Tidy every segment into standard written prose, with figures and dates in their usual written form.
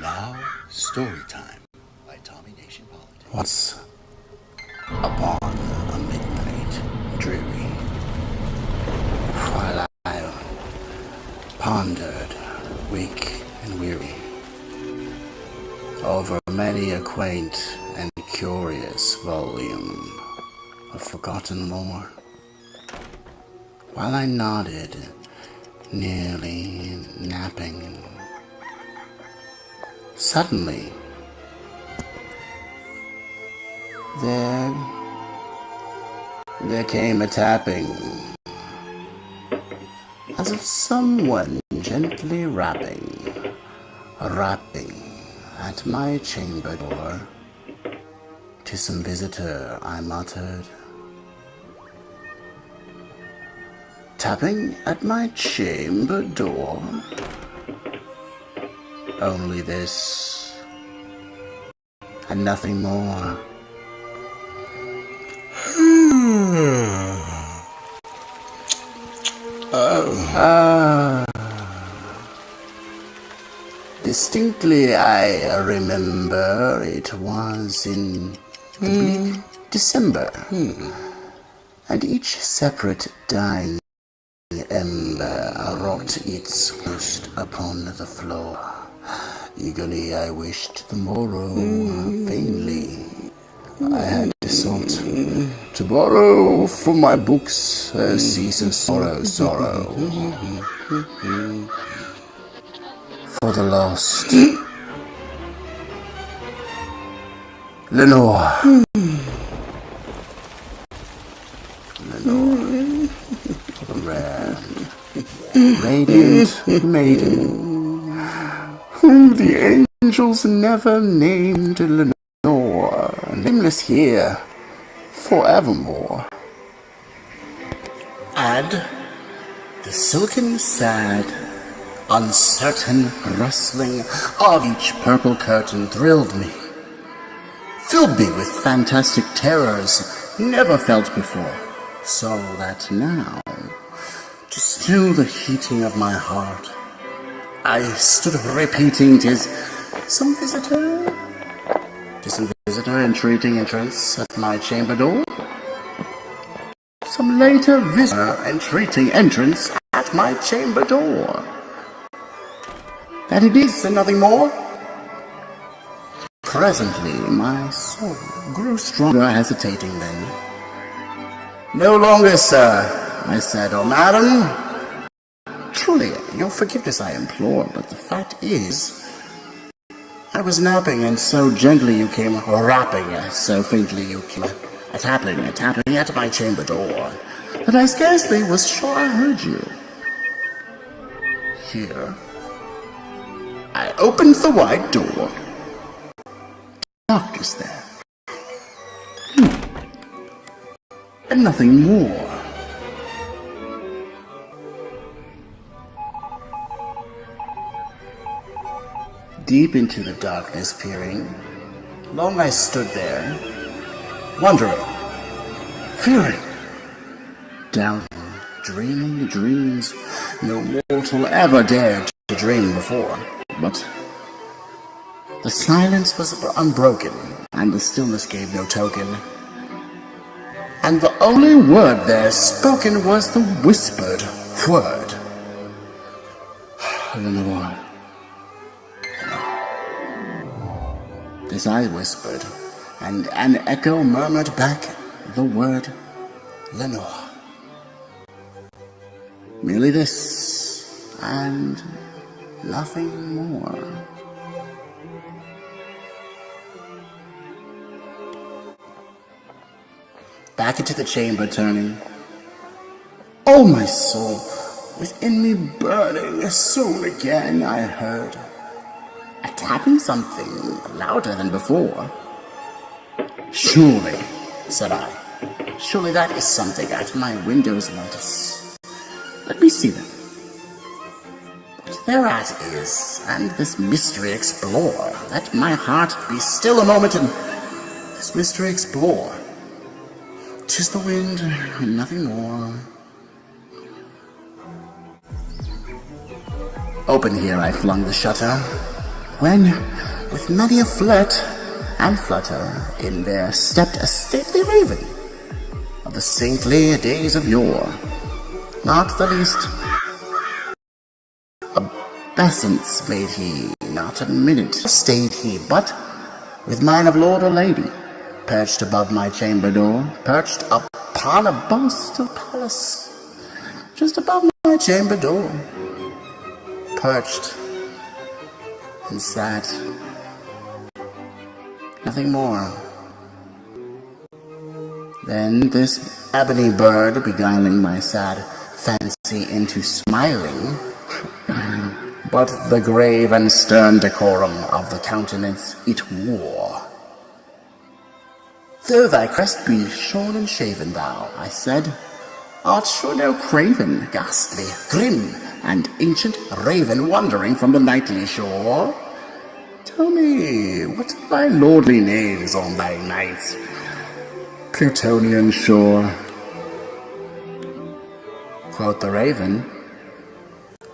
Now, story time by Tommy Nation Politics. Once upon a midnight dreary, while I pondered, weak and weary, over many a quaint and curious volume of forgotten lore, while I nodded, nearly napping, suddenly there came a tapping, as of someone gently rapping at my chamber door. "'Tis some visitor," I muttered. Tapping at my chamber door? Only this, and nothing more. Distinctly I remember it was in the bleak December, and each separate dying ember wrought its ghost upon the floor. Eagerly I wished the morrow, vainly I had sought to borrow from my books a ceaseless sorrow, for the lost Lenore, the rare, radiant maiden, whom the angels never named Lenore, nameless here forevermore. And the silken, sad, uncertain rustling of each purple curtain thrilled me, filled me with fantastic terrors never felt before, so that now, to still the heating of my heart, I stood repeating, "'Tis some visitor, 'tis some visitor entreating entrance at my chamber door, some later visitor entreating entrance at my chamber door. That it is, and nothing more." Presently, my soul grew stronger, hesitating then. "No longer, sir," I said, "or madam. Truly, your forgiveness I implore, but the fact is, I was napping, and so gently you came rapping, so faintly you came tapping at my chamber door, that I scarcely was sure I heard you. Here, I opened the wide door. Darkness there. And nothing more. Deep into the darkness peering, long I stood there, wondering, fearing, doubting, dreaming dreams no mortal ever dared to dream before. But the silence was unbroken, and the stillness gave no token. And the only word there spoken was the whispered word, "Lenore." This I whispered, and an echo murmured back the word Lenore. Merely this, and nothing more. Back into the chamber turning, oh my soul, within me burning, soon again I heard a tapping, something louder than before. "Surely," said I, "surely that is something at my windows lattice. Let me see them. What thereat is, and this mystery explore. Let my heart be still a moment, and this mystery explore. 'Tis the wind, and nothing more." Open here I flung the shutter, when, with many a flirt and flutter, in there stepped a stately raven of the saintly days of yore. Not the least obeisance made he, not a minute stayed he, but with mine of lord or lady, perched above my chamber door, perched upon a bust of palace, just above my chamber door, perched and sat, nothing more. Then this ebony bird, beguiling my sad fancy into smiling, but the grave and stern decorum of the countenance it wore. Though thy crest be shorn and shaven, thou, I said, art sure no craven, ghastly, grim, and ancient raven wandering from the nightly shore? Tell me, what are thy lordly names on thy night's Plutonian shore? Quoth the raven,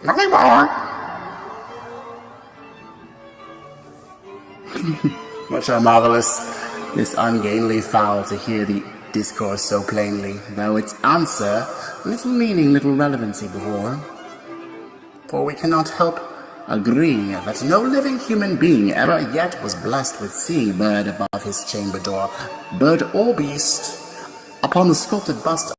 nothing more. Much are marvelous this ungainly fowl to hear the discourse so plainly, though its answer little meaning, little relevancy before. For we cannot help agreeing that no living human being ever yet was blessed with seeing a bird above his chamber door, bird or beast, upon the sculpted bust.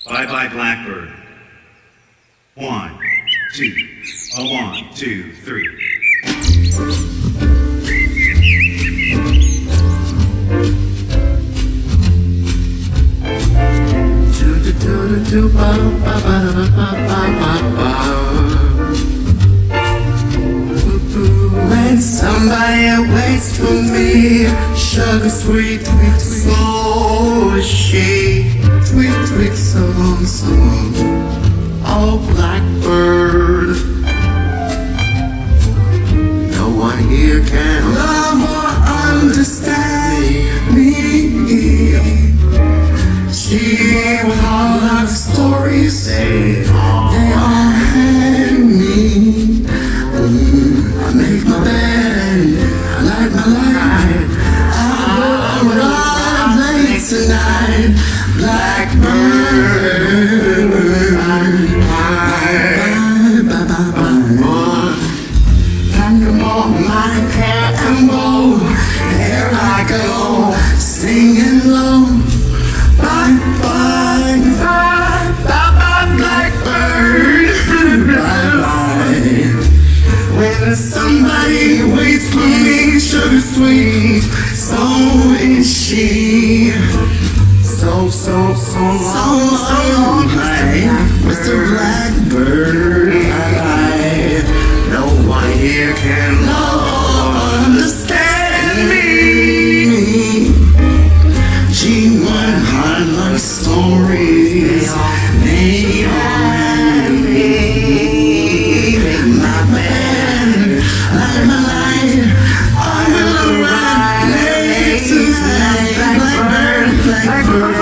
Bye-bye, Blackbird. 1, 2, a 1, 2, 3. When somebody waits for me, sugar sweet, so is she. Sweet, sweet song, song, oh blackbird. No one here can love or understand me. She will all her stories say they all hang me. I make my bed, I light my light, I go around late tonight. Blackbird, and come on, my cat and bow. Here I go, singing low. Bye, bye, bye, bye, bye, blackbird. Bye, bye. When somebody waits for me, sugar sweet, so is she. So long, Mr. Blackbird. No one here can love or understand me. She won her love stories. They all had me. My man, light my light. I will arrive late tonight. Blackbird, Blackbird.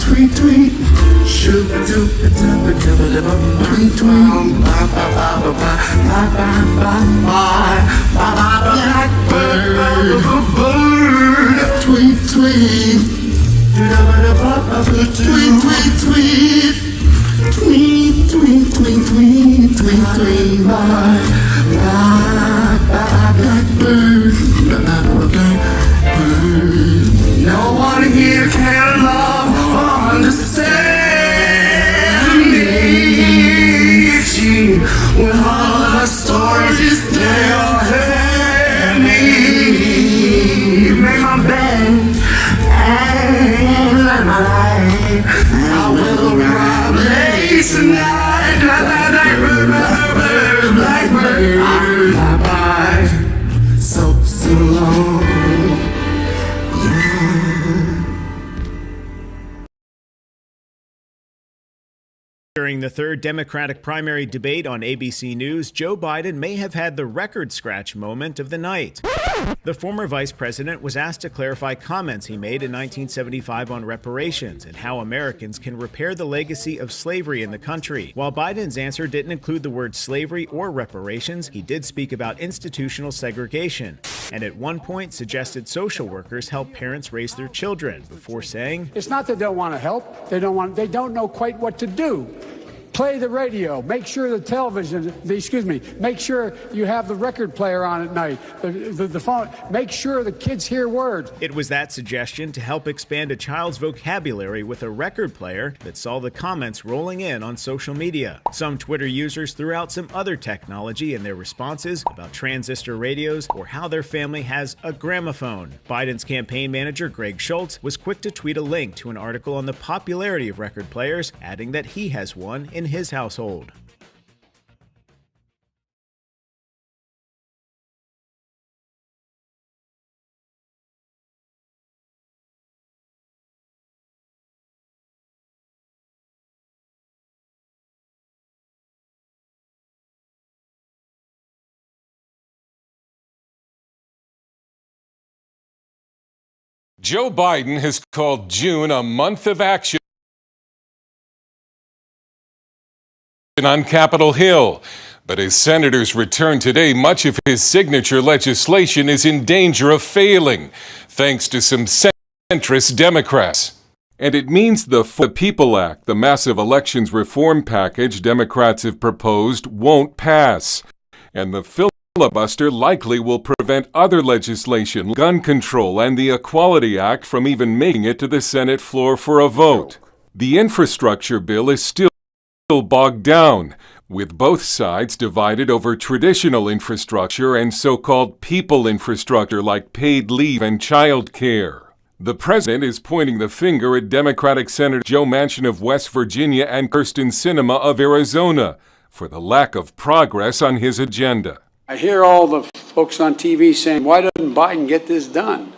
Tweet, tweet, tweet, tweet, tweet, tweet, tweet, tweet, tweet, tweet, tweet, blackbird, no one here can love or understand me. She, with all her stories, they all hurt me. You make my bed and light my light. I will arrive late tonight. Blackbird, Blackbird, Blackbird. Bye-bye. So long. During the third Democratic primary debate on ABC News, Joe Biden may have had the record scratch moment of the night. The former vice president was asked to clarify comments he made in 1975 on reparations and how Americans can repair the legacy of slavery in the country. While Biden's answer didn't include the word slavery or reparations, he did speak about institutional segregation, and at one point suggested social workers help parents raise their children before saying, "It's not that they don't want to help. They don't know quite what to do. Play the radio. Make sure the television, make sure you have the record player on at night, the phone. Make sure the kids hear words." It was that suggestion to help expand a child's vocabulary with a record player that saw the comments rolling in on social media. Some Twitter users threw out some other technology in their responses about transistor radios or how their family has a gramophone. Biden's campaign manager, Greg Schultz, was quick to tweet a link to an article on the popularity of record players, adding that he has one in his household. Joe Biden has called June a month of action on Capitol Hill. But as senators return today, much of his signature legislation is in danger of failing, thanks to some centrist Democrats. And it means the People Act, the massive elections reform package Democrats have proposed, won't pass. And the filibuster likely will prevent other legislation, gun control, and the Equality Act from even making it to the Senate floor for a vote. The infrastructure bill is still bogged down, with both sides divided over traditional infrastructure and so-called people infrastructure like paid leave and child care. The president is pointing the finger at Democratic Senator Joe Manchin of West Virginia and Kyrsten Sinema of Arizona for the lack of progress on his agenda. I hear all the folks on TV saying, "Why doesn't Biden get this done?"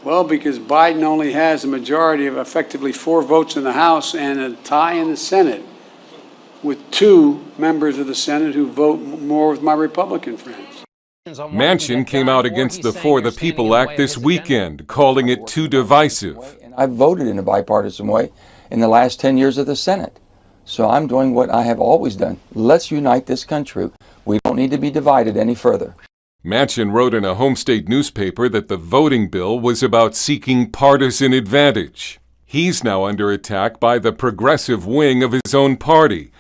Well, because Biden only has a majority of effectively 4 votes in the House and a tie in the Senate, with 2 members of the Senate who vote more with my Republican friends. Manchin came out against the For the People Act this weekend, calling it too divisive. I've voted in a bipartisan way in the last 10 years of the Senate. So I'm doing what I have always done. Let's unite this country. We don't need to be divided any further. Manchin wrote in a home state newspaper that the voting bill was about seeking partisan advantage. He's now under attack by the progressive wing of his own party,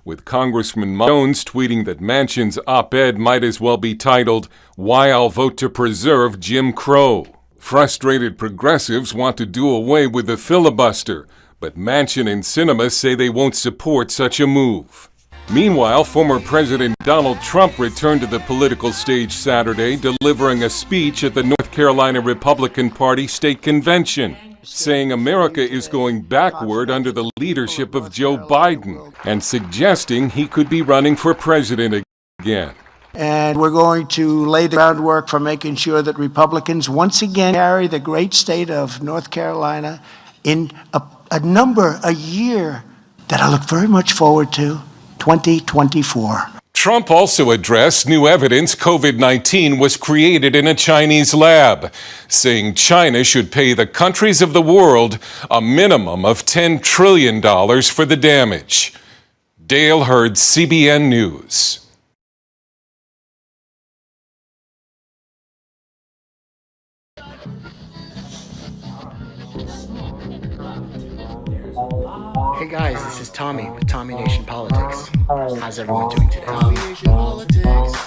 with Congressman Jones tweeting that Manchin's op-ed might as well be titled, "Why I'll Vote to Preserve Jim Crow." Frustrated progressives want to do away with the filibuster, but Manchin and Sinema say they won't support such a move. Meanwhile, former President Donald Trump returned to the political stage Saturday, delivering a speech at the North Carolina Republican Party State Convention, saying America is going backward under the leadership of Joe Biden, and suggesting he could be running for president again. And we're going to lay the groundwork for making sure that Republicans once again carry the great state of North Carolina in a year that I look very much forward to, 2024. Trump also addressed new evidence COVID-19 was created in a Chinese lab, saying China should pay the countries of the world a minimum of $10 trillion for the damage. Dale Hurd, CBN News. Hey guys, this is Tommy with Tommy Nation Politics. How's everyone doing today? Tommy Nation Politics.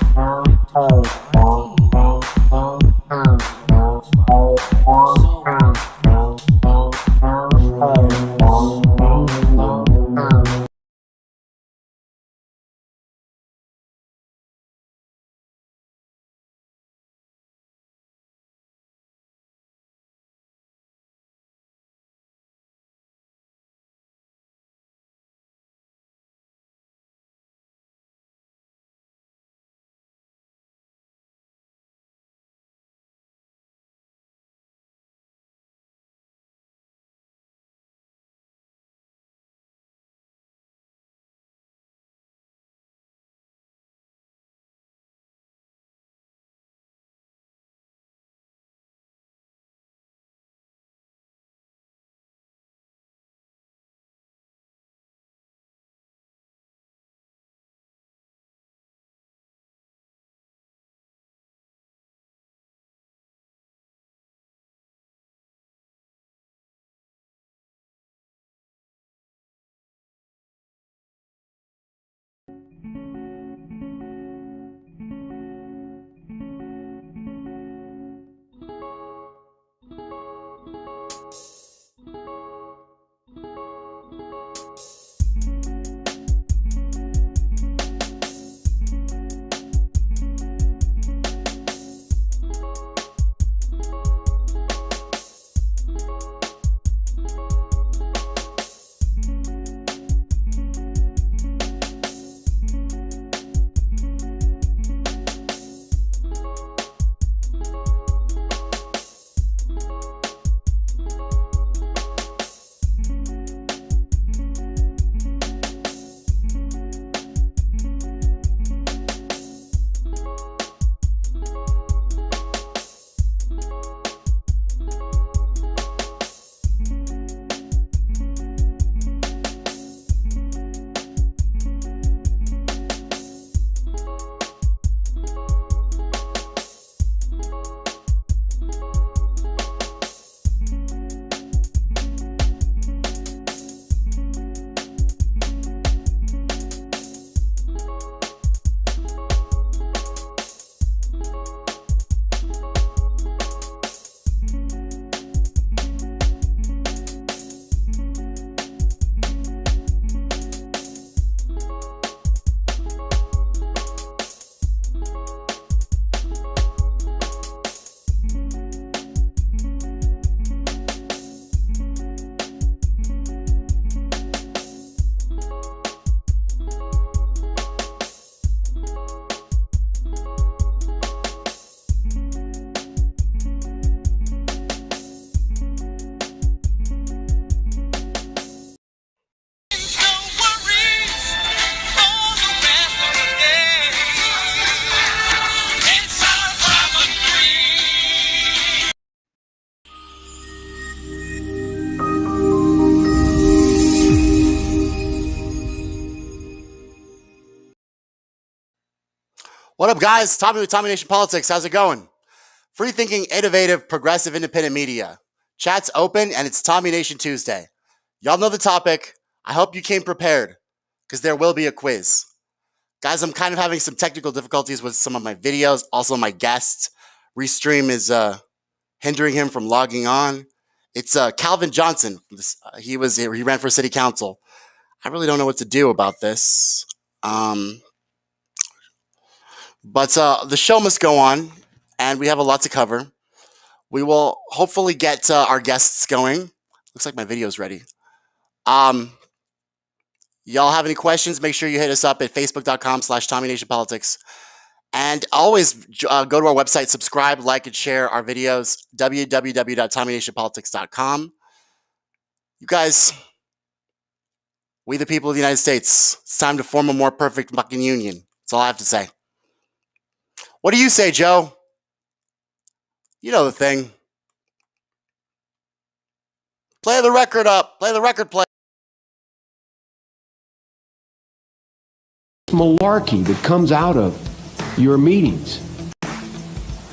What up, guys? Tommy with Tommy Nation Politics. How's it going? Free-thinking, innovative, progressive, independent media. Chat's open, and it's Tommy Nation Tuesday. Y'all know the topic. I hope you came prepared, because there will be a quiz. Guys, I'm kind of having some technical difficulties with some of my videos. Also, my guest restream is hindering him from logging on. It's Calvin Johnson. He ran for city council. I really don't know what to do about this. But the show must go on, and we have a lot to cover. We will hopefully get our guests going. Looks like my video's ready. Y'all have any questions, make sure you hit us up at facebook.com/TommyNationPolitics. And always go to our website, subscribe, like, and share our videos, www.TommyNationPolitics.com. You guys, we the people of the United States, it's time to form a more perfect fucking union. That's all I have to say. What do you say, Joe? You know the thing. Play the record up. Play the record play. Malarkey that comes out of your meetings.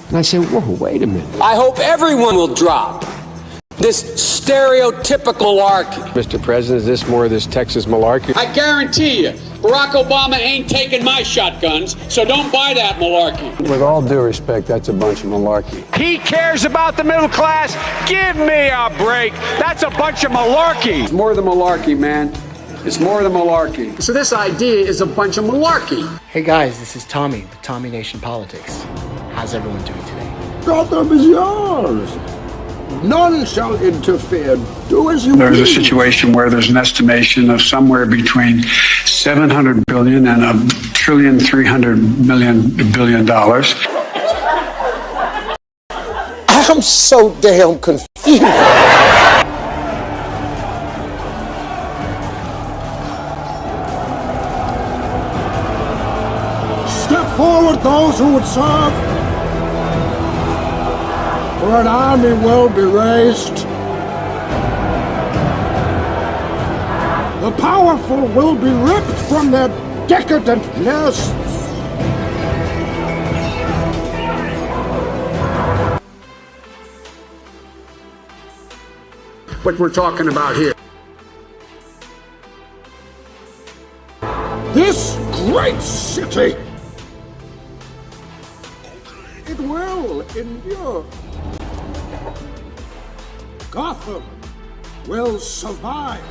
And I say, whoa, wait a minute. I hope everyone will drop this stereotypical malarkey. Mr. President, is this more of this Texas malarkey? I guarantee you, Barack Obama ain't taking my shotguns, so don't buy that malarkey. With all due respect, that's a bunch of malarkey. He cares about the middle class. Give me a break. That's a bunch of malarkey. It's more than malarkey, man. It's more than malarkey. So this idea is a bunch of malarkey. Hey guys, this is Tommy with Tommy Nation Politics. How's everyone doing today? Gotham is yours. None shall interfere. Do as you There's a please. situation where there's an estimation of somewhere between $700 billion and $1.3 billion. I'm so damn confused. Step forward those who would serve. For an army will be raised. The powerful will be ripped from their decadent nests. What we're talking about here. This great city, it will endure. Gotham will survive.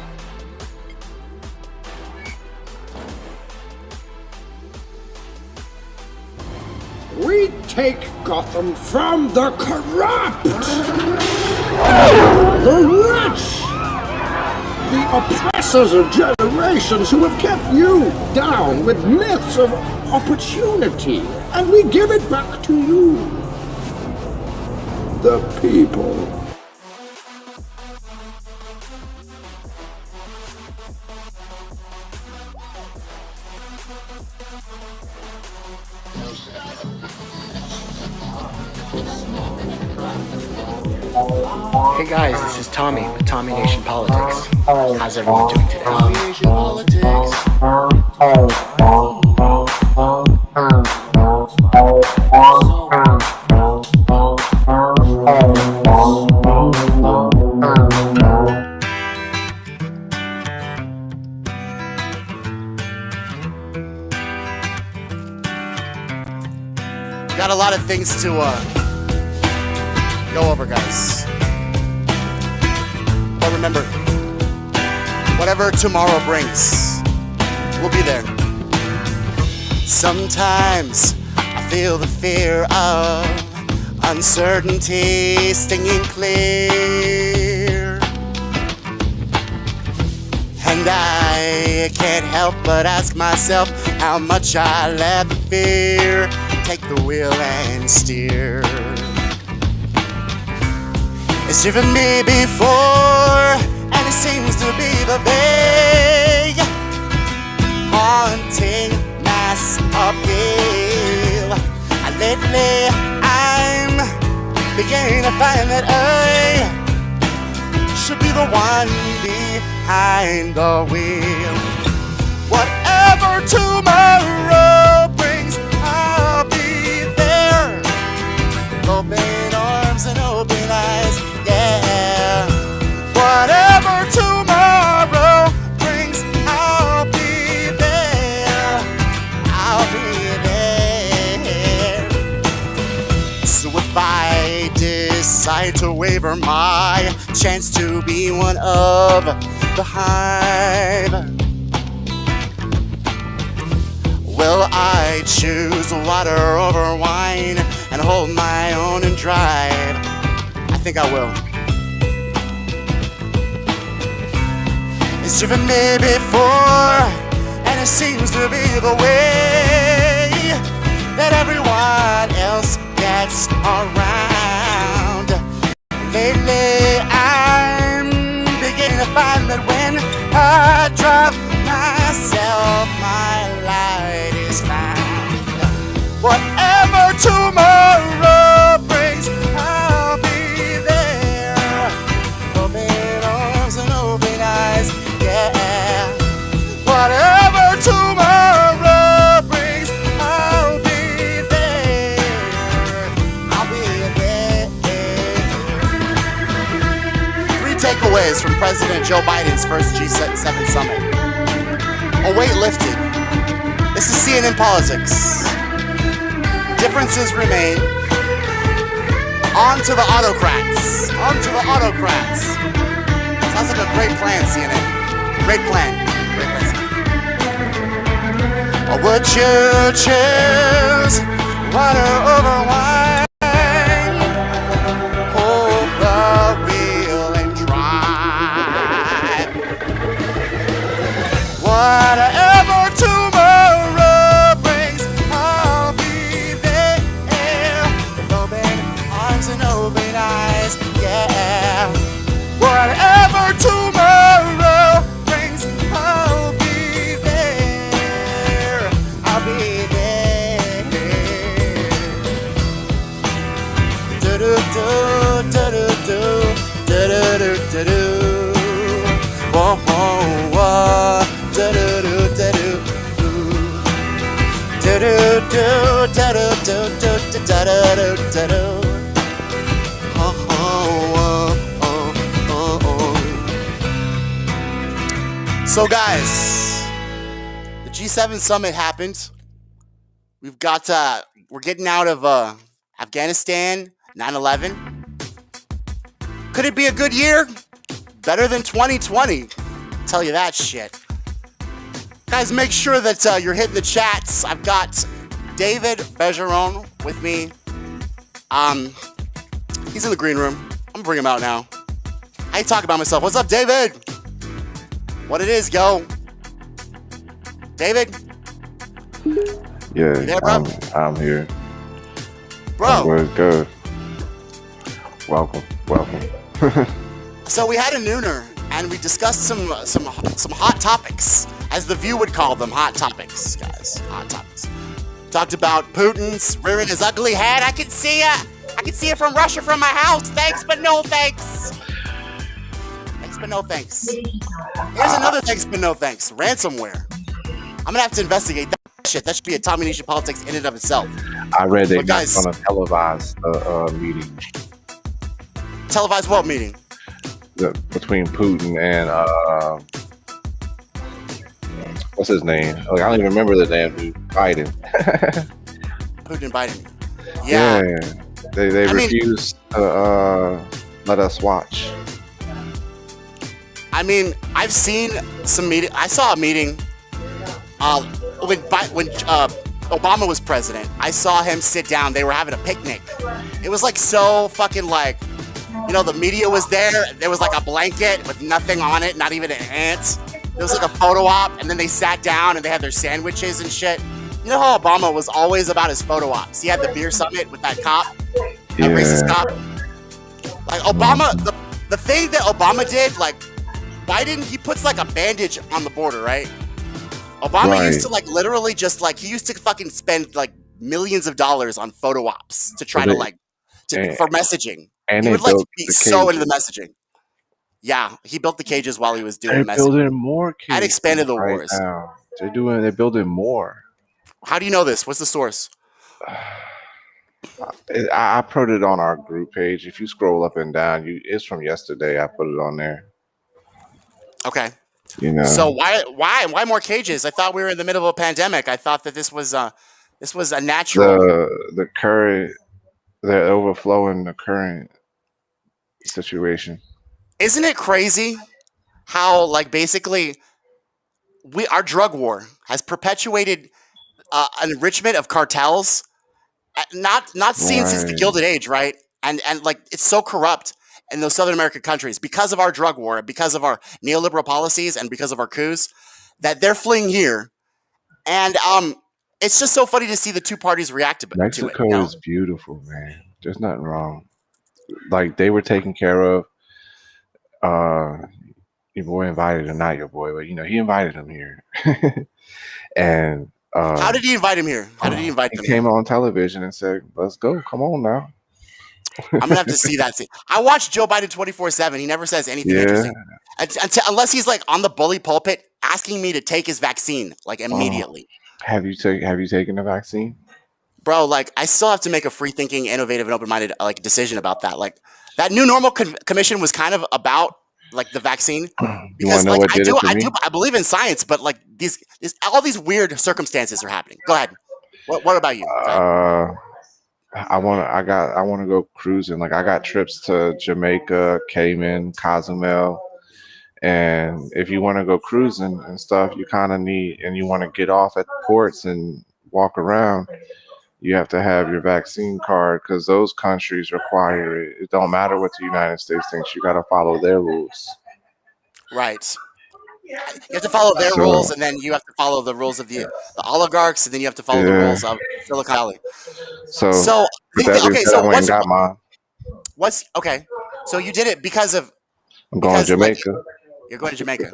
We take Gotham from the corrupt, the rich, the oppressors of generations who have kept you down with myths of opportunity, and we give it back to you, the people. Hey guys, this is Tommy with Tommy Nation Politics. How's everyone doing today? Tommy Nation Politics. Got a lot of things to go over, guys. But remember, whatever tomorrow brings, we'll be there. Sometimes I feel the fear of uncertainty stinging clear, and I can't help but ask myself how much I let the fear take the wheel and steer. It's driven me before, and it seems to be the vague, haunting mass appeal. And lately I'm beginning to find that I should be the one behind the wheel. Whatever tomorrow brings, I'll savor my chance to be one of the hive? Will I choose water over wine and hold my own and drive? I think I will. It's driven me before, and it seems to be the way that everyone else gets around. Lately, I'm beginning to find that when I drive myself, my light is found. Whatever tomorrow brings, I'll be there. Open arms and open eyes, yeah. Whatever tomorrow brings, I'll be there. I'll be there. 3 takeaways from President Joe Biden's first G7 summit. A weight lifted. This is CNN politics. Differences remain. On to the autocrats. On to the autocrats. Sounds like a great plan, CNN. Great plan. Great plan. Or would you choose water over wine? Hold the wheel and drive. Whatever tomorrow brings, I'll be there. With open arms and open eyes, yeah. Whatever tomorrow brings, I'll be there. I'll be there. Do-do-do, do-do-do, do-do-do-do-do. Whoa, whoa, whoa. Do-do-do-do-do. Do-do-do-do-do-do-do-do-do-do. Oh, oh, oh, oh. So guys, the G7 summit happened. We've got we're getting out of Afghanistan, 9/11. Could it be a good year? Better than 2020. Tell you that shit. Guys, make sure that you're hitting the chats. I've got David Bergeron with me. He's in the green room. I'm gonna bring him out now. How you talk about myself? What's up, David? What it is, yo? David? Yeah, You there, bro? I'm here. Bro. Where's good? Welcome. So we had a nooner, and we discussed some hot topics, as the View would call them, hot topics, guys. Hot topics. Talked about Putin's rearing his ugly head. I can see it. I can see it from Russia from my house. Thanks, but no thanks. Thanks, but no thanks. Here's another thanks, but no thanks. Ransomware. I'm gonna have to investigate that shit. That should be a Tommy Nation Politics in and of itself. I read they're But not guys- going to televise the meeting Televised what meeting? between Putin and what's his name? Like, I don't even remember the damn dude. Biden. Putin and Biden. Yeah. They refused to let us watch. I mean, I've seen some meeting. I saw a meeting when Obama was president. I saw him sit down. They were having a picnic. It was like so fucking like, you know, the media was there. There was like a blanket with nothing on it, not even an ant. It was like a photo op, and then they sat down and they had their sandwiches and shit. You know how Obama was always about his photo ops? He had the beer summit with that cop, that racist cop. Like Obama, the thing that Obama did, like Biden, he puts like a bandage on the border, right? Obama used to like literally just like, he used to fucking spend like millions of dollars on photo ops to try to like, for messaging. And he they would like built be the so into cages. the messaging. Yeah, he built the cages while he was doing They're messaging. building more cages. And expanded the right wars. now. They're building more. How do you know this? What's the source? I put it on our group page. If you scroll up and down, it's from yesterday. I put it on there. Okay. You know. So why more cages? I thought we were in the middle of a pandemic. I thought that this was a natural. The current, they're overflowing the current situation. Isn't it crazy how, like, basically our drug war has perpetuated an enrichment of cartels, not seen since the Right. Gilded Age, right? And like, it's so corrupt in those Southern American countries because of our drug war, because of our neoliberal policies, and because of our coups, that they're fleeing here. And it's just so funny to see the two parties react to it. Mexico is beautiful, man. There's nothing wrong. Like, they were taken care of. Your boy invited him, not your boy, but he invited him here. And how did he invite him here? How did he invite them? He came on television and said, "Let's go. Come on now." I'm gonna have to see that scene. I watch Joe Biden 24/7. He never says anything interesting, unless he's like on the bully pulpit asking me to take his vaccine like immediately. Have you taken the vaccine? Bro, like, I still have to make a free-thinking, innovative, and open-minded decision about that. Like, that new normal commission was kind of about like the vaccine, because like I believe in science, but like all these weird circumstances are happening. Go ahead. What about you? I want to go cruising. Like, I got trips to Jamaica, Cayman, Cozumel. And if you want to go cruising and stuff, you kind of need, and you want to get off at the ports and walk around, you have to have your vaccine card, because those countries require it. It don't matter what the United States thinks. You got to follow their rules. Right. You have to follow their rules, and then you have to follow the rules of the oligarchs, and then you have to follow the rules of Silicon Valley. So so so you did it because of I'm going to Jamaica. Like, you're going to Jamaica.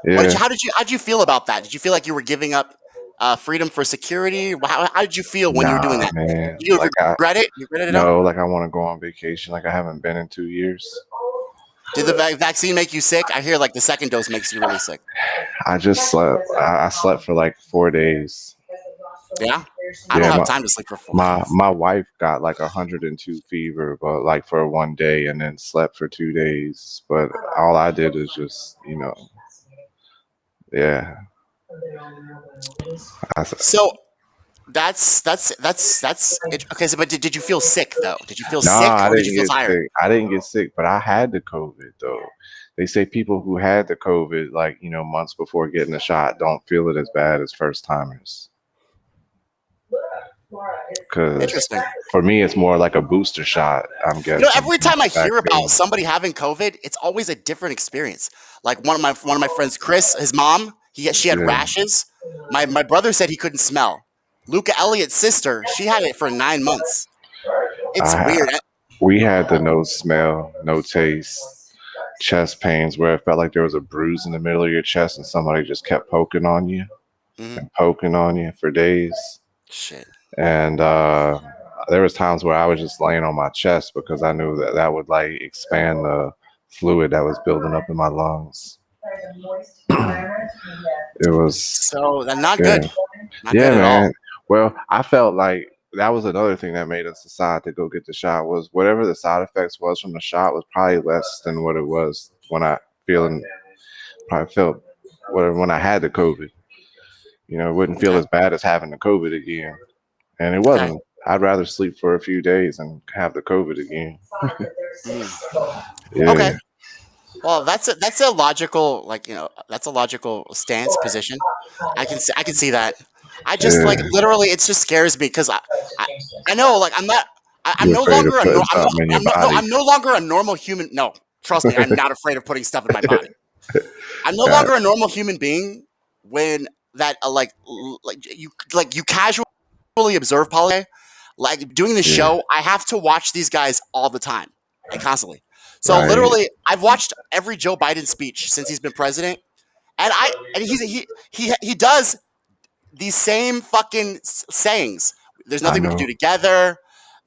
Yeah. How did you feel about that? Did you feel like you were giving up freedom for security? How did you feel when you were doing that? Man. Did you regret it? You regretted it? No, like, I want to go on vacation. Like, I haven't been in 2 years. Did the vaccine make you sick? I hear like the second dose makes you really sick. I just slept. I slept for like 4 days. Yeah? I don't have time to sleep for 4 days. My wife got like 102 fever, but like for 1 day, and then slept for 2 days. But all I did is just, yeah. So that's it. Okay. So, but did you feel sick though? Did you feel sick, or did you feel tired? Sick. I didn't get sick, but I had the COVID though. They say people who had the COVID, like, months before getting the shot, don't feel it as bad as first timers. Interesting. For me, it's more like a booster shot, I'm guessing. Every time I hear about somebody having COVID, it's always a different experience. Like one of my friends, Chris, his mom, she had rashes. My brother said he couldn't smell. Luca Elliott's sister, she had it for 9 months. It's weird. We had the no smell, no taste, chest pains, where it felt like there was a bruise in the middle of your chest and somebody just kept poking on you and poking on you for days. Shit. And there was times where I was just laying on my chest because I knew that would like expand the fluid that was building up in my lungs. It was so not good. Not yeah, good man. At all. Well, I felt like that was another thing that made us decide to go get the shot, was whatever the side effects was from the shot was probably less than what it was when I felt when I had the COVID. It wouldn't feel as bad as having the COVID again. And it wasn't. Okay. I'd rather sleep for a few days and have the COVID again. Yeah. Okay. Well, that's a logical, that's a logical stance position. I can see that. I just literally, it just scares me because I know, like, I'm no longer a normal human. No, trust me, I'm not afraid of putting stuff in my body. I'm no longer a normal human being when that you casually observe politics. Like, doing the show, I have to watch these guys all the time, constantly. So literally, I've watched every Joe Biden speech since he's been president, and he does these same fucking sayings. There's nothing we can do together.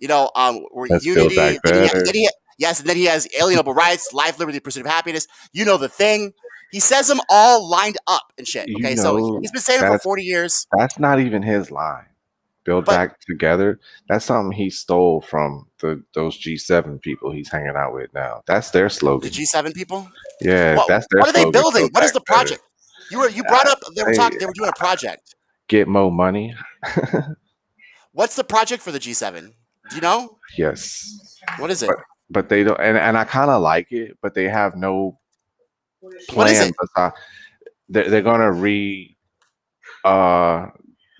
We're unity. And then he has alienable rights, life, liberty, pursuit of happiness. The thing. He says them all lined up and shit. Okay, so he's been saying it for 40 years. That's not even his line. Build back together. That's something he stole from those G7 people he's hanging out with now. That's their slogan. The G7 people? Yeah, that's their slogan. What are they building? What is the project? You brought up they were doing a project. Get more money. What's the project for the G7? Do you know? Yes. What is it? but they don't. And I kind of like it, but they have no What is plan. it? They're gonna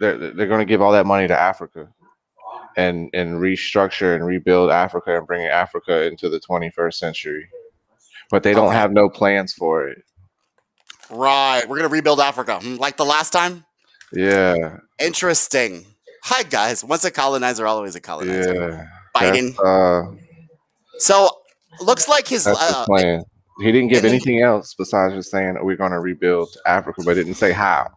they're gonna give all that money to Africa and restructure and rebuild Africa and bring Africa into the 21st century. But they don't have no plans for it. Right. We're gonna rebuild Africa like the last time. Yeah. Interesting. Hi guys. Once a colonizer, always a colonizer. Yeah. Biden. So looks like his That's the plan. He didn't give anything else besides just saying we're going to rebuild Africa, but didn't say how.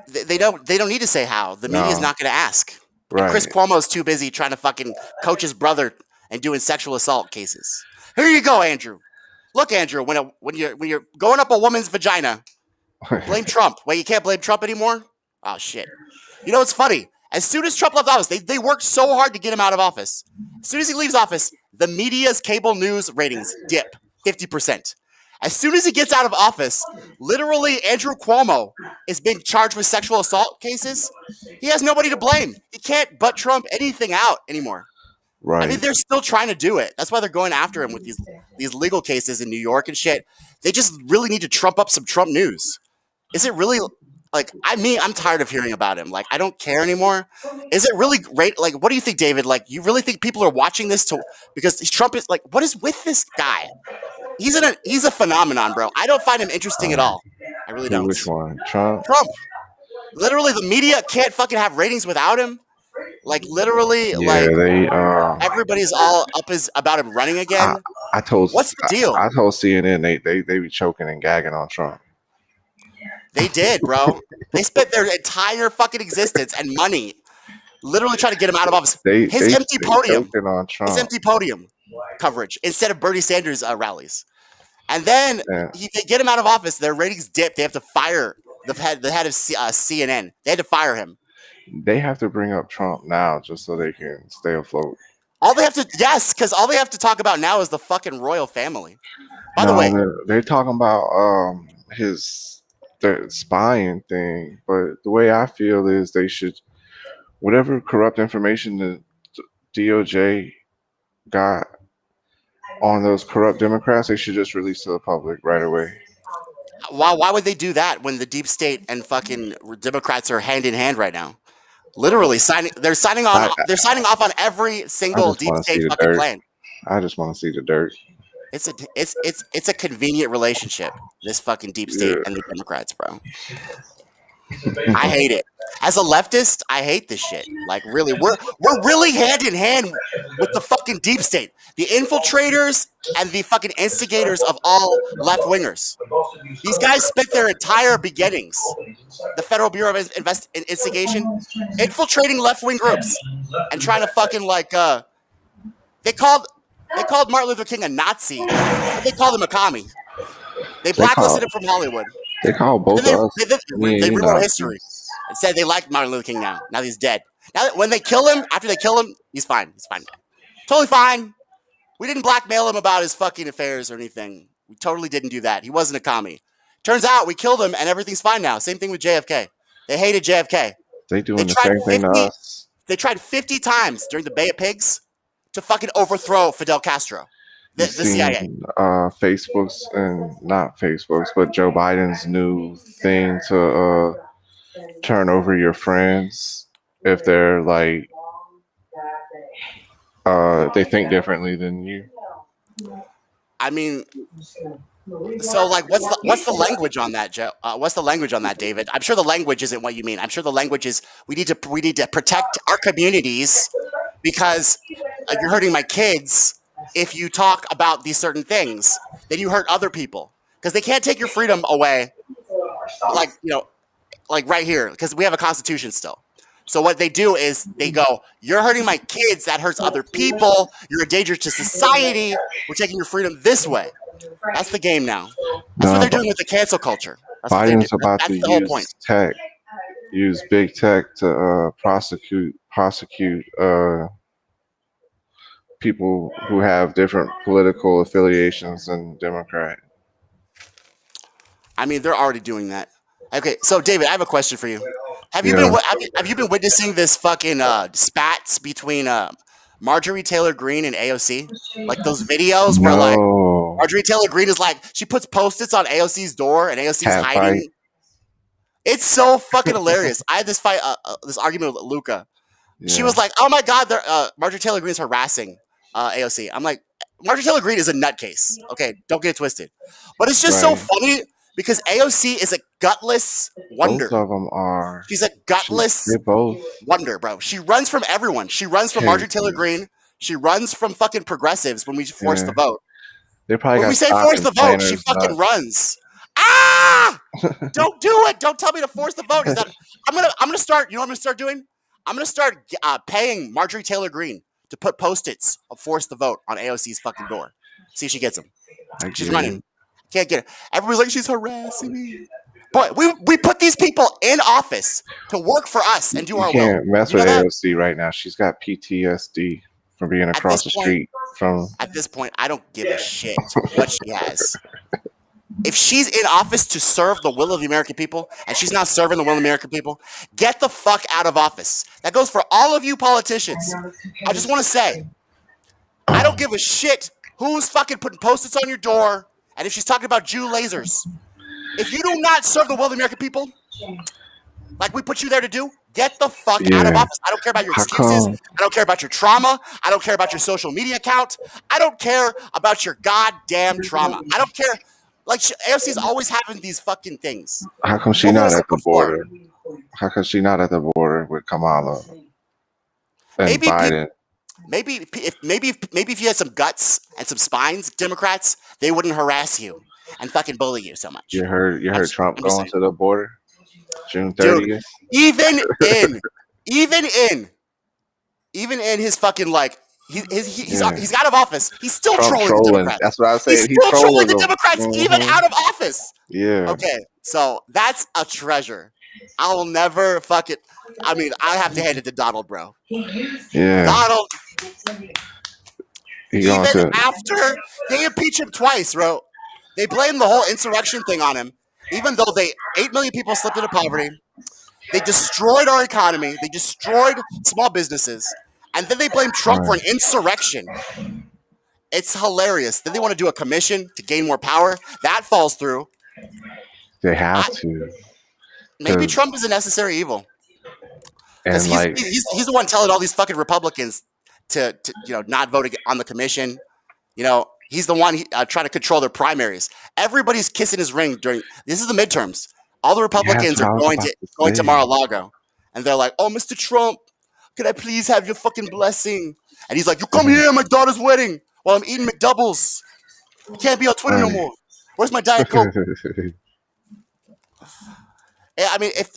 They don't need to say how. The media is not going to ask. Right. And Chris Cuomo's too busy trying to fucking coach his brother and doing sexual assault cases. Here you go, Andrew. Look, Andrew, when you're going up a woman's vagina, blame Trump. Wait, you can't blame Trump anymore? Oh shit. You know what's funny? As soon as Trump left office, they worked so hard to get him out of office. As soon as he leaves office, the media's cable news ratings dip 50%. As soon as he gets out of office, literally Andrew Cuomo is being charged with sexual assault cases. He has nobody to blame. He can't butt Trump anything out anymore. Right. I mean, they're still trying to do it. That's why they're going after him with these legal cases in New York and shit. They just really need to trump up some Trump news. Is it really like I'm tired of hearing about him. Like, I don't care anymore. Is it really great? Like, what do you think, David? Like, you really think people are watching this because Trump is like, what is with this guy? He's a phenomenon, bro. I don't find him interesting at all. I really don't. Which one? Trump? Trump. Literally, the media can't fucking have ratings without him. Like, literally, everybody's all up about him running again. What's the deal? I told CNN they be choking and gagging on Trump. They did, bro. They spent their entire fucking existence and money literally trying to get him out of office. His empty podium coverage instead of Bernie Sanders rallies. And then they get him out of office. Their ratings dip. They have to fire the head of CNN. They had to fire him. They have to bring up Trump now just so they can stay afloat. Because all they have to talk about now is the fucking royal family. By the way, they're talking about the spying thing, but the way I feel is they should, whatever corrupt information the DOJ got on those corrupt Democrats, they should just release to the public right away. Why would they do that when the deep state and fucking Democrats are hand in hand right now? Literally they're signing off on every single deep state fucking plan. I just want to see the dirt. It's a convenient relationship, this fucking deep state and the Democrats, bro. I hate it. As a leftist, I hate this shit. Like, really, we're really hand in hand with the fucking deep state, the infiltrators and the fucking instigators of all left wingers. These guys spent their entire beginnings, the Federal Bureau of Investigation, infiltrating left wing groups and trying to fucking they called Martin Luther King a Nazi. They called him a commie. They blacklisted him from Hollywood. They call both of us. They rewrote history and said they like Martin Luther King now. Now he's dead. Now when they kill him, after they kill him, he's fine. He's fine. Totally fine. We didn't blackmail him about his fucking affairs or anything. We totally didn't do that. He wasn't a commie. Turns out we killed him and everything's fine now. Same thing with JFK. They hated JFK. They doing the same thing to us. They tried 50 times during the Bay of Pigs to fucking overthrow Fidel Castro. The CIA. Facebook's, and not Facebook's, but Joe Biden's new thing to turn over your friends if they're like they think differently than you. I mean, so like, what's the language on that, Joe? What's the language on that, David? I'm sure the language isn't what you mean. I'm sure the language is we need to protect our communities because you're hurting my kids. If you talk about these certain things, then you hurt other people because they can't take your freedom away. Like, like right here, because we have a constitution still. So what they do is they go, you're hurting my kids. That hurts other people. You're a danger to society. We're taking your freedom this way. That's the game now. That's what they're doing with the cancel culture. Biden's about to use tech, use big tech to prosecute people who have different political affiliations than Democrat. I mean, they're already doing that. Okay, so David, I have a question for you. Have you been witnessing this fucking spats between Marjorie Taylor Greene and AOC? Like those videos where like No. Marjorie Taylor Greene is like she puts post-its on AOC's door and AOC's Cat fight. hiding. It's so fucking hilarious. I had this fight, this argument with Luca. She Yeah. was like, "Oh my god, Marjorie Taylor Greene is harassing AOC." I'm like, Marjorie Taylor Greene is a nutcase. Okay, don't get it twisted. But it's just so Right. funny because AOC is a gutless wonder. Both of them are. She's a gutless They're both. wonder, bro. She runs from everyone. She runs from Marjorie Taylor Greene. She runs from fucking progressives when we force the vote. They probably When got we say stock force the vote, she planners fucking nuts. runs. Ah! Don't do it. Don't tell me to force the vote. Is that I'm gonna start. You know what I'm gonna start doing? I'm gonna start paying Marjorie Taylor Greene to put post-its of force the vote on AOC's fucking door. See if she gets them. She's running. Can't get it. Everybody's like, she's harassing me. But we put these people in office to work for us and do our You will. can't mess You know with that? AOC right now. She's got PTSD from being across the street from. At this point, I don't give a shit what she has. If she's in office to serve the will of the American people, and she's not serving the will of the American people, get the fuck out of office. That goes for all of you politicians. I just want to say, I don't give a shit who's fucking putting post-its on your door, and if she's talking about Jew lasers. If you do not serve the will of the American people, like we put you there to do, get the fuck out of office. I don't care about your excuses. I don't care about your trauma. I don't care about your social media account. I don't care about your goddamn trauma. I don't care. Like, AOC's always having these fucking things. How come she not at the border? How come she not at the border with Kamala and Biden? Maybe if you had some guts and some spines, Democrats, they wouldn't harass you and fucking bully you so much. You heard Trump going to the border June 30th? Dude, even in his fucking like he's out of office. He's still trolling the Democrats. That's what I was saying. He's still trolling the Democrats even out of office. Yeah. Okay, so that's a treasure. I will never fucking. I mean, I have to hand it to Donald, bro. Yeah. Donald. Even after they impeach him twice, bro. They blame the whole insurrection thing on him, even though 8 million people slipped into poverty. They destroyed our economy. They destroyed small businesses. And then they blame Trump for an insurrection. It's hilarious. Then they want to do a commission to gain more power. That falls through. They have to. Maybe Trump is a necessary evil. Because he's the one telling all these fucking Republicans to not vote on the commission. He's the one trying to control their primaries. Everybody's kissing his ring this is the midterms. All the Republicans are going to Mar-a-Lago. And they're like, oh, Mr. Trump, can I please have your fucking blessing? And he's like, you come here at my daughter's wedding while I'm eating McDoubles. I can't be on Twitter no more. Where's my Diet Coke? I mean, if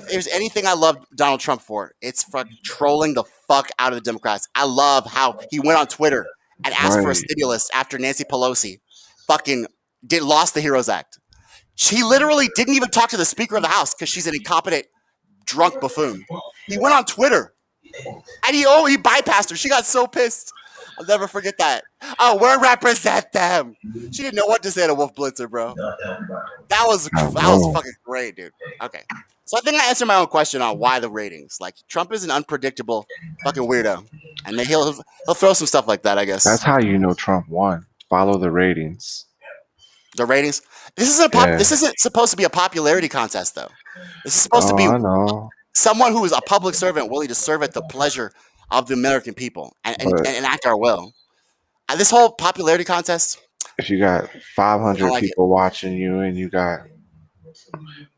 there's anything I love Donald Trump for, it's for trolling the fuck out of the Democrats. I love how he went on Twitter and asked for a stimulus after Nancy Pelosi fucking lost the HEROES Act. She literally didn't even talk to the Speaker of the House because she's an incompetent, drunk buffoon. He went on Twitter and he bypassed her. She got so pissed. I'll never forget that. Oh, we'll represent them. She didn't know what to say to Wolf Blitzer, bro. That was fucking great, dude. Okay. So I think I answered my own question on why the ratings. Like, Trump is an unpredictable fucking weirdo. And then he'll throw some stuff like that, I guess. That's how you know Trump won. Follow the ratings. The ratings? This isn't supposed to be a popularity contest, though. This is supposed to be someone who is a public servant willing to serve at the pleasure of the American people and enact our will. And this whole popularity contest. If you got 500 people watching you and you got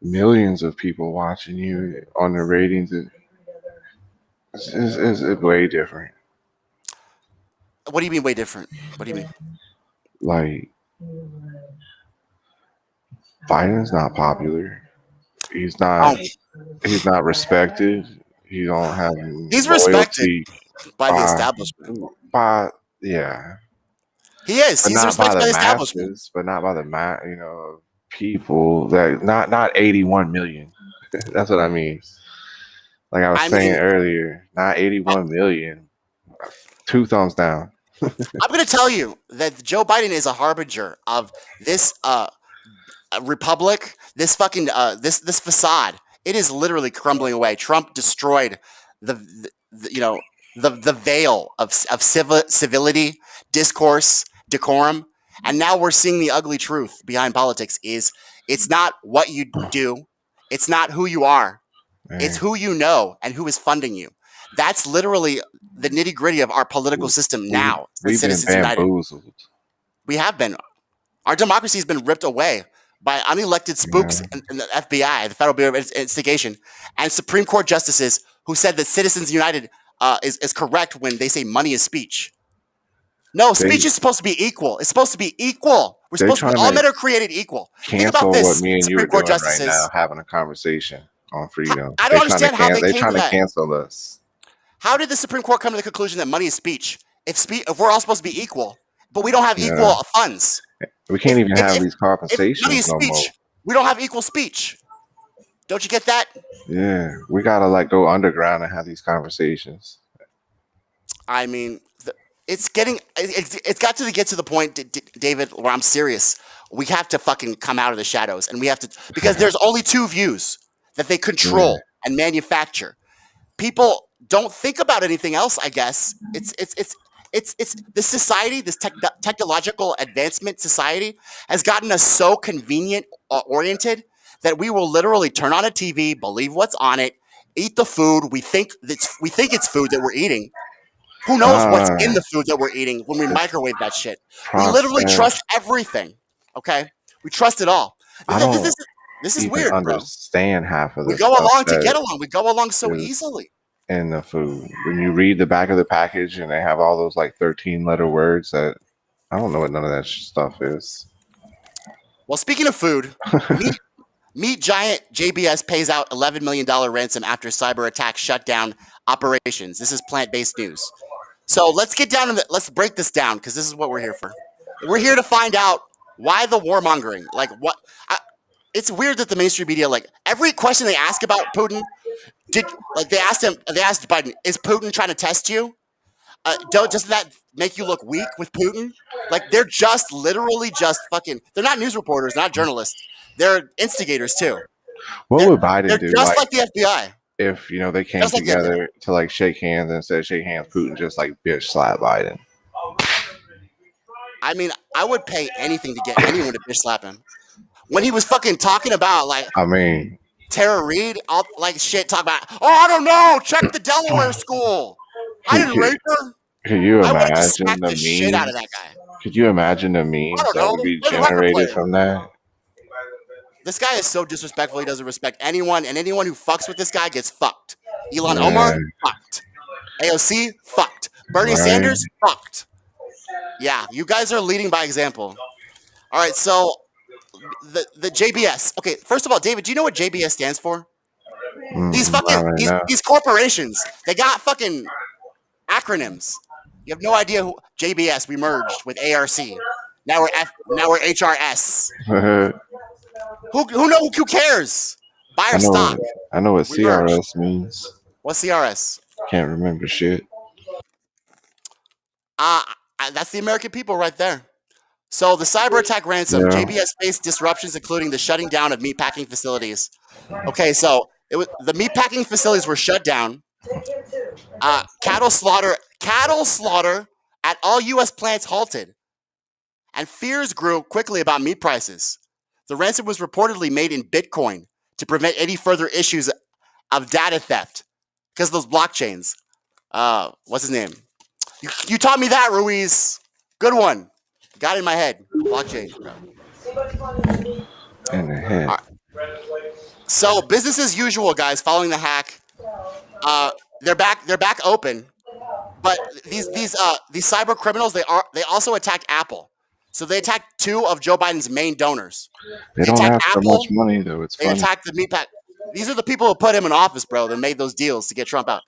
millions of people watching you on the ratings, it's way different. What do you mean way different? What do you mean? Like, Biden's not popular. He's not respected. He don't have He's respected by the establishment. He is. But he's respected by the establishment. Masses, but not by the people that not 81 million. That's what I mean. Like I was saying earlier, not 81 million. 2 thumbs down. I'm going to tell you that Joe Biden is a harbinger of this republic, this fucking this facade. It is literally crumbling away. Trump destroyed the the veil of civility, discourse, decorum, and now we're seeing the ugly truth behind politics. Is it's not what you do, it's not who you are, it's who you know and who is funding you. That's literally the nitty gritty of our political system now. We've been Citizens United, bamboozled. we have been. Our democracy has been ripped away by unelected spooks in the FBI, the Federal Bureau of Investigation, and Supreme Court justices who said that Citizens United is correct when they say money is speech. No, speech is supposed to be equal. It's supposed to be equal. We're supposed to be, all men are created equal. Think about Cancel this, what me and you are Supreme Court doing justices. right now, having a conversation on freedom. I don't understand how they They're came trying to that. cancel us. How did the Supreme Court come to the conclusion that money is speech? If we're all supposed to be equal, but we don't have equal funds. We can't even have these If conversations money is no more. speech, we don't have equal speech. Don't you get that? Yeah, we gotta like go underground and have these conversations. I mean, it's got to get to the point, David, where I'm serious. We have to fucking come out of the shadows, and we have to, because there's only two views that they control and manufacture. People don't think about anything else. I guess it's this society, this technological advancement society has gotten us so convenient oriented that we will literally turn on a TV, believe what's on it, eat the food. We think it's food that we're eating. Who knows what's in the food that we're eating when we microwave that shit? We literally trust everything. Okay, we trust it all. This is weird, bro. Understand half of We this. go along to get along. We go along so easily. In the food, when you read the back of the package and they have all those like 13-letter words that I don't know what none of that stuff is. Well, speaking of food, meat giant JBS pays out $11 million ransom after cyber attack shut down operations. This is plant-based news. So let's get down to let's break this down, because this is what we're here for. We're here to find out why the warmongering. Like what? It's weird that the mainstream media, like every question they ask about Putin, they asked Biden, is Putin trying to test you? Doesn't that make you look weak with Putin? Like they're just literally just fucking. They're not news reporters, not journalists. They're instigators too. What would Biden do? They're just like the FBI. If they came together to like shake hands and said shake hands, Putin just like bitch slap Biden. I mean, I would pay anything to get anyone to bitch slap him. When he was fucking talking about Tara Reid, all like shit, talk about, I don't know, check the Delaware school. I didn't rape her. Could you imagine the memes? Shit out of that guy. Could you imagine the memes that would be generated from that? This guy is so disrespectful. He doesn't respect anyone, and anyone who fucks with this guy gets fucked. Elon Omar, fucked. AOC, fucked. Bernie Sanders, fucked. Yeah, you guys are leading by example. All right, so the JBS. Okay, first of all, David, do you know what JBS stands for? These corporations, they got fucking acronyms. You have no idea who JBS. We merged with ARC. Now we're HRS. Who cares? Buy our stock. I know what CRS means. What's CRS? Can't remember shit. That's the American people right there. So the cyber attack ransom, JBS faced disruptions, including the shutting down of meatpacking facilities. Okay, so the meatpacking facilities were shut down. Cattle slaughter at all U.S. plants halted, and fears grew quickly about meat prices. The ransom was reportedly made in Bitcoin to prevent any further issues of data theft because of those blockchains. What's his name? You taught me that, Ruiz. Good one. Got it in my head. Blockchain. In the head. Right. So business as usual, guys. Following the hack, they're back open. But these cyber criminals, they also attacked Apple. So they attacked two of Joe Biden's main donors. They don't have so much money though. It's they attacked the meatpack. These are the people who put him in office, bro. That made those deals to get Trump out,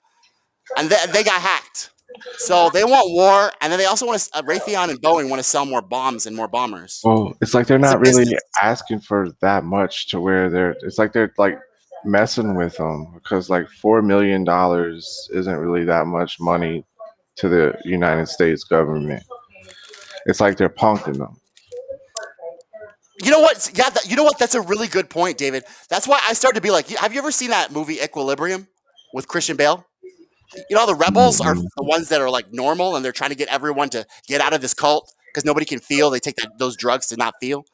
and they got hacked. So they want war, and then they also want to. Raytheon and Boeing want to sell more bombs and more bombers. Well, it's like they're not really asking for that much to where it's like they're like messing with them, because like $4 million isn't really that much money to the United States government. It's like they're punking them. You know what? Yeah, you know what? That's a really good point, David. That's why I started to be like, have you ever seen that movie Equilibrium with Christian Bale? You know, the rebels are Mhm. the ones that are like normal, and they're trying to get everyone to get out of this cult because nobody can feel. They take those drugs to not feel.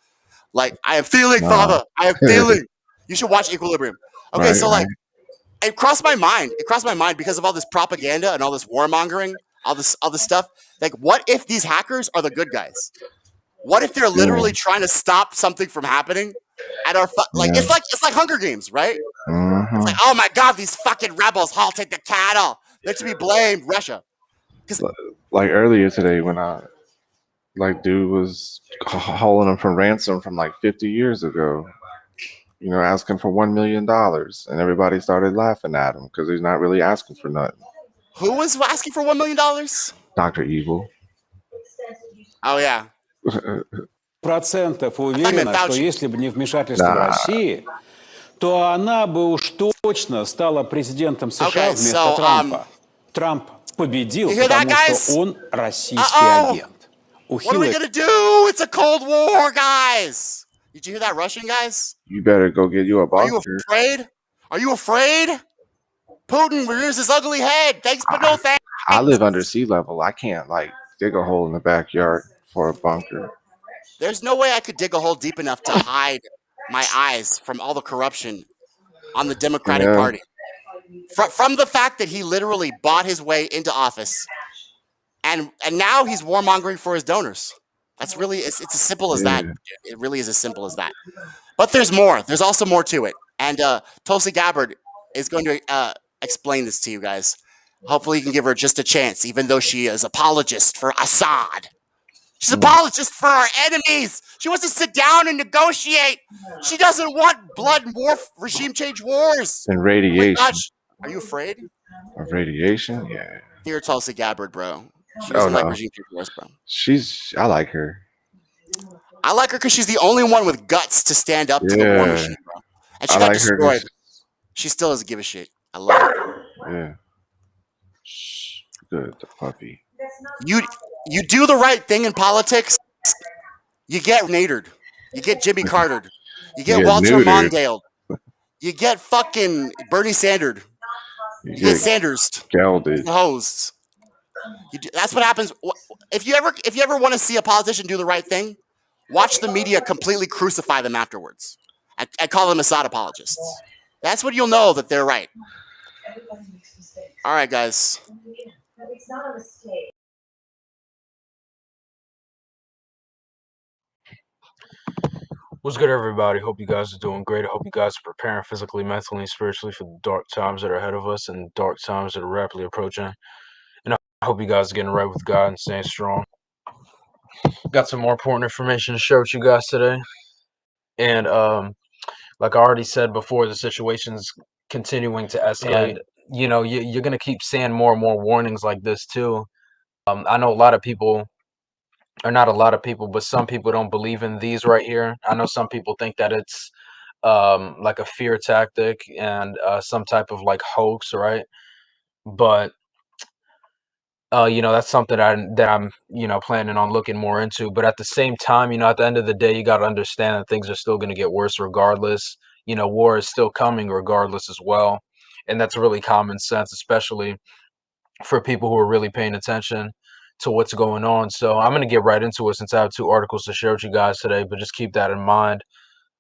Like, I am feeling, Nah. Father. I am feeling. You should watch Equilibrium. Okay, Right, so like, right. it crossed my mind. It crossed my mind because of all this propaganda and all this warmongering, all this stuff. Like, what if these hackers are the good guys? What if they're Yeah. literally trying to stop something from happening? At our like, Yeah. it's like Hunger Games, right? It's like, Mhm. oh my god, these fucking rebels halted the cattle. They're to be blamed, Russia. Like earlier today when like dude was holding him from ransom from like 50 years ago, asking for $1 million, and everybody started laughing at him because he's not really asking for nothing. Who was asking for $1 million? Dr. Evil. Oh yeah. Процентов I thought you meant уверена, что Fauci. если бы не вмешательство Nah, России, то она бы уж точно стала президентом США Okay, вместо so Трампа. Трамп победил, you hear that, потому что guys? он российский Uh-oh. агент. У What are we Хиллари gonna do? It's a Cold War, guys. Did you hear that Russian, guys? you better go get you a Are you bunker. afraid? Are you afraid? Putin rears his ugly head. Thanks, but no thanks. I live under sea level. I can't like dig a hole in the backyard for a bunker. There's no way I could dig a hole deep enough to hide my eyes from all the corruption on the Democratic Yeah. Party. From the fact that he literally bought his way into office, and now he's warmongering for his donors. That's really it's as simple as that. Yeah. It really is as simple as that. But there's more. There's also more to it. And Tulsi Gabbard is going to explain this to you guys. Hopefully, you can give her just a chance, even though she is apologist for Assad. She's apologist for our enemies. She wants to sit down and negotiate. She doesn't want blood and war, regime change wars. And Oh my radiation. gosh, are you afraid? Of radiation? Yeah. Dear Tulsi Gabbard, bro. She Oh doesn't like no. regime change wars, bro. I like her. I like her because she's the only one with guts to stand up to the war Yeah. machine, bro. And she I got like her. destroyed. She still doesn't give a shit. I love it. Yeah. Shh. Good, the puppy. You do the right thing in politics, you get nadered. You get Jimmy Cartered. You get get Walter neutered. Mondale. You get fucking Bernie Sanders. You get get Sanders. gelded. Hosed. That's what happens. If you ever want to see a politician do the right thing, watch the media completely crucify them afterwards. I call them Assad apologists. That's when you'll know that they're right. All right, guys. It's not a mistake. What's good, everybody? Hope you guys are doing great. I hope you guys are preparing physically, mentally, and spiritually for the dark times that are ahead of us and dark times that are rapidly approaching. And I hope you guys are getting right with God and staying strong. Got some more important information to share with you guys today. And like I already said before, the situation's continuing to escalate. And, you're going to keep seeing more and more warnings like this, too. I know a lot of people, or not a lot of people, but some people don't believe in these right here. I know some people think that it's like a fear tactic and some type of like hoax, right? But that's something that I'm planning on looking more into. But at the same time, at the end of the day, you got to understand that things are still going to get worse regardless. War is still coming regardless as well, and that's really common sense, especially for people who are really paying attention to what's going on. So I'm going to get right into it since I have 2 articles to share with you guys today. But just keep that in mind.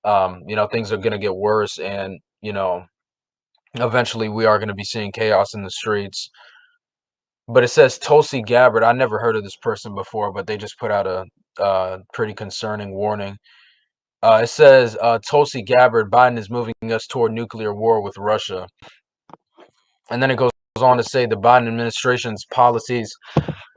Things are going to get worse, and eventually we are going to be seeing chaos in the streets. But it says Tulsi Gabbard. I never heard of this person before, but they just put out a pretty concerning warning. It says Tulsi Gabbard, Biden is moving us toward nuclear war with Russia. And then it goes on to say the Biden administration's policies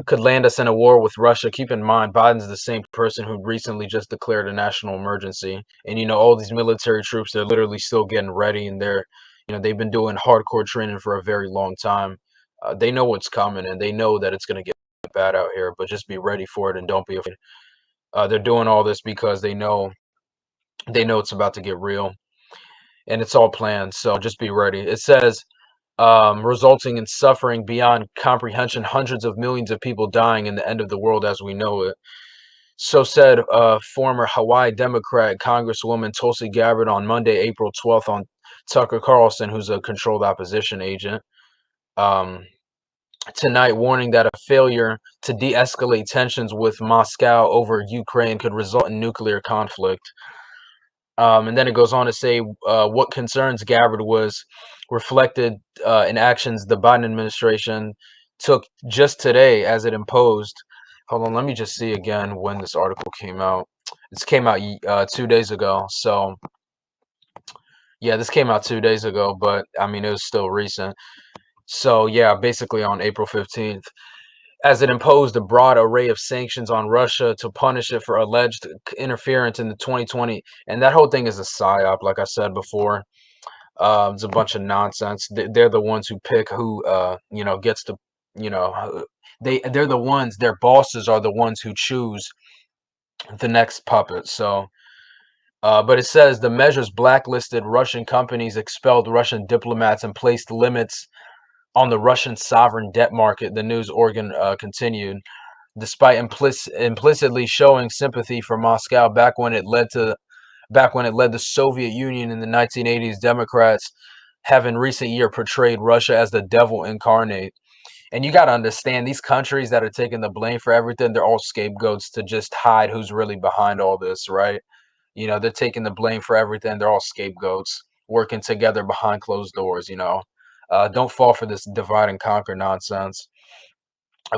could land us in a war with Russia. Keep in mind, Biden's the same person who recently just declared a national emergency. And, all these military troops, they're literally still getting ready, and they've been doing hardcore training for a very long time. They know what's coming, and they know that it's going to get bad out here, but just be ready for it and don't be afraid. They're doing all this because they know it's about to get real, and it's all planned. So just be ready. It says, resulting in suffering beyond comprehension, hundreds of millions of people dying, and the end of the world as we know it. So said former Hawaii Democrat Congresswoman Tulsi Gabbard on Monday, April 12th on Tucker Carlson, who's a controlled opposition agent. tonight, warning that a failure to de-escalate tensions with Moscow over Ukraine could result in nuclear conflict. And then it goes on to say what concerns Gabbard was reflected in actions the Biden administration took just today as it imposed. Hold on, let me just see again when this article came out. This came out 2 days ago. So, yeah, this came out 2 days ago, but I mean, it was still recent. So, yeah, basically on April 15th, as it imposed a broad array of sanctions on Russia to punish it for alleged interference in the 2020. And that whole thing is a psyop, like I said before. It's a bunch of nonsense. They're the ones who pick who, gets to, they're the ones, their bosses are the ones who choose the next puppet. So, but it says the measures blacklisted Russian companies, expelled Russian diplomats, and placed limits on the Russian sovereign debt market. The news organ continued, despite implicitly showing sympathy for Moscow back when it led the Soviet Union in the 1980s. Democrats have in recent years portrayed Russia as the devil incarnate. And you got to understand, these countries that are taking the blame for everything, they're all scapegoats to just hide who's really behind all this, right? They're taking the blame for everything. They're all scapegoats working together behind closed doors. Don't fall for this divide and conquer nonsense.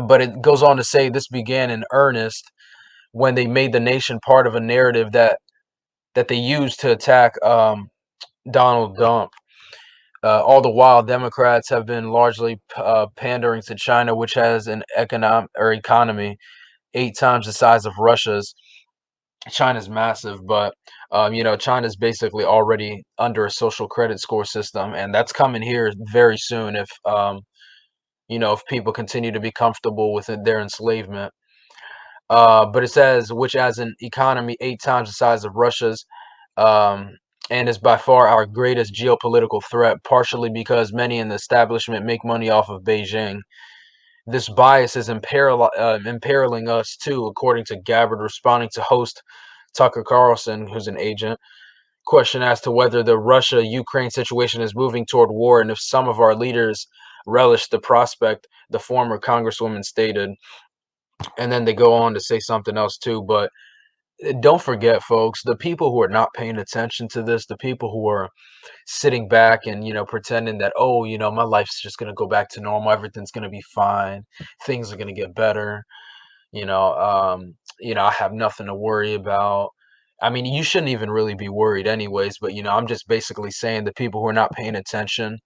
But it goes on to say this began in earnest when they made the nation part of a narrative that they used to attack Donald Trump. All the while, Democrats have been largely pandering to China, which has an economy 8 times the size of Russia's. China's massive, but China's basically already under a social credit score system, and that's coming here very soon if people continue to be comfortable with their enslavement. But it says, which has an economy 8 times the size of Russia's, and is by far our greatest geopolitical threat, partially because many in the establishment make money off of Beijing. This bias is imperiling us too, according to Gabbard, responding to host Tucker Carlson, who's an agent, question as to whether the Russia-Ukraine situation is moving toward war and if some of our leaders relish the prospect, the former congresswoman stated. And then they go on to say something else too, but don't forget, folks, the people who are not paying attention to this, the people who are sitting back and, pretending that, oh, my life's just going to go back to normal, everything's going to be fine, things are going to get better, I have nothing to worry about. I mean, you shouldn't even really be worried anyways, but, I'm just basically saying the people who are not paying attention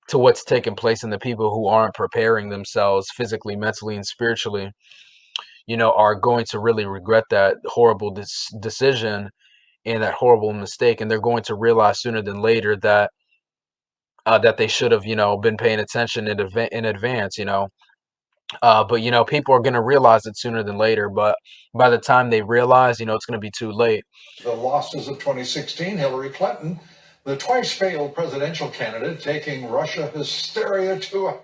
to what's taking place and the people who aren't preparing themselves physically, mentally, and spiritually, are going to really regret that horrible decision and that horrible mistake, and they're going to realize sooner than later that they should have, been paying attention in advance, but people are going to realize it sooner than later. But by the time they realize, it's going to be too late. The losses of 2016, Hillary Clinton, the twice failed presidential candidate, taking Russia hysteria to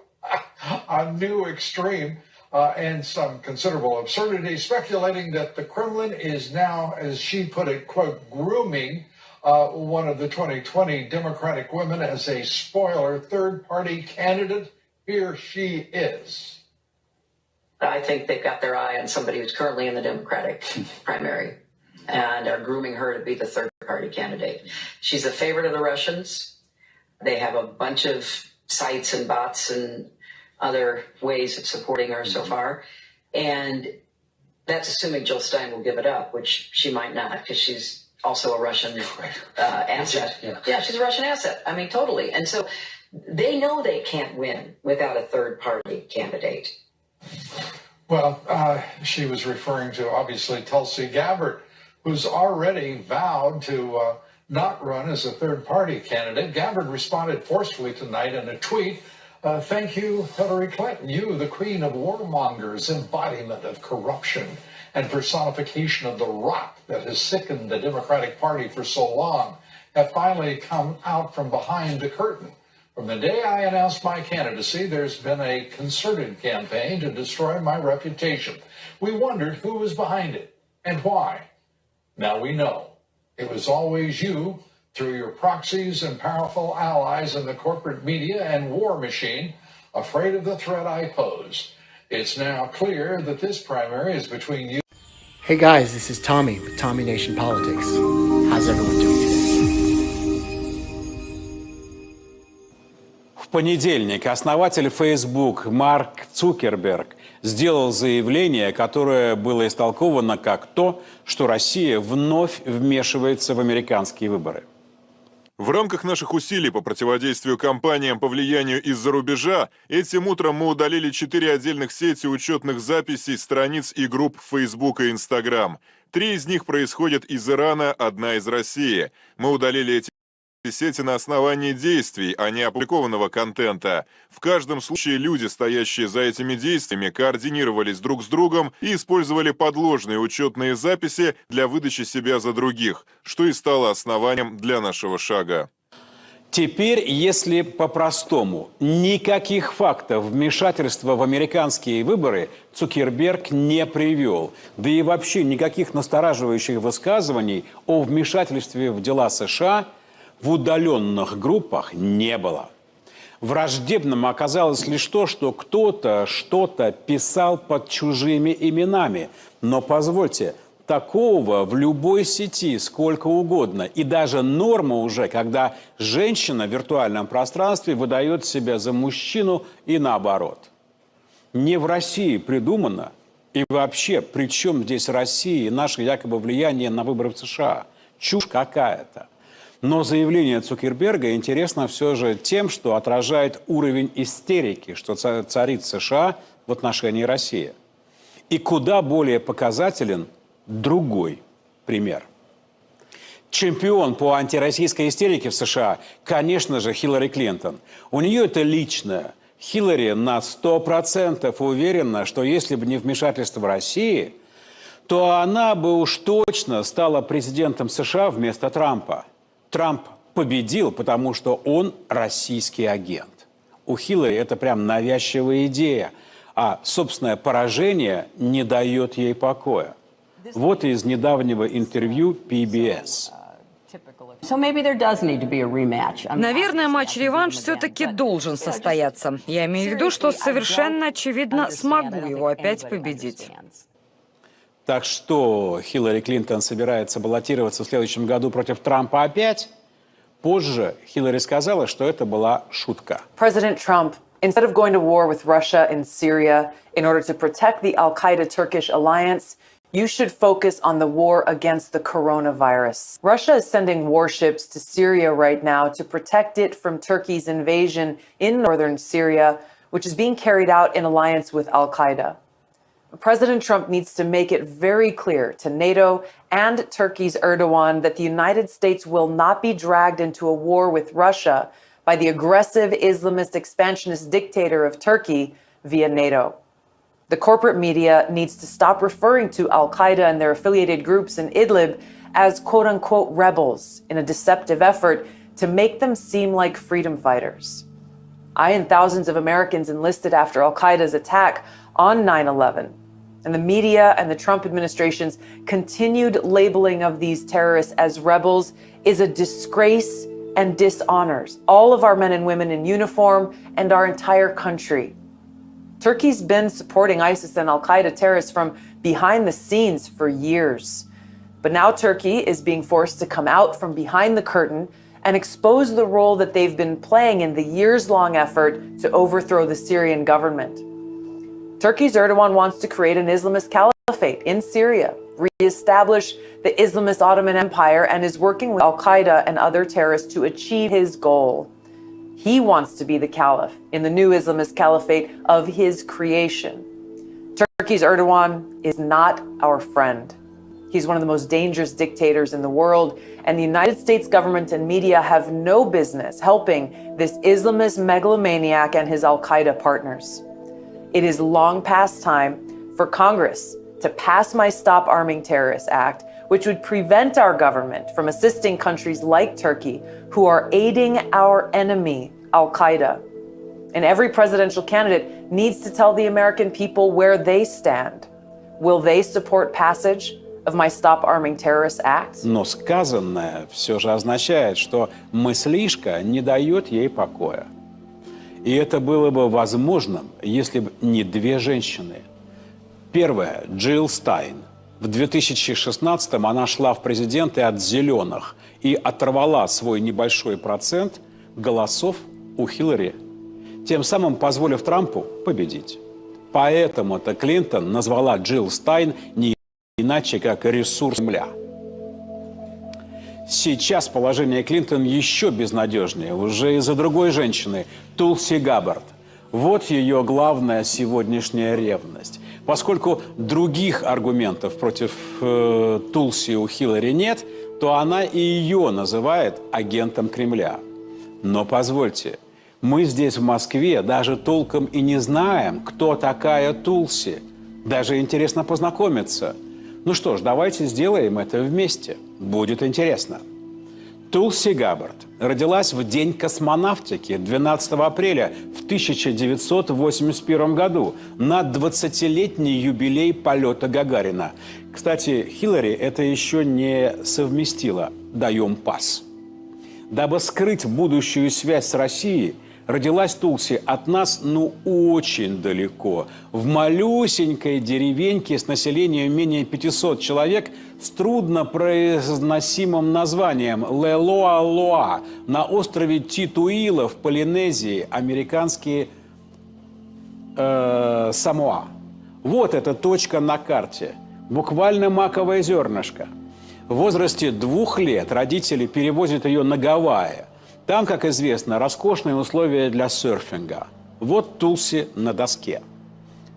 a new extreme. And some considerable absurdity, speculating that the Kremlin is now, as she put it, quote, grooming one of the 2020 Democratic women as a spoiler third-party candidate. Here she is. I think they've got their eye on somebody who's currently in the Democratic primary and are grooming her to be the third-party candidate. She's a favorite of the Russians. They have a bunch of sites and bots and other ways of supporting her so far. And that's assuming Jill Stein will give it up, which she might not, because she's also a Russian asset. Yeah, she's a Russian asset. I mean, totally. And so they know they can't win without a third-party candidate. Well, she was referring to, obviously, Tulsi Gabbard, who's already vowed to not run as a third-party candidate. Gabbard responded forcefully tonight in a tweet. Thank you, Hillary Clinton. You, the queen of warmongers, embodiment of corruption and personification of the rot that has sickened the Democratic Party for so long, have finally come out from behind the curtain. From the day I announced my candidacy, there's been a concerted campaign to destroy my reputation. We wondered who was behind it and why. Now we know. It was always you, through your proxies and powerful allies in the corporate media and war machine, afraid of the threat I pose. It's now clear that this primary is between you. Hey guys, this is Tommy with Tommy Nation Politics. How's everyone doing today? В понедельник основатель Facebook Марк Цукерберг сделал заявление, которое было истолковано как то, что Россия вновь вмешивается в американские выборы. В рамках наших усилий по противодействию кампаниям по влиянию из-за рубежа, этим утром мы удалили 4 отдельных сети учетных записей страниц и групп Facebook и Instagram. 3 из них происходят из Ирана, 1 из России. Мы удалили эти сети на основании действий, а не опубликованного контента. В каждом случае люди, стоящие за этими действиями, координировались друг с другом и использовали подложные учетные записи для выдачи себя за других, что и стало основанием для нашего шага. Теперь, если по-простому, никаких фактов вмешательства в американские выборы Цукерберг не привел, да и вообще никаких настораживающих высказываний о вмешательстве в дела США в удаленных группах не было. Враждебным оказалось лишь то, что кто-то что-то писал под чужими именами. Но позвольте, такого в любой сети сколько угодно. И даже норма уже, когда женщина в виртуальном пространстве выдает себя за мужчину и наоборот. Не в России придумано. И вообще, при чем здесь Россия и наше якобы влияние на выборы в США? Чушь какая-то. Но заявление Цукерберга интересно все же тем, что отражает уровень истерики, что царит в США в отношении России. И куда более показателен другой пример. Чемпион по антироссийской истерике в США, конечно же, Хиллари Клинтон. У нее это личное. Хиллари на 100% уверена, что если бы не вмешательство в России, то она бы уж точно стала президентом США вместо Трампа. Трамп победил, потому что он российский агент. У Хиллари это прям навязчивая идея, а собственное поражение не дает ей покоя. Вот из недавнего интервью PBS. Наверное, матч-реванш все-таки должен состояться. Я имею в виду, что совершенно очевидно смогу его опять победить. Так что Хиллари Клинтон собирается баллотироваться в следующем году против Трампа опять? Позже Хиллари сказала, что это была шутка. President Trump, instead of going to war with Russia and Syria in order to protect the Al-Qaeda-Turkish alliance, you should focus on the war against the coronavirus. Russia is sending warships to Syria right now to protect it from Turkey's invasion in northern Syria, which is being carried out in alliance with Al-Qaeda. President Trump needs to make it very clear to NATO and Turkey's Erdogan that the United States will not be dragged into a war with Russia by the aggressive Islamist expansionist dictator of Turkey via NATO. The corporate media needs to stop referring to Al-Qaeda and their affiliated groups in Idlib as quote-unquote rebels in a deceptive effort to make them seem like freedom fighters. I and thousands of Americans enlisted after Al-Qaeda's attack on 9/11, and the media and the Trump administration's continued labeling of these terrorists as rebels is a disgrace and dishonors all of our men and women in uniform and our entire country. Turkey's been supporting ISIS and Al-Qaeda terrorists from behind the scenes for years. But now Turkey is being forced to come out from behind the curtain and expose the role that they've been playing in the years-long effort to overthrow the Syrian government. Turkey's Erdogan wants to create an Islamist caliphate in Syria, re-establish the Islamist Ottoman Empire, and is working with Al-Qaeda and other terrorists to achieve his goal. He wants to be the caliph in the new Islamist caliphate of his creation. Turkey's Erdogan is not our friend. He's one of the most dangerous dictators in the world, and the United States government and media have no business helping this Islamist megalomaniac and his Al-Qaeda partners. It is long past time for Congress to pass my Stop Arming Terrorists Act, which would prevent our government from assisting countries like Turkey who are aiding our enemy, Al-Qaeda. And every presidential candidate needs to tell the American people where they stand. Will they support passage of my Stop Arming Terrorists Act? Но сказанное все же означает, что мыслишка не дает ей покоя. И это было бы возможным, если бы не две женщины. Первая – Джилл Стайн. В 2016-м она шла в президенты от «зеленых» и оторвала свой небольшой процент голосов у Хиллари, тем самым позволив Трампу победить. Поэтому-то Клинтон назвала Джилл Стайн не иначе, как ресурс Кремля. Сейчас положение Клинтон еще безнадежнее, уже из-за другой женщины, Тулси Габбард. Вот ее главная сегодняшняя ревность. Поскольку других аргументов против Тулси у Хиллари нет, то она и ее называет агентом Кремля. Но позвольте, мы здесь в Москве даже толком и не знаем, кто такая Тулси. Даже интересно познакомиться. Ну что ж, давайте сделаем это вместе. Будет интересно. Тулси Габбард родилась в День космонавтики 12 апреля в 1981 году на 20-летний юбилей полета Гагарина. Кстати, Хиллари это еще не совместила. Даем пас. Дабы скрыть будущую связь с Россией, родилась Тулси от нас, очень далеко. В малюсенькой деревеньке с населением менее 500 человек с труднопроизносимым названием Лелоа-Лоа на острове Титуила в Полинезии, американские Самоа. Вот эта точка на карте. Буквально маковое зернышко. В возрасте 2 лет родители перевозят ее на Гавайи. Там, как известно, роскошные условия для серфинга. Вот Тулси на доске.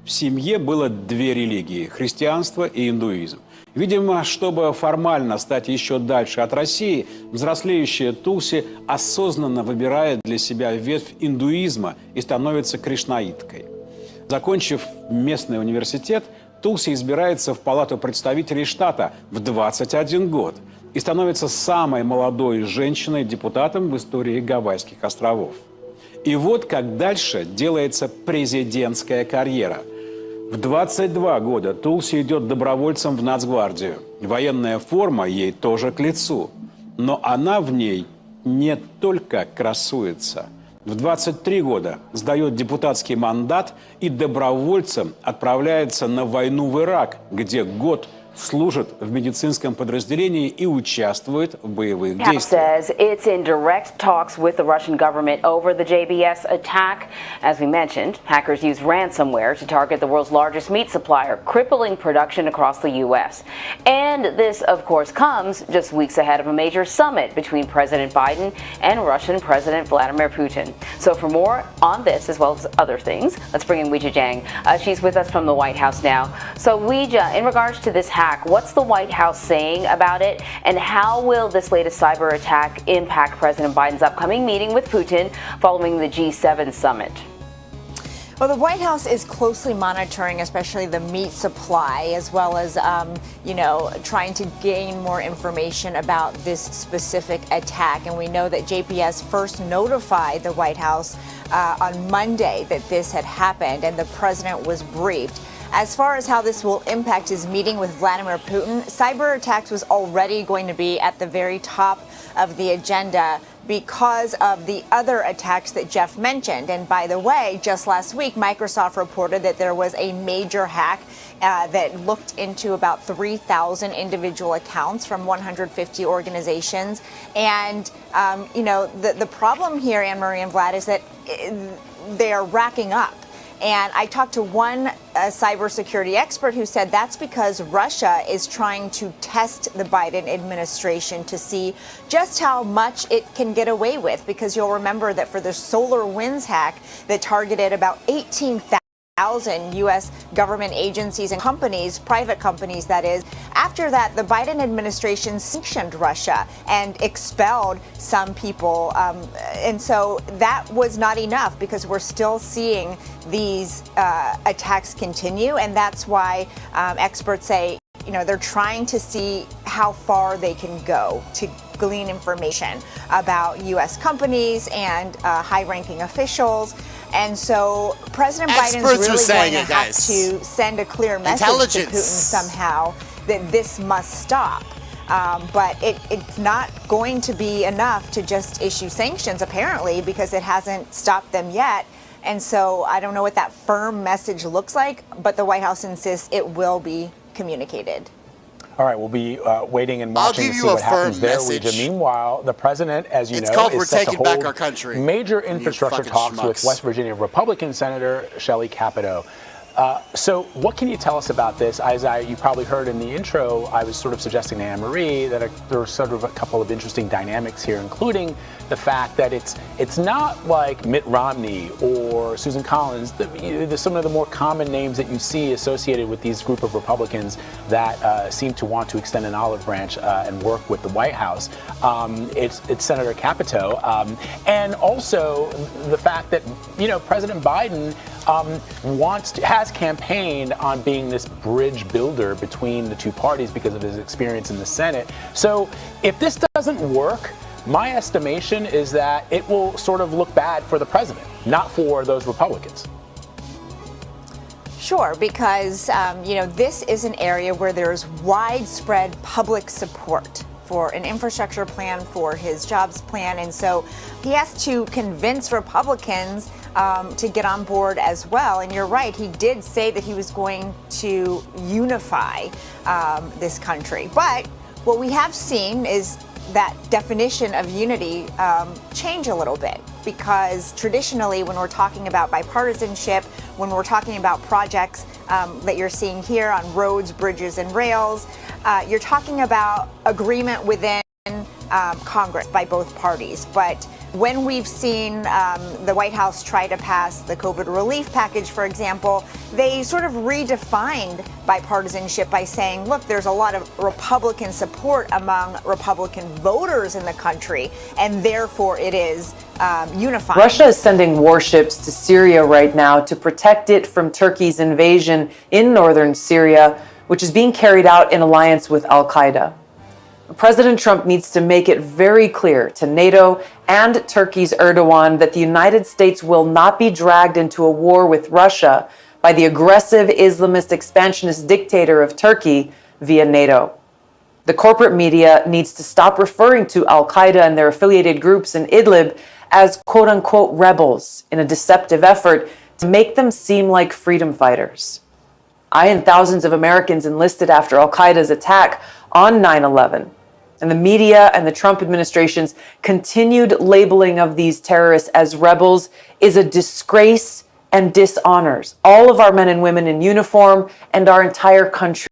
В семье было 2 религии – христианство и индуизм. Видимо, чтобы формально стать еще дальше от России, взрослеющая Тулси осознанно выбирает для себя ветвь индуизма и становится кришнаиткой. Закончив местный университет, Тулси избирается в Палату представителей штата в 21 год и становится самой молодой женщиной-депутатом в истории Гавайских островов. И вот как дальше делается президентская карьера. В 22 года Тулси идет добровольцем в Нацгвардию. Военная форма ей тоже к лицу. Но она в ней не только красуется. В 23 года сдает депутатский мандат и добровольцем отправляется на войну в Ирак, где год служит в медицинском подразделении и участвует в боевых действиях. Says it's in direct talks with the Russian government over the JBS attack. As we mentioned, hackers used ransomware to target the world's largest meat supplier, crippling production across the U.S. And this, of course, comes just weeks ahead of a major summit between President Biden and Russian President Vladimir Putin. So for more on this, as well as other things, let's bring in Weijia Jiang. She's with us from the White House now. So Weijia, in regards to this hack, what's the White House saying about it, and how will this latest cyber attack impact President Biden's upcoming meeting with Putin following the G7 summit? Well, the White House is closely monitoring, especially the meat supply, as well as, trying to gain more information about this specific attack. And we know that JPS first notified the White House on Monday that this had happened, and the president was briefed. As far as how this will impact his meeting with Vladimir Putin, cyber attacks was already going to be at the very top of the agenda because of the other attacks that Jeff mentioned. And by the way, just last week, Microsoft reported that there was a major hack that looked into about 3,000 individual accounts from 150 organizations. And, the problem here, Anne-Marie and Vlad, is that they are racking up. And I talked to one cybersecurity expert who said that's because Russia is trying to test the Biden administration to see just how much it can get away with, because you'll remember that for the SolarWinds hack that targeted about 18,000 U.S. government agencies and companies, private companies that is. After that, the Biden administration sanctioned Russia and expelled some people. And so that was not enough, because we're still seeing these attacks continue. And that's why experts say, they're trying to see how far they can go to glean information about U.S. companies and high-ranking officials. And so President Biden's really going to have to send a clear message to Putin somehow that this must stop. But it's not going to be enough to just issue sanctions, apparently, because it hasn't stopped them yet. And so I don't know what that firm message looks like, but the White House insists it will be communicated. All right, we'll be waiting and watching to see what happens there, Ouija. Meanwhile, the president, as you know, is set to hold major infrastructure talks with West Virginia Republican Senator Shelley Capito. So what can you tell us about this? As you probably heard in the intro, I was sort of suggesting to Anne-Marie that there are sort of a couple of interesting dynamics here, including the fact that it's not like Mitt Romney or Susan Collins, some of the more common names that you see associated with these group of Republicans that seem to want to extend an olive branch and work with the White House. It's Senator Capito, and also the fact that President Biden has campaigned on being this bridge builder between the two parties because of his experience in the Senate. So if this doesn't work, my estimation is that it will sort of look bad for the president, not for those Republicans. Sure, because this is an area where there's widespread public support for an infrastructure plan, for his jobs plan, and so he has to convince Republicans to get on board as well. And you're right, he did say that he was going to unify this country. But what we have seen is that definition of unity change a little bit, because traditionally when we're talking about bipartisanship, when we're talking about projects that you're seeing here on roads, bridges, and rails, you're talking about agreement within Congress by both parties. But when we've seen the White House try to pass the COVID relief package, for example, they sort of redefined bipartisanship by saying, look, there's a lot of Republican support among Republican voters in the country, and therefore it is unifying. Russia is sending warships to Syria right now to protect it from Turkey's invasion in northern Syria, which is being carried out in alliance with al-Qaeda. President Trump needs to make it very clear to NATO and Turkey's Erdogan that the United States will not be dragged into a war with Russia by the aggressive Islamist expansionist dictator of Turkey via NATO. The corporate media needs to stop referring to al-Qaeda and their affiliated groups in Idlib as quote-unquote rebels in a deceptive effort to make them seem like freedom fighters. I and thousands of Americans enlisted after al-Qaeda's attack on 9/11. And the media and the Trump administration's continued labeling of these terrorists as rebels is a disgrace and dishonors all of our men and women in uniform and our entire country.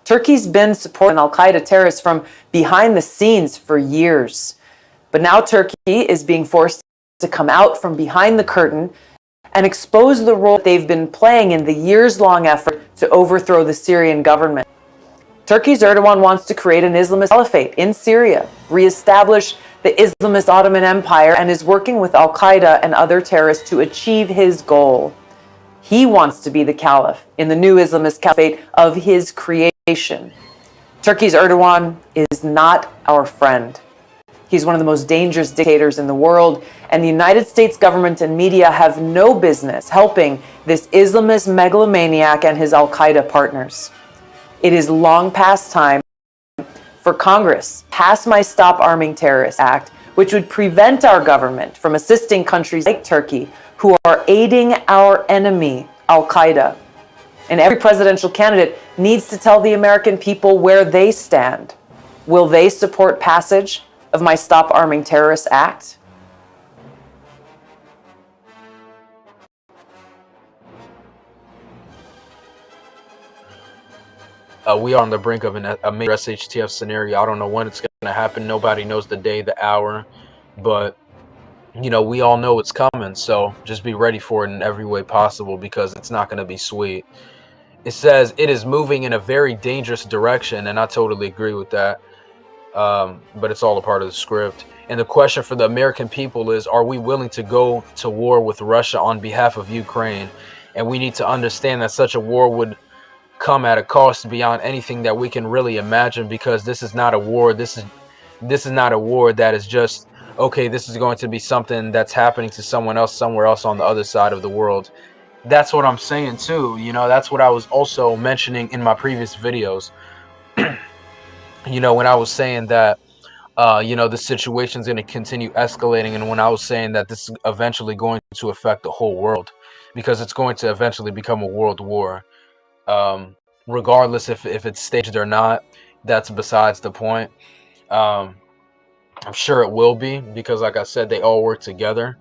Turkey's been supporting al-Qaeda terrorists from behind the scenes for years. But now Turkey is being forced to come out from behind the curtain and expose the role they've been playing in the years-long effort to overthrow the Syrian government. Turkey's Erdogan wants to create an Islamist caliphate in Syria, reestablish the Islamist Ottoman Empire, and is working with al-Qaeda and other terrorists to achieve his goal. He wants to be the caliph in the new Islamist caliphate of his creation. Turkey's Erdogan is not our friend. He's one of the most dangerous dictators in the world, and the United States government and media have no business helping this Islamist megalomaniac and his al-Qaeda partners. It is long past time for Congress to pass my Stop Arming Terrorists Act, which would prevent our government from assisting countries like Turkey who are aiding our enemy, al-Qaeda. And every presidential candidate needs to tell the American people where they stand. Will they support passage of my Stop Arming Terrorists Act? We are on the brink of a major SHTF scenario. I don't know when it's going to happen. Nobody knows the day, the hour, but we all know it's coming. So just be ready for it in every way possible, because it's not going to be sweet. It says it is moving in a very dangerous direction, and I totally agree with that. But it's all a part of the script. And the question for the American people is, are we willing to go to war with Russia on behalf of Ukraine? And we need to understand that such a war would come at a cost beyond anything that we can really imagine, because this is not a war. This is not a war that is just, okay, this is going to be something that's happening to someone else somewhere else on the other side of the world. That's what I'm saying too. That's what I was also mentioning in my previous videos. when I was saying that, the situation's going to continue escalating, and when I was saying that this is eventually going to affect the whole world, because it's going to eventually become a world war, regardless if it's staged or not, that's besides the point. Um, I'm sure it will be, because, like I said, they all work together.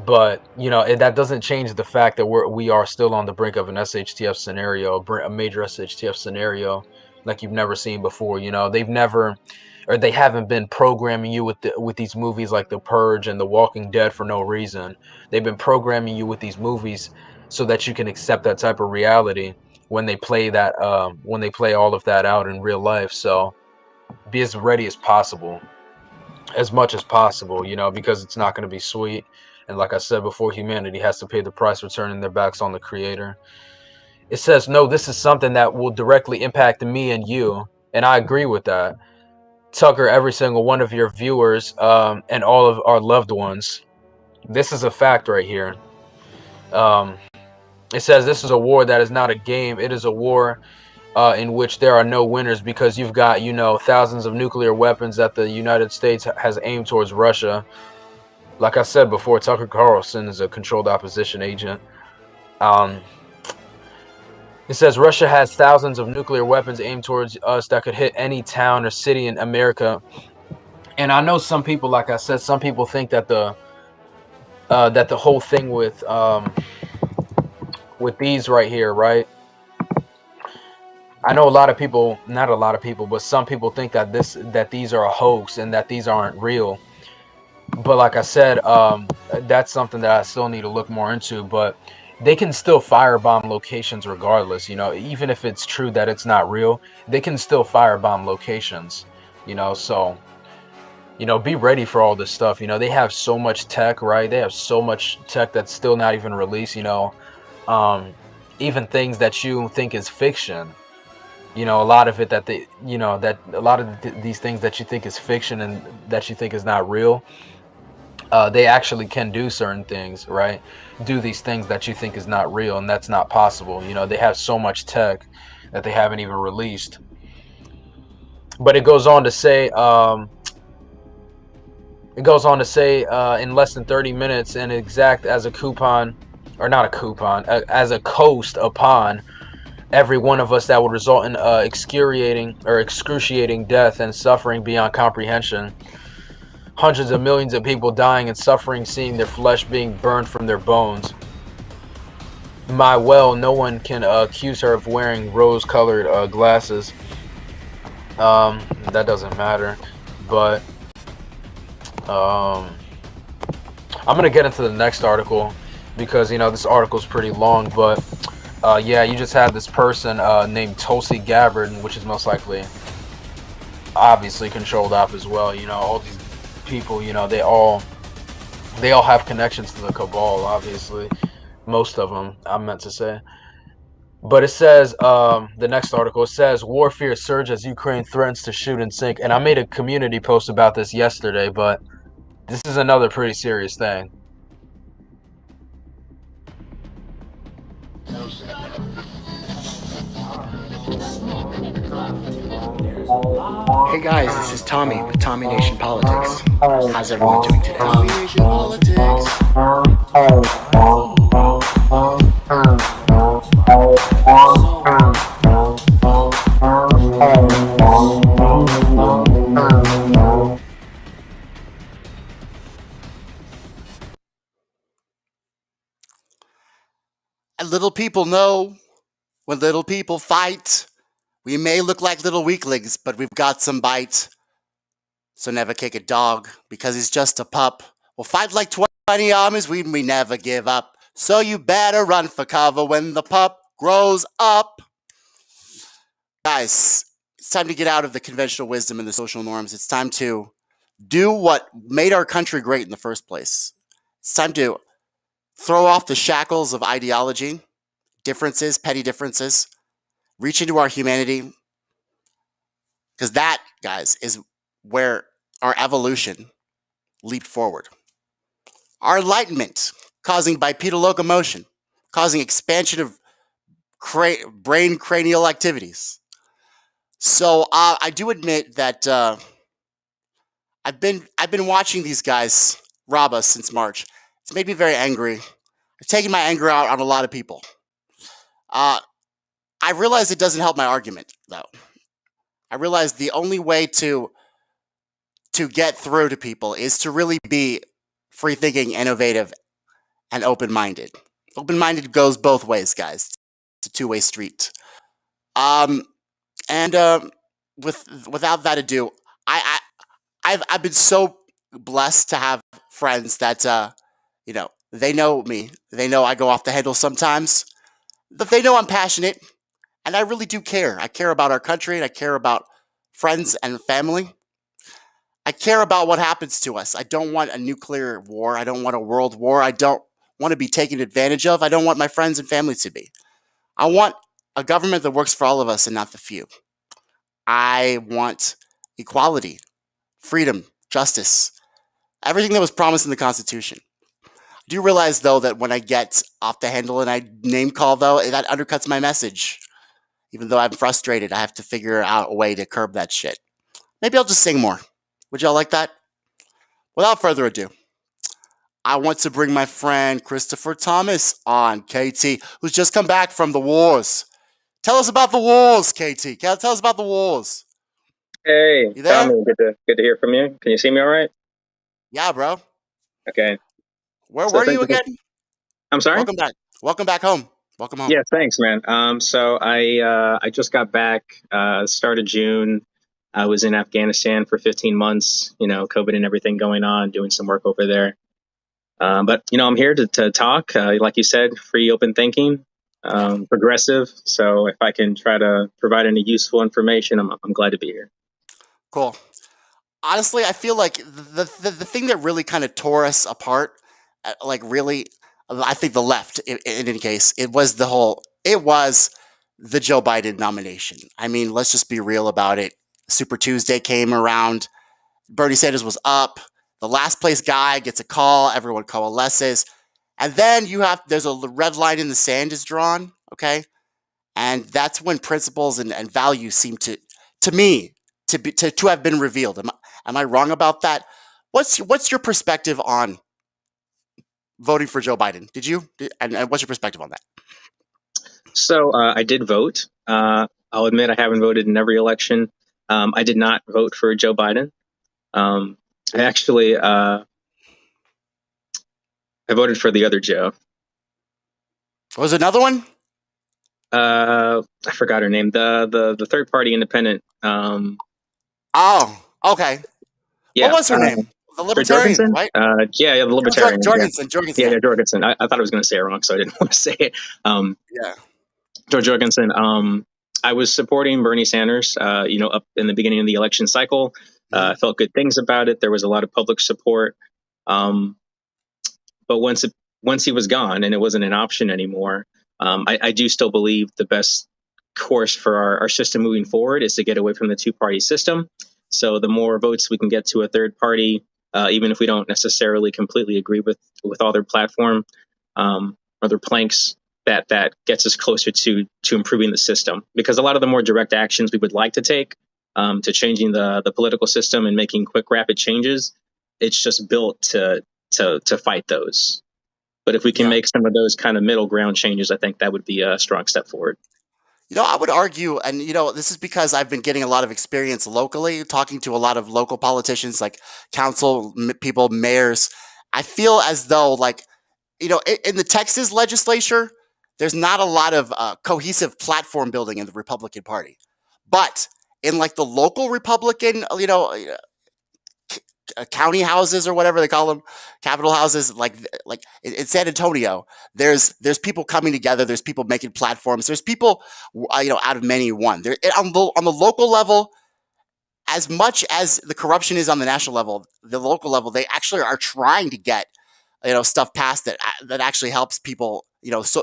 But that doesn't change the fact that we are still on the brink of an SHTF scenario, a major SHTF scenario like you've never seen before. They've never, or they haven't been programming you with these movies like The Purge and The Walking Dead for no reason. They've been programming you with these movies so that you can accept that type of reality when they play all of that out in real life. So be as ready as possible, as much as possible, because it's not going to be sweet. And like I said before, humanity has to pay the price for turning their backs on the creator. It says, no, this is something that will directly impact me and you. And I agree with that. Tucker, every single one of your viewers, and all of our loved ones. This is a fact right here. It says this is a war that is not a game. It is a war in which there are no winners, because you've got, thousands of nuclear weapons that the United States has aimed towards Russia. Like I said before, Tucker Carlson is a controlled opposition agent. It says Russia has thousands of nuclear weapons aimed towards us that could hit any town or city in America. And I know some people, like I said, some people think that the whole thing with these right here, right? I know a lot of people, not a lot of people, but some people think that these are a hoax and that these aren't real. But like I said, that's something that I still need to look more into. But they can still firebomb locations regardless, even if it's true that it's not real, they can still firebomb locations, so, be ready for all this stuff. They have so much tech, right? They have so much tech that's still not even released, even things that you think is fiction, a lot of it that they, that a lot of these things that you think is fiction and that you think is not real, they actually can do certain things, right? Do these things that you think is not real, and that's not possible. They have so much tech that they haven't even released. But it goes on to say, in less than 30 minutes, and exact as a coupon, or not a coupon, as a coast upon every one of us, that would result in excruciating death and suffering beyond comprehension. Hundreds of millions of people dying and suffering, seeing their flesh being burned from their bones. No one can accuse her of wearing rose-colored glasses. That doesn't matter. But I'm gonna get into the next article, because this article is pretty long. But yeah, you just have this person named Tulsi Gabbard, which is most likely, obviously, controlled op as well. All these people, they all have connections to the cabal, obviously. Most of them, I meant to say. But it says, the next article, says, war fears surge as Ukraine threatens to shoot and sink. And I made a community post about this yesterday, but this is another pretty serious thing. Hey guys, this is Tommy with Tommy Nation Politics. How's everyone doing today? Tommy Nation Politics. And little people know, when little people fight, we may look like little weaklings, but we've got some bite. So never kick a dog because he's just a pup. We'll fight like 20 armies, we never give up. So you better run for cover when the pup grows up. Guys, it's time to get out of the conventional wisdom and the social norms. It's time to do what made our country great in the first place. It's time to throw off the shackles of ideology, differences, petty differences, reach into our humanity, because that, guys, is where our evolution leaped forward. Our enlightenment, causing bipedal locomotion, causing expansion of brain cranial activities. So I do admit that I've been watching these guys rob us since March. It's made me very angry. I've taken my anger out on a lot of people. I realize it doesn't help my argument, though. I realize the only way to get through to people is to really be free thinking, innovative, and open minded. Open minded goes both ways, guys. It's a two-way street. And without that ado, I've been so blessed to have friends that they know me. They know I go off the handle sometimes. But they know I'm passionate, and I really do care. I care about our country, and I care about friends and family. I care about what happens to us. I don't want a nuclear war. I don't want a world war. I don't want to be taken advantage of. I don't want my friends and family to be. I want a government that works for all of us and not the few. I want equality, freedom, justice, everything that was promised in the Constitution. I do realize, though, that when I get off the handle and I name call, though, that undercuts my message. Even though I'm frustrated, I have to figure out a way to curb that shit. Maybe I'll just sing more. Would y'all like that? Without further ado, I want to bring my friend Christopher Thomas on, KT, who's just come back from the wars. Tell us about the wars, KT. Tell us about the wars. Hey, You there? Tommy, good to hear from you. Can you see me all right? Yeah, bro. Okay. Where So were thank you you for- again? I'm sorry? Welcome back. Welcome back home. Welcome home. Yeah, thanks, man. So I just got back, start of June. I was in Afghanistan for 15 months, COVID and everything going on, doing some work over there. But I'm here to talk, like you said, free, open thinking, progressive. So if I can try to provide any useful information, I'm glad to be here. Cool. Honestly, I feel like the thing that really kind of tore us apart, really, I think the left, in any case, it was the Joe Biden nomination. I mean, let's just be real about it. Super Tuesday came around. Bernie Sanders was up. The last place guy gets a call. Everyone coalesces. And then there's a red line in the sand is drawn. Okay. And that's when principles and values seem to me, to have been revealed. Am I wrong about that? What's your perspective on voting for Joe Biden? And what's your perspective on that? So I did vote. I'll admit I haven't voted in every election. I did not vote for Joe Biden. I actually I voted for the other Joe. Was there another one? I forgot her name. The third party independent. Oh, okay. Yeah, what was her name? The libertarian, right? Yeah, the libertarian. Jorgensen. Yeah, Jorgensen. I thought I was going to say it wrong, so I didn't want to say it. Yeah. George Jorgensen. I was supporting Bernie Sanders, up in the beginning of the election cycle. I felt good things about it. There was a lot of public support. But once he was gone and it wasn't an option anymore, I do still believe the best course for our system moving forward is to get away from the two-party system. So the more votes we can get to a third party, even if we don't necessarily completely agree with all their platform or their planks, that gets us closer to improving the system. Because a lot of the more direct actions we would like to take to changing the political system and making quick, rapid changes, it's just built to fight those. But if we can make some of those kind of middle ground changes, I think that would be a strong step forward. I would argue, and this is because I've been getting a lot of experience locally, talking to a lot of local politicians, like council people, mayors. I feel as though, in the Texas legislature, there's not a lot of cohesive platform building in the Republican Party. But in the local Republican, county houses or whatever they call them, capital houses, like in San Antonio, there's people coming together. There's people making platforms. There's people, out of many one. There on the local level, as much as the corruption is on the national level, the local level, they actually are trying to get stuff passed that actually helps people,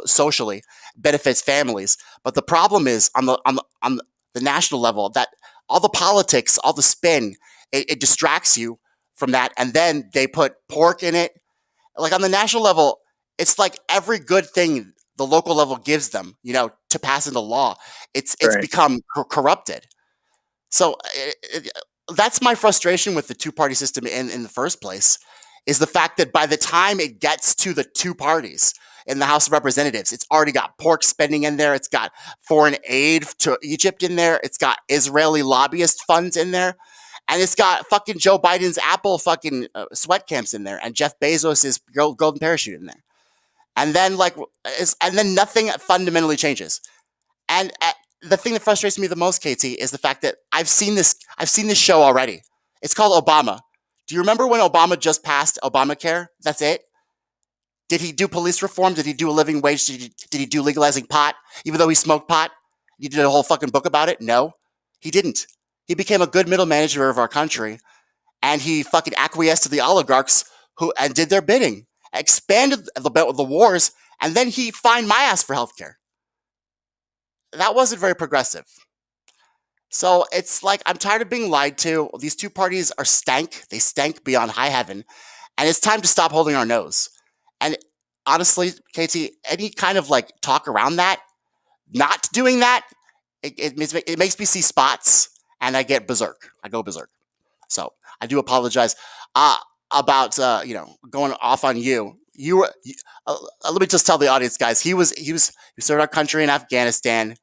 socially, benefits families. But the problem is on the national level, that all the politics, all the spin, it distracts you from that, and then they put pork in it. Like on the national level, it's like every good thing the local level gives them, to pass into law, it's Right. become corrupted. So that's my frustration with the two-party system in the first place, is the fact that by the time it gets to the two parties in the House of Representatives, it's already got pork spending in there. It's got foreign aid to Egypt in there. It's got Israeli lobbyist funds in there. And it's got fucking Joe Biden's Apple fucking sweat camps in there, and Jeff Bezos' golden parachute in there. And then and then nothing fundamentally changes. And the thing that frustrates me the most, Katie, is the fact that I've seen this show already. It's called Obama. Do you remember when Obama just passed Obamacare? That's it. Did he do police reform? Did he do a living wage? Did he do legalizing pot? Even though he smoked pot, he did a whole fucking book about it. No, he didn't. He became a good middle manager of our country, and he fucking acquiesced to the oligarchs and did their bidding, expanded the wars, and then he fined my ass for healthcare. That wasn't very progressive. So it's like, I'm tired of being lied to. These two parties are stank. They stank beyond high heaven. And it's time to stop holding our nose. And honestly, Katie, any kind of talk around that, not doing that, it makes me see spots and I get berserk. I go berserk. So I do apologize about going off on you. Let me just tell the audience, guys. He served our country in Afghanistan,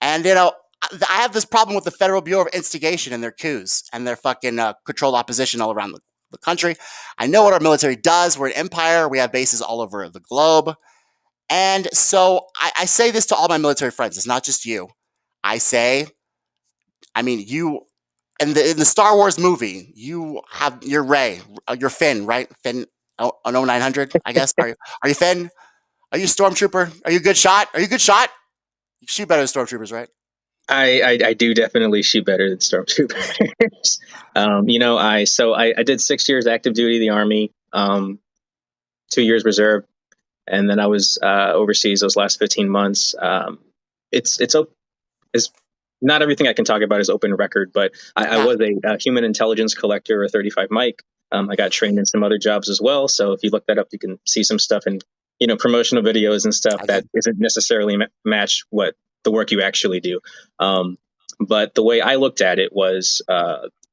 and I have this problem with the Federal Bureau of Instigation and their coups and their fucking controlled opposition all around the country. I know what our military does. We're an empire. We have bases all over the globe. And so I say this to all my military friends. It's not just you. You, in the Star Wars movie, you're Rey, you're Finn, right? Finn, 0900, I guess. Are you Finn? Are you a stormtrooper? Are you a good shot? You shoot better than stormtroopers, right? I do definitely shoot better than stormtroopers. I did 6 years active duty, the Army, 2 years reserve, and then I was overseas those last 15 months. It's not everything I can talk about is open record, but I was a human intelligence collector, a 35 mic. I got trained in some other jobs as well. So if you look that up, you can see some stuff in promotional videos and stuff that isn't necessarily match what the work you actually do. But the way I looked at it was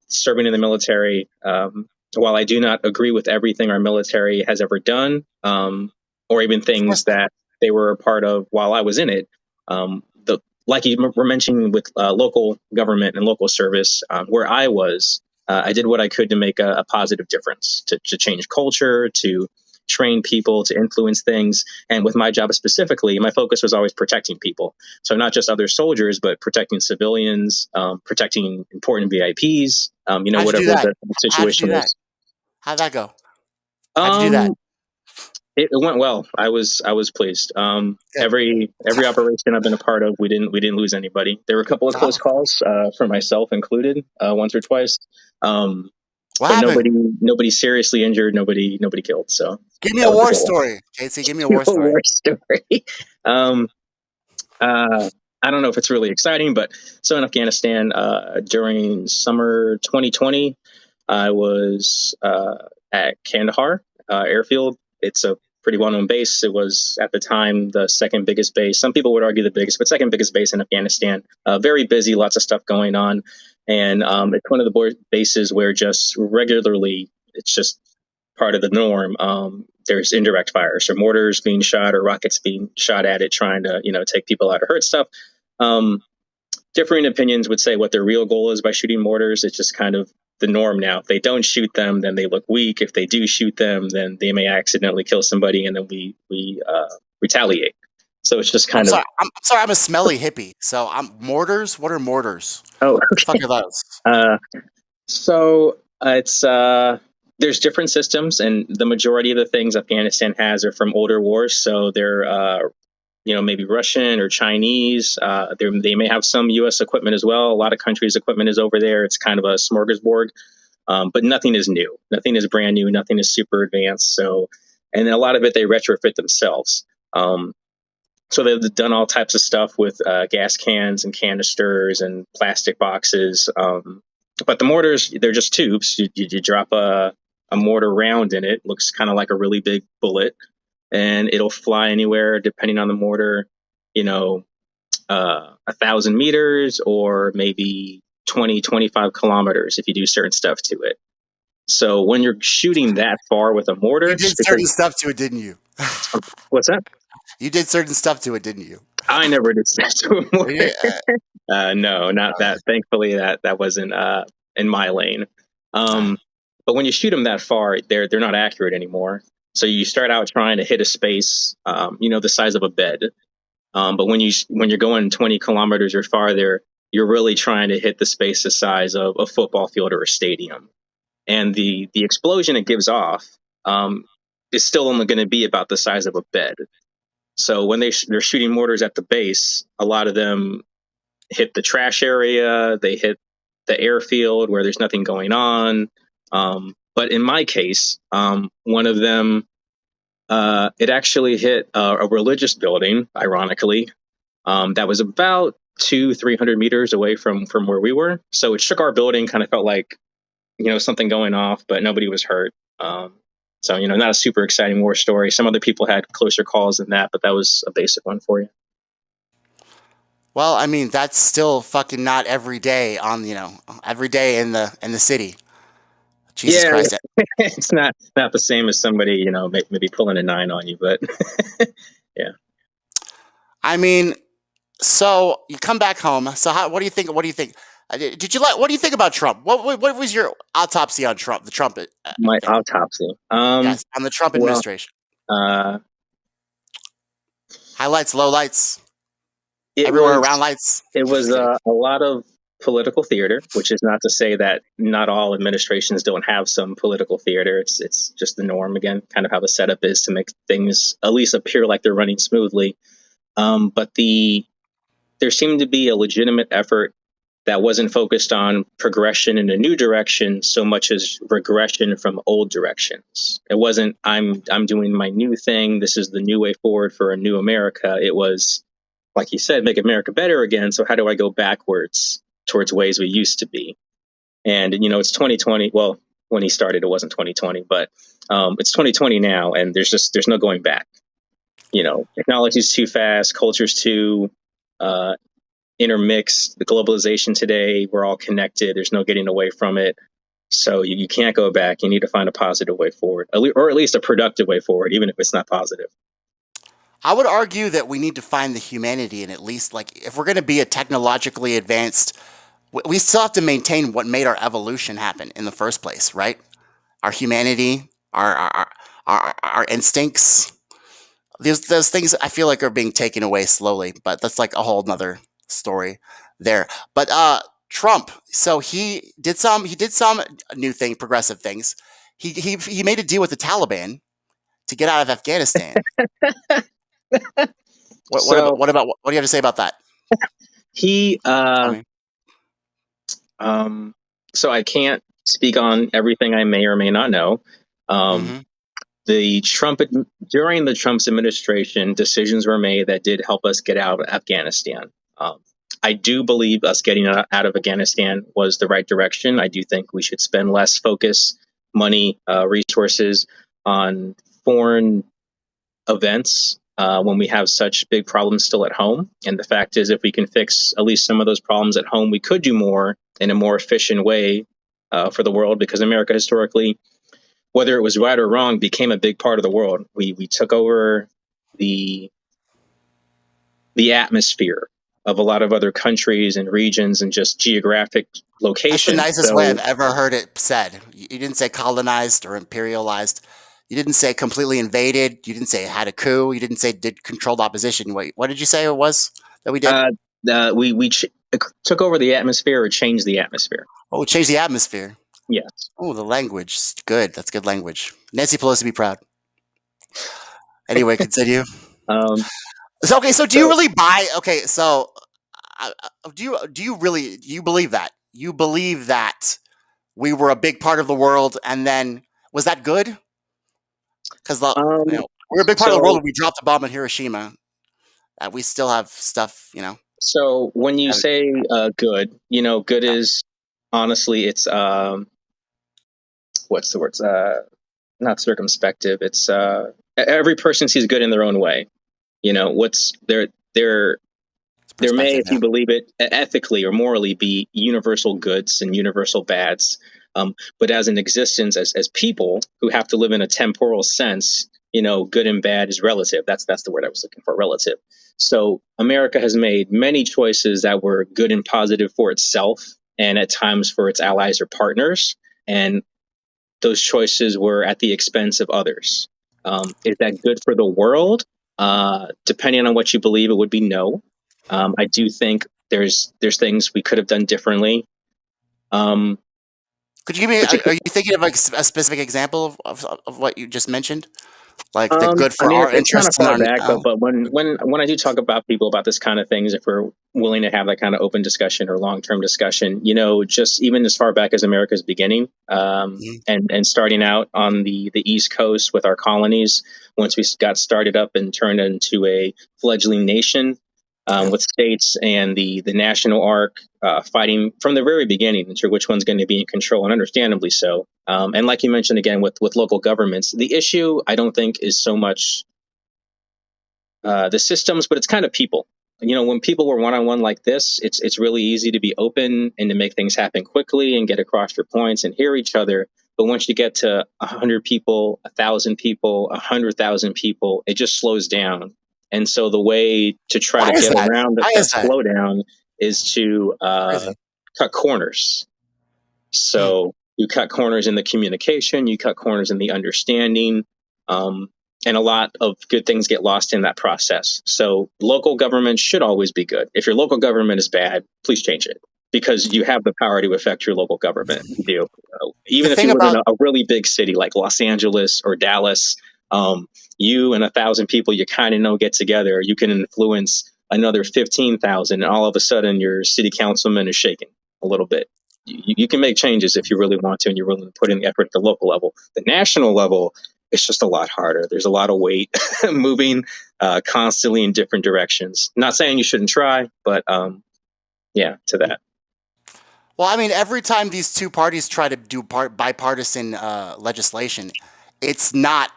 serving in the military. While I do not agree with everything our military has ever done, or even things that they were a part of while I was in it, like you were mentioning with local government and local service, where I was, I did what I could to make a positive difference, to change culture, to train people, to influence things. And with my job specifically, my focus was always protecting people. So not just other soldiers, but protecting civilians, protecting important VIPs, whatever the situation was. How'd that go? How'd you do that? It went well. I was pleased. Every operation I've been a part of, we didn't lose anybody. There were a couple of close calls, for myself included, once or twice. But nobody seriously injured, nobody killed. So give me a war story, Casey. Give me a war story. I don't know if it's really exciting, but so in Afghanistan, during summer 2020, I was at Kandahar airfield. It's a pretty well-known base. It was, at the time, the second biggest base. Some people would argue the biggest, but second biggest base in Afghanistan. Very busy, lots of stuff going on. And it's one of the bases where just regularly, it's just part of the norm. There's indirect fire, so mortars being shot or rockets being shot at it, trying to, take people out or hurt stuff. Differing opinions would say what their real goal is by shooting mortars. It's just kind of the norm now. If they don't shoot them, then they look weak. If they do shoot them, then they may accidentally kill somebody, and then we retaliate. So it's just kind of. I'm sorry. I'm a smelly hippie. So mortars. What are mortars? Oh, okay. What the fuck are those? So it's there's different systems, and the majority of the things Afghanistan has are from older wars. So they're maybe Russian or Chinese. They may have some U.S. equipment as well. A lot of countries' equipment is over there. It's kind of a smorgasbord, but nothing is new. Nothing is brand new. Nothing is super advanced. So, and then a lot of it they retrofit themselves. So they've done all types of stuff with gas cans and canisters and plastic boxes. But the mortars, they're just tubes. You drop a mortar round in it. Looks kind of like a really big bullet. And it'll fly anywhere, depending on the mortar, 1,000 meters or maybe 20, 25 kilometers if you do certain stuff to it. So when you're shooting that far with a mortar, You did certain stuff to it, didn't you? What's that? You did certain stuff to it, didn't you? I never did stuff to a mortar. Yeah. No, not that. Thankfully, that wasn't in my lane. But when you shoot them that far, they're not accurate anymore. So you start out trying to hit a space, the size of a bed. But when you're going 20 kilometers or farther, you're really trying to hit the space the size of a football field or a stadium. And the explosion it gives off is still only going to be about the size of a bed. So when they're shooting mortars at the base, a lot of them hit the trash area, they hit the airfield where there's nothing going on. But in my case, one of them, it actually hit a religious building, ironically, that was about 300 meters away from where we were. So it shook our building, kind of felt like, something going off, but nobody was hurt. So, not a super exciting war story. Some other people had closer calls than that, but that was a basic one for you. Well, I mean, that's still fucking not every day every day in the city. Jesus Christ. It's not the same as somebody, maybe pulling a 9 on you, but yeah. I mean, so you come back home. So what do you think? What do you think? What do you think about Trump? What was your autopsy on Trump? The Trump My autopsy. Yes, on the Trump administration. Highlights, lowlights, everywhere around lights. It was a lot of political theater, which is not to say that not all administrations don't have some political theater. It's just the norm, again, kind of how the setup is to make things at least appear like they're running smoothly. But there seemed to be a legitimate effort that wasn't focused on progression in a new direction so much as regression from old directions. It wasn't, I'm doing my new thing, this is the new way forward for a new America. It was, like you said, make America better again. So how do I go backwards towards ways we used to be? And, it's 2020. Well, when he started, it wasn't 2020, but it's 2020 now, and there's no going back. Technology's too fast, culture's too intermixed. The globalization today, we're all connected. There's no getting away from it. So you can't go back. You need to find a positive way forward, or at least a productive way forward, even if it's not positive. I would argue that we need to find the humanity, and at least, if we're going to be a technologically advanced, we still have to maintain what made our evolution happen in the first place, right? Our humanity, our instincts. Those things I feel like are being taken away slowly, but that's like a whole nother story there. But Trump, so he did some new thing, progressive things. He made a deal with the Taliban to get out of Afghanistan. What do you have to say about that? So I can't speak on everything I may or may not know. During the Trump's administration, decisions were made that did help us get out of Afghanistan. I do believe us getting out of Afghanistan was the right direction. I do think we should spend less focus, money, resources on foreign events when we have such big problems still at home. And the fact is, if we can fix at least some of those problems at home, we could do more in a more efficient way for the world, because America historically, whether it was right or wrong, became a big part of the world. We took over the atmosphere of a lot of other countries and regions and just geographic locations. That's the nicest way I've ever heard it said. You didn't say colonized or imperialized. You didn't say completely invaded. You didn't say it had a coup. You didn't say did controlled opposition. Wait, what did you say it was that we did? We took over the atmosphere or changed the atmosphere. Oh, changed the atmosphere. Yes. Oh, the language. Good. That's good language. Nancy Pelosi be proud. Anyway, continue. So do you really buy? Okay, so do you believe that? You believe that we were a big part of the world, and then was that good? Because we're a big part of the world when we dropped a bomb in Hiroshima. We still have stuff, So when you say good, good is honestly, it's what's the word? Not circumspective. It's every person sees good in their own way. What's their There may, perspective. if you believe it, ethically or morally be universal goods and universal bads. But as an existence, as people who have to live in a temporal sense, good and bad is relative. That's the word I was looking for, relative. So America has made many choices that were good and positive for itself and at times for its allies or partners. And those choices were at the expense of others. Is that good for the world? Depending on what you believe, it would be no. I do think there's things we could have done differently. Could you give me? Are you thinking of like a specific example of what you just mentioned, like the good I for mean, our it's kind of interests and far our? back, but when I do talk about people about this kind of things, if we're willing to have that kind of open discussion or long term discussion, just even as far back as America's beginning, and starting out on the East Coast with our colonies, once we got started up and turned into a fledgling nation. With states and the national arc fighting from the very beginning into which one's going to be in control, and understandably so. And like you mentioned again with local governments, the issue I don't think is so much the systems, but it's kind of people. When people were one-on-one like this, it's really easy to be open and to make things happen quickly and get across your points and hear each other. But once you get to 100 people, 1,000 people, 100,000 people, it just slows down. And so the way to try to get around that slowdown is to cut corners. So you cut corners in the communication, you cut corners in the understanding, and a lot of good things get lost in that process. So local government should always be good. If your local government is bad, please change it, because you have the power to affect your local government. You do. Even if you live in a really big city like Los Angeles or Dallas, you and 1,000 people you kind of know get together, you can influence another 15,000, and all of a sudden your city councilman is shaking a little bit. You can make changes if you really want to, and you're willing to put in the effort at the local level. The national level, it's just a lot harder. There's a lot of weight moving constantly in different directions. Not saying you shouldn't try, but to that. Well, I mean, every time these two parties try to do bipartisan legislation, it's not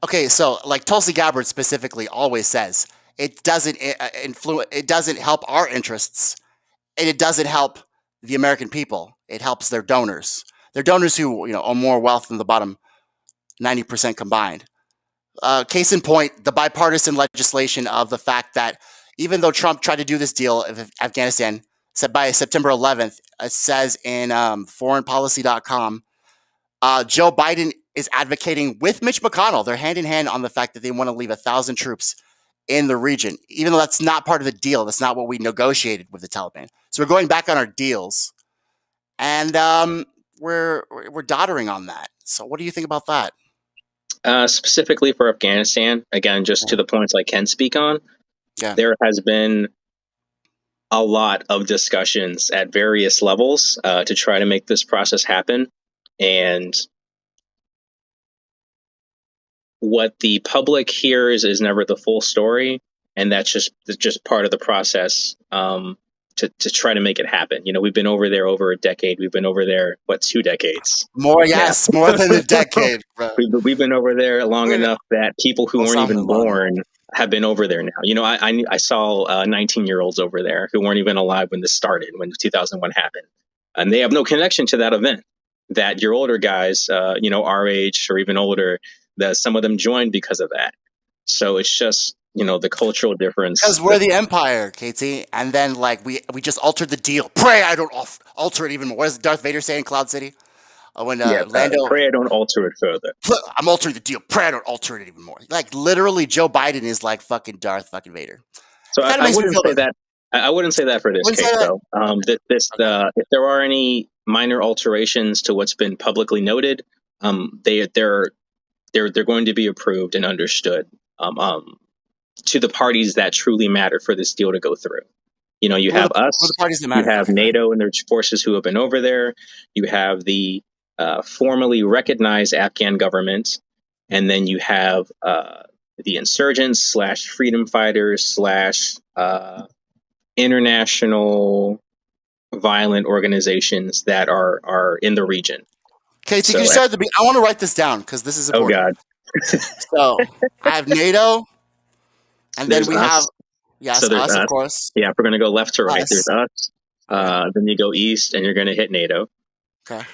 okay. So, like Tulsi Gabbard specifically always says, it doesn't influence. It doesn't help our interests, and it doesn't help the American people. It helps their donors. Their donors who own more wealth than the bottom 90% combined. Case in point, the bipartisan legislation of the fact that even though Trump tried to do this deal of Afghanistan, said by September 11th, it says in foreignpolicy.com, Joe Biden is advocating with Mitch McConnell. They're hand in hand on the fact that they want to leave 1,000 troops in the region, even though that's not part of the deal. That's not what we negotiated with the Taliban. So we're going back on our deals, and we're doddering on that. So what do you think about that? Specifically for Afghanistan, again, just to the points I can speak on, there has been a lot of discussions at various levels to try to make this process happen. And what the public hears is never the full story. And that's just part of the process to try to make it happen. We've been over there over a decade. We've been over there, 2 decades? More than a decade. Bro. We've been over there long enough that people who weren't even born have been over there now. I saw 19-year-olds over there who weren't even alive when this started, when 2001 happened. And they have no connection to that event. That your older guys, our age or even older, that some of them joined because of that. So it's just, the cultural difference. Because we're the empire, Katie. And then, we just altered the deal. Pray I don't alter it even more. What does Darth Vader say in Cloud City? When Lando... Pray I don't alter it further. I'm altering the deal. Pray I don't alter it even more. Literally, Joe Biden is like fucking Darth fucking Vader. So I wouldn't say that. I wouldn't say that for this case, though. If there are any minor alterations to what's been publicly noted, they're going to be approved and understood to the parties that truly matter for this deal to go through. You have us. You have NATO and their forces who have been over there. You have the formally recognized Afghan government, and then you have the insurgents / freedom fighters / international violent organizations that are in the region. Katie, can you start at I want to write this down because this is important. Oh God. So I have NATO, and then we have Yes, So there's us, of us. course. Yeah, if we're going to go left to right, there's Us. us. Then you go east, and you're going to hit NATO. Okay.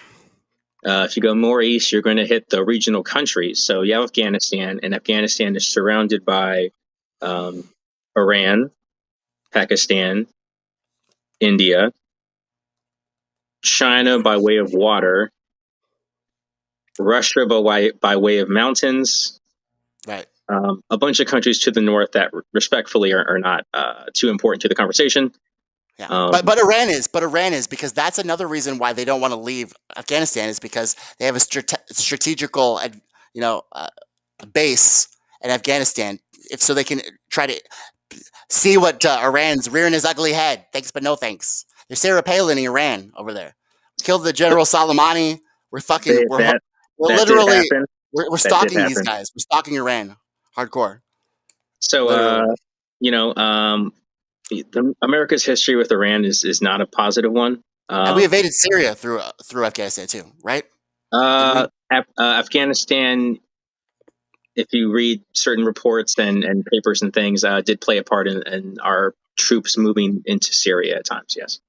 If you go more east, you're going to hit the regional countries. So you have Afghanistan, and Afghanistan is surrounded by Iran, Pakistan, India, China by way of water, Russia by way of mountains, Right. a bunch of countries to the north that respectfully are not too important to the conversation. Yeah, but Iran is because that's another reason why they don't want to leave Afghanistan is because they have a strategical, base in Afghanistan, if so they can try to see what Iran's rearing his ugly head. Thanks, but no thanks. They're Sarah Palin in Iran over there. Killed the General Soleimani. We're That did literally happen. we're That did stalking these happen. guys. We're stalking Iran, hardcore. So Literally. America's history with Iran is not a positive one. And we invaded Syria through Afghanistan too, right? Afghanistan, if you read certain reports and papers and things, did play a part in our troops moving into Syria at times. Yes.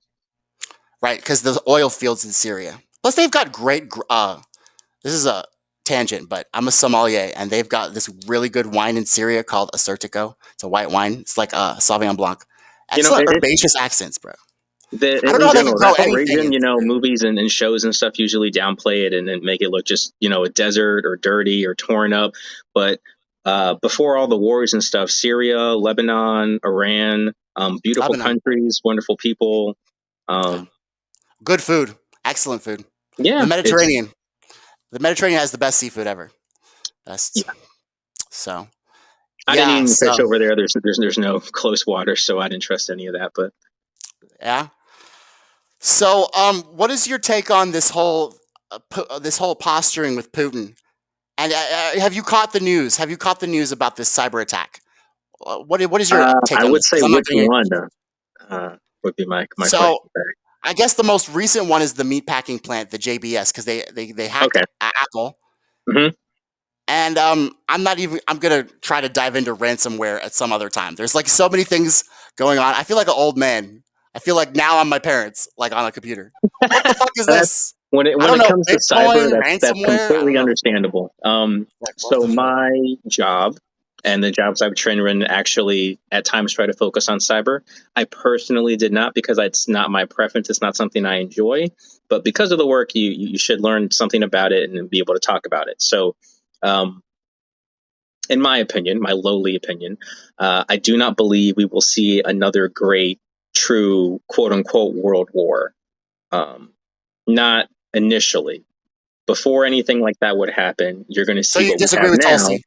Right, because the oil fields in Syria. Plus, they've got great. This is a tangent, but I'm a sommelier, and they've got this really good wine in Syria called Asertico. It's a white wine. It's like a Sauvignon Blanc. Excellent herbaceous accents, bro. I don't know how they can grow that whole anything. region, movies and shows and stuff usually downplay it and make it look just, a desert or dirty or torn up. But before all the wars and stuff, Syria, Lebanon, Iran, beautiful countries, wonderful people. Good food. Excellent food. Yeah. The Mediterranean. The Mediterranean has the best seafood ever. Best. Yeah. So. I didn't even fish over there. There's no close water, so I didn't trust any of that. But yeah. So, what is your take on this whole posturing with Putin? And have you caught the news? Have you caught the news about this cyber attack? What is your take on this? I would say which one would be my question. I guess the most recent one is the meatpacking plant, the JBS, because they hacked Apple. Mm-hmm. And I'm gonna try to dive into ransomware at some other time. There's like so many things going on. I feel like an old man. I feel like now I'm my parents, like on a computer. What the fuck is this? When it comes to cyber, that's completely understandable. So my job and the jobs I've trained in actually at times try to focus on cyber. I personally did not because it's not my preference. It's not something I enjoy. But because of the work, you should learn something about it and be able to talk about it. So in my opinion, my lowly opinion, I do not believe we will see another great, true, quote unquote, world war. Not initially. Before anything like that would happen, you're going to see. So you disagree with Tulsi?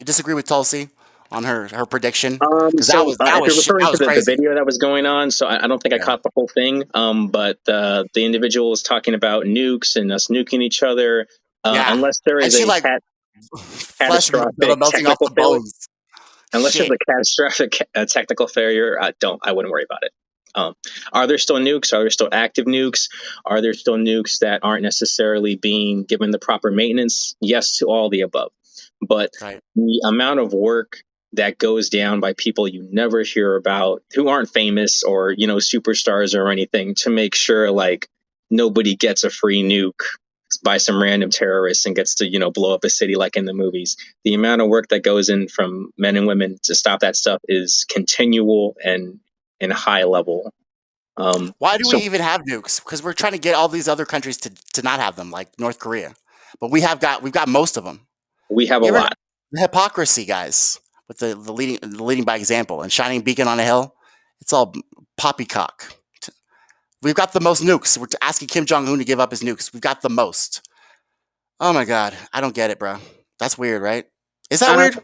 You disagree with Tulsi on her prediction? Because that was if you're referring to the crazy. video that was going on, so I don't think I caught the whole thing. But the individual was talking about nukes and us nuking each other, unless there is catastrophic technical failure. Unless there's a catastrophic technical failure, I wouldn't worry about it. Are there still nukes? Are there still active nukes? Are there still nukes that aren't necessarily being given the proper maintenance? Yes to all the above. But the amount of work that goes down by people you never hear about, who aren't famous or, superstars or anything, to make sure like nobody gets a free nuke by some random terrorists and gets to, blow up a city like in the movies. The amount of work that goes in from men and women to stop that stuff is continual and high level. Why do we even have nukes? Because we're trying to get all these other countries to not have them, like North Korea. But we've got most of them. We have a lot. The hypocrisy, guys, with the leading by example and shining beacon on a hill. It's all poppycock. We've got the most nukes. We're asking Kim Jong-un to give up his nukes. We've got the most. Oh my God, I don't get it, bro. That's weird, right? Is that weird?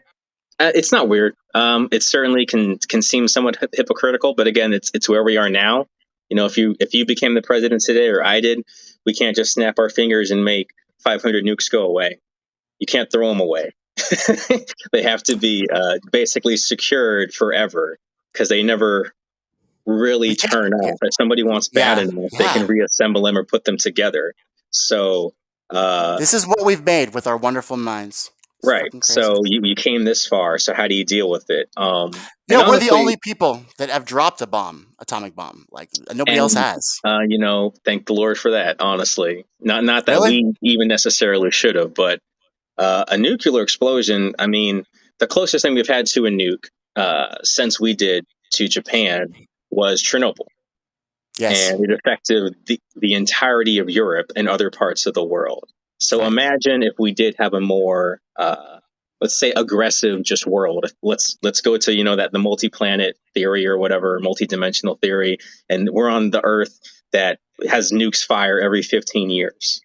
It's not weird. It certainly can seem somewhat hypocritical, but again, it's where we are now. If you became the president today or I did, we can't just snap our fingers and make 500 nukes go away. You can't throw them away. They have to be basically secured forever because they never really turn off. If somebody wants bad enough, they can reassemble them or put them together. So this is what we've made with our wonderful minds. It's Right. fucking crazy. So you came this far. So how do you deal with it? And We're the honestly, only people that have dropped a atomic bomb. Like nobody else and has. thank the Lord for that. Honestly, not that Really? we even necessarily should have, but a nuclear explosion. I mean, the closest thing we've had to a nuke since we did to Japan was Chernobyl. Yes. And it affected the entirety of Europe and other parts of the world. So imagine if we did have a more, let's say, aggressive just world. Let's go to that the multi-planet theory or whatever, multi-dimensional theory, and we're on the Earth that has nukes fire every 15 years.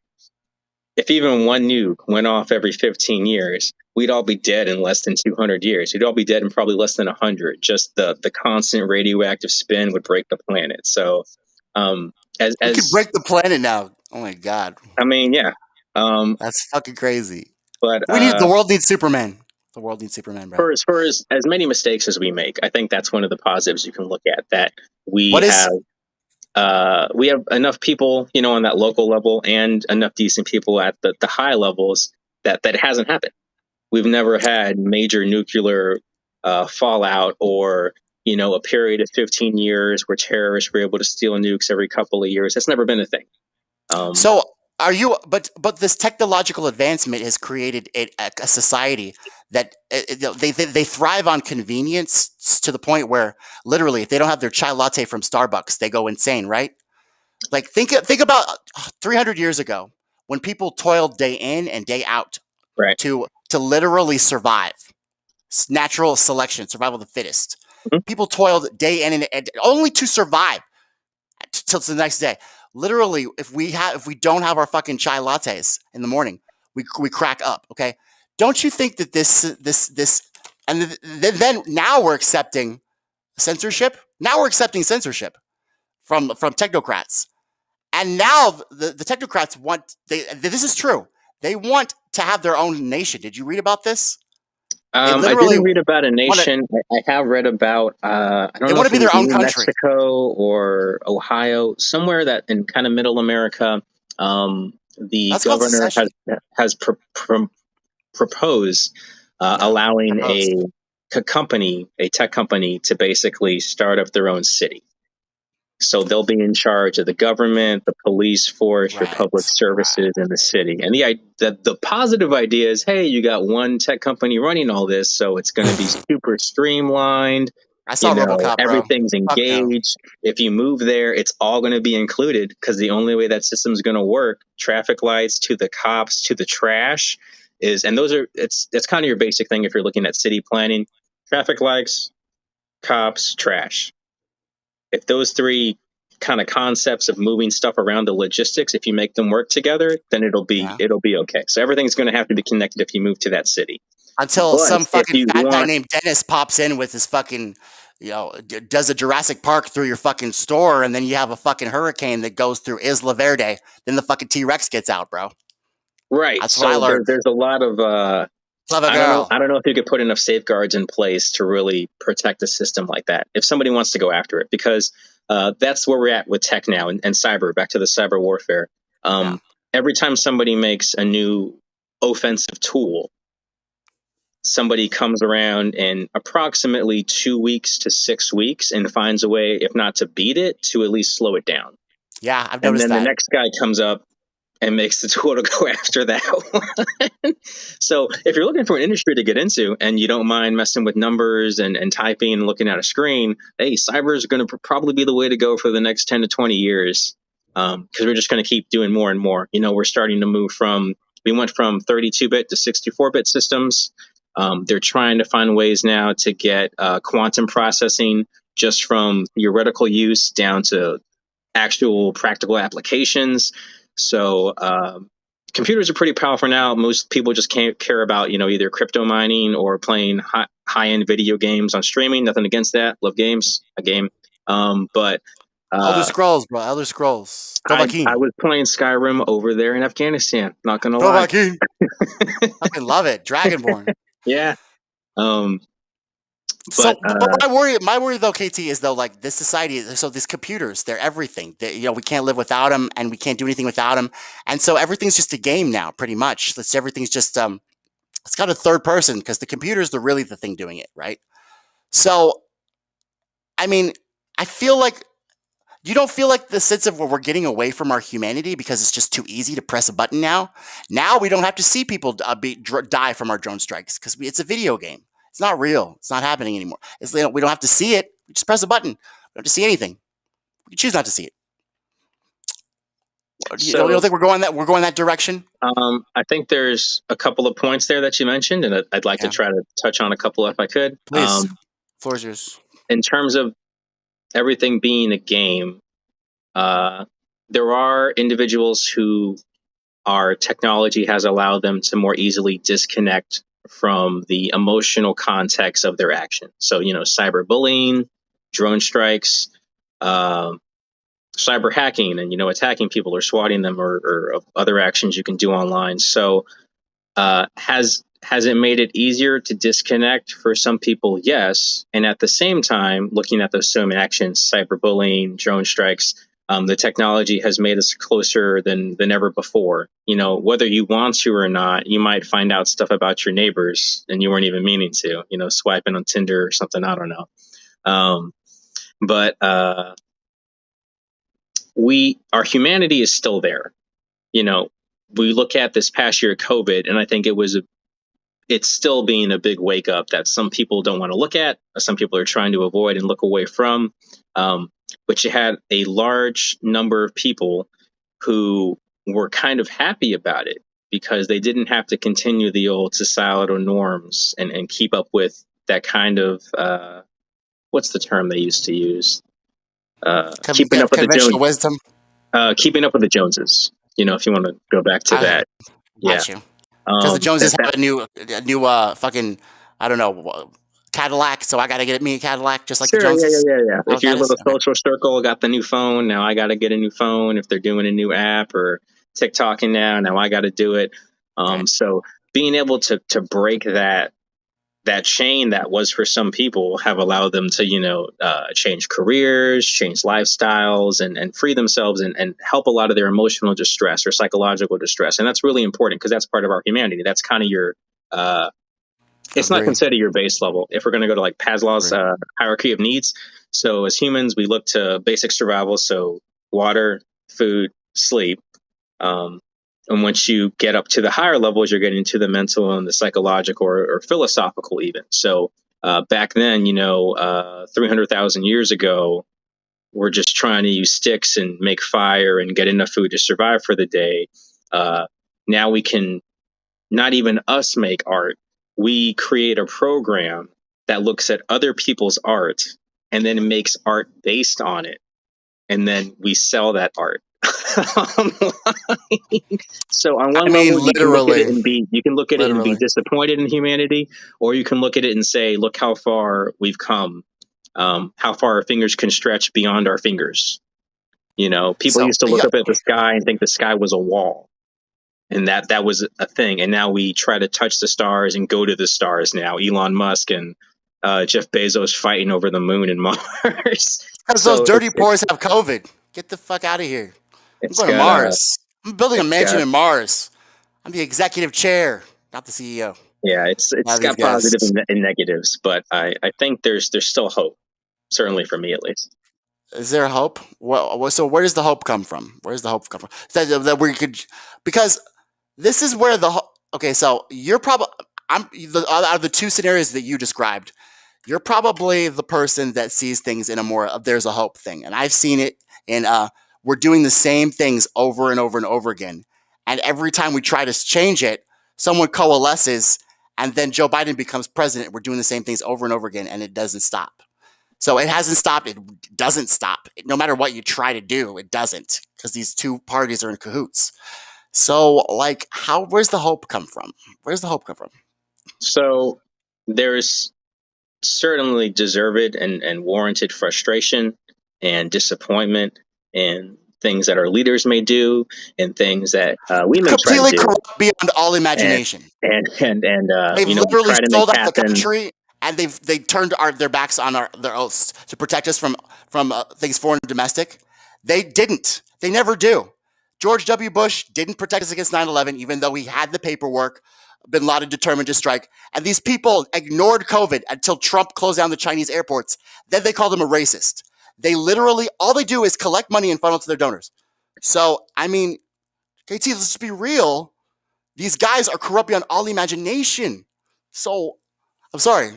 If even one nuke went off every 15 years, we'd all be dead in less than 200 years. We'd all be dead in probably less than 100. Just the constant radioactive spin would break the planet. So we could break the planet now. Oh my god. I mean, yeah. That's fucking crazy. But the world needs Superman. The world needs Superman, bro. For as many mistakes as we make, I think that's one of the positives you can look at, that we have enough people, on that local level and enough decent people at the high levels that it hasn't happened. We've never had major nuclear fallout or a period of 15 years where terrorists were able to steal nukes every couple of years. That's never been a thing. So are you? But this technological advancement has created a society that they thrive on convenience to the point where literally, if they don't have their chai latte from Starbucks, they go insane, right? Like think about 300 years ago when people toiled day in and day out, right, to literally survive. Natural selection, survival of the fittest. Mm-hmm. People toiled day in and only to survive till the next day. Literally, if we don't have our fucking chai lattes in the morning, we crack up. Okay, don't you think that this and then now we're accepting censorship? Now we're accepting censorship from technocrats, and now the technocrats want this is true. They want to have their own nation. Did you read about this? I didn't read about a nation. I have read about I don't know if it was New Mexico or Ohio, somewhere that in kind of middle America. The governor has proposed allowing a tech company, to basically start up their own city. So they'll be in charge of the government, the police force, your public services in the city. And the positive idea is, hey, you got one tech company running all this, so it's going to be super streamlined. I saw RoboCop, everything's engaged. If you move there, it's all going to be included, because the only way that system is going to work, traffic lights to the cops to the trash, and it's kind of your basic thing if you're looking at city planning: traffic lights, cops, trash. If those three kind of concepts of moving stuff around, the logistics, if you make them work together, then it'll be okay. So everything's going to have to be connected if you move to that city. Until some fucking fat guy named Dennis pops in with his fucking, does a Jurassic Park through your fucking store, and then you have a fucking hurricane that goes through Isla Verde. Then the fucking T-Rex gets out, bro. Right. That's what I learned. There's a lot of I don't know if you could put enough safeguards in place to really protect a system like that if somebody wants to go after it, because that's where we're at with tech now and cyber. Back to the cyber warfare. Every time somebody makes a new offensive tool, somebody comes around in approximately 2 weeks to 6 weeks and finds a way, if not to beat it, to at least slow it down. Yeah, I've noticed that. And then the next guy comes up and makes the tool to go after that one. So if you're looking for an industry to get into and you don't mind messing with numbers and typing and looking at a screen, hey, cyber is going to probably be the way to go for the next 10 to 20 years, because we're just going to keep doing more and more. We're starting to move we went from 32-bit to 64-bit systems. They're trying to find ways now to get quantum processing just from theoretical use down to actual practical applications. So computers are pretty powerful now. Most people just can't care about, either crypto mining or playing high-end video games on streaming. Nothing against that. Love games, a game. But Elder Scrolls, bro. Elder Scrolls. I was playing Skyrim over there in Afghanistan. Not gonna lie. Fucking love it. Dragonborn. Yeah. But my worry though, KT, is though, like, this society. So these computers, they're everything. We can't live without them, and we can't do anything without them. And so everything's just a game now, pretty much. Everything's just It's got a third person because the computer is really the thing doing it, right? So, I mean, I feel like you don't feel like the sense of where we're getting away from our humanity because it's just too easy to press a button now. Now we don't have to see people die from our drone strikes because it's a video game. It's not real. It's not happening anymore. We don't have to see it. We just press a button. We don't have to see anything. We choose not to see it. You don't think we're going that direction? I think there's a couple of points there that you mentioned, and I'd like to try to touch on a couple if I could. Please, floor is yours. In terms of everything being a game, there are individuals who our technology has allowed them to more easily disconnect from the emotional context of their action. So, cyberbullying, drone strikes, cyber hacking, and, attacking people or swatting them or other actions you can do online. So has it made it easier to disconnect for some people? Yes. And at the same time, looking at those same actions, cyberbullying, drone strikes, the technology has made us closer than ever before. Whether you want to or not, you might find out stuff about your neighbors and you weren't even meaning to, swiping on Tinder or something. I don't know. But our humanity is still there. We look at this past year of COVID, and I think it's still being a big wake up that some people don't want to look at, some people are trying to avoid and look away from. But you had a large number of people who were kind of happy about it because they didn't have to continue the old societal norms and keep up with that kind of, what's the term they used to use? Keeping up with the Joneses. Wisdom. Keeping up with the Joneses. If you want to go back to that. Yeah. Because the Joneses have a new fucking, I don't know, Cadillac, so I got to get me a Cadillac just like the Joneses. Yeah. If your little social circle got the new phone, now I got to get a new phone. If they're doing a new app or TikToking now I got to do it. So being able to break that chain that was for some people have allowed them to, change careers, change lifestyles, and free themselves and help a lot of their emotional distress or psychological distress. And that's really important because that's part of our humanity. That's kind of your, it's not considered your base level. If we're going to go to like Maslow's hierarchy of needs. So as humans, we look to basic survival. So water, food, sleep. And once you get up to the higher levels, you're getting into the mental and the psychological or philosophical even. So back then, 300,000 years ago, we're just trying to use sticks and make fire and get enough food to survive for the day. Now we can, not even us make art. We create a program that looks at other people's art and then makes art based on it. And then we sell that art. So on one level, you can look at it and be disappointed in humanity, or you can look at it and say, look how far we've come, how far our fingers can stretch beyond our fingers. People used to look up at the sky and think the sky was a wall, and that was a thing. And now we try to touch the stars and go to the stars now. Elon Musk and Jeff Bezos fighting over the moon and Mars. Because those dirty boys have COVID. Get the fuck out of here. I'm going to Mars. I'm building a mansion in Mars. I'm the executive chair, not the CEO. Yeah, it's got positives and negatives, but I think there's still hope, certainly for me at least. Is there hope? Well, so where does the hope come from? That we could, because this is where okay, so you're probably, out of the two scenarios that you described, you're probably the person that sees things in a more there's a hope thing. And I've seen it in we're doing the same things over and over and over again. And every time we try to change it, someone coalesces and then Joe Biden becomes president. We're doing the same things over and over again and it doesn't stop. So it hasn't stopped. It doesn't stop. No matter what you try to do, it doesn't, because these two parties are in cahoots. So where's the hope come from? So there's certainly deserved and warranted frustration and disappointment and things that our leaders may do and things that we may completely try to do. Corrupt beyond all imagination. And they've literally sold out the country, and they turned their backs on their oaths to protect us from things foreign and domestic. They didn't. They never do. George W. Bush didn't protect us against 9/11, even though he had the paperwork bin Laden determined to strike, and these people ignored COVID until Trump closed down the Chinese airports. Then they called him a racist. They literally, all they do is collect money and funnel to their donors. So, I mean, KT, let's just be real. These guys are corrupt beyond all imagination. So, I'm sorry.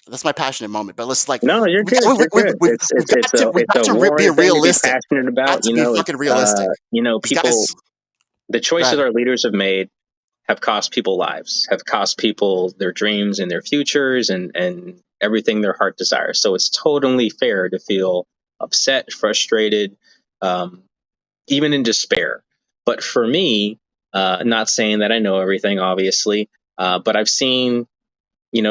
That's my passionate moment, but let's No, you're good. You're good. It's a be warrant thing to be realistic. passionate about. Got to be fucking realistic. These People, guys, the choices our leaders have made have cost people lives, have cost people their dreams and their futures and everything their heart desires. So it's totally fair to feel upset, frustrated, even in despair. But for me, not saying that I know everything, obviously, but I've seen,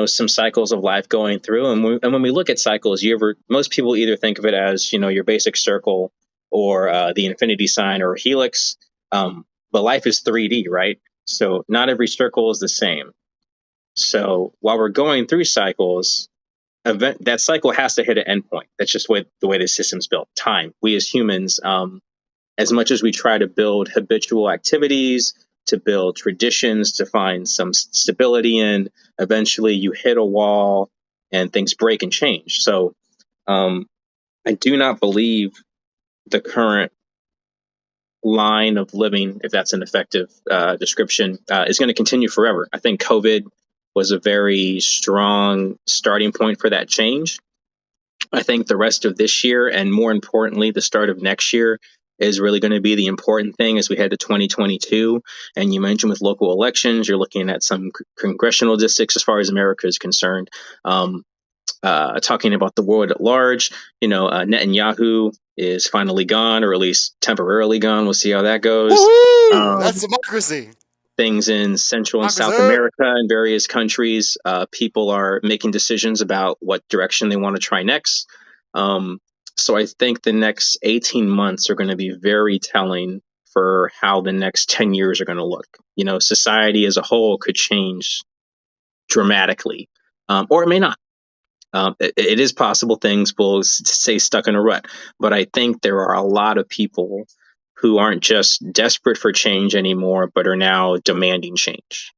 some cycles of life going through. And when we look at cycles, most people either think of it as, your basic circle or the infinity sign or helix. But life is 3D, right? So not every circle is the same. So while we're going through cycles, that cycle has to hit an endpoint. That's just the way the system's built. Time. We as humans, as much as we try to build habitual activities, to build traditions, to find some stability in, eventually you hit a wall and things break and change. So I do not believe the current line of living, if that's an effective description, is going to continue forever. I think COVID was a very strong starting point for that change. I think the rest of this year, and more importantly, the start of next year, is really going to be the important thing as we head to 2022. And you mentioned with local elections, you're looking at some congressional districts as far as America is concerned. Talking about the world at large, Netanyahu is finally gone, or at least temporarily gone. We'll see how that goes. That's democracy. Things in Central and South America and various countries, people are making decisions about what direction they want to try next. So I think the next 18 months are going to be very telling for how the next 10 years are going to look. Society as a whole could change dramatically, or it may not. It is possible things will stay stuck in a rut, but I think there are a lot of people who aren't just desperate for change anymore, but are now demanding change.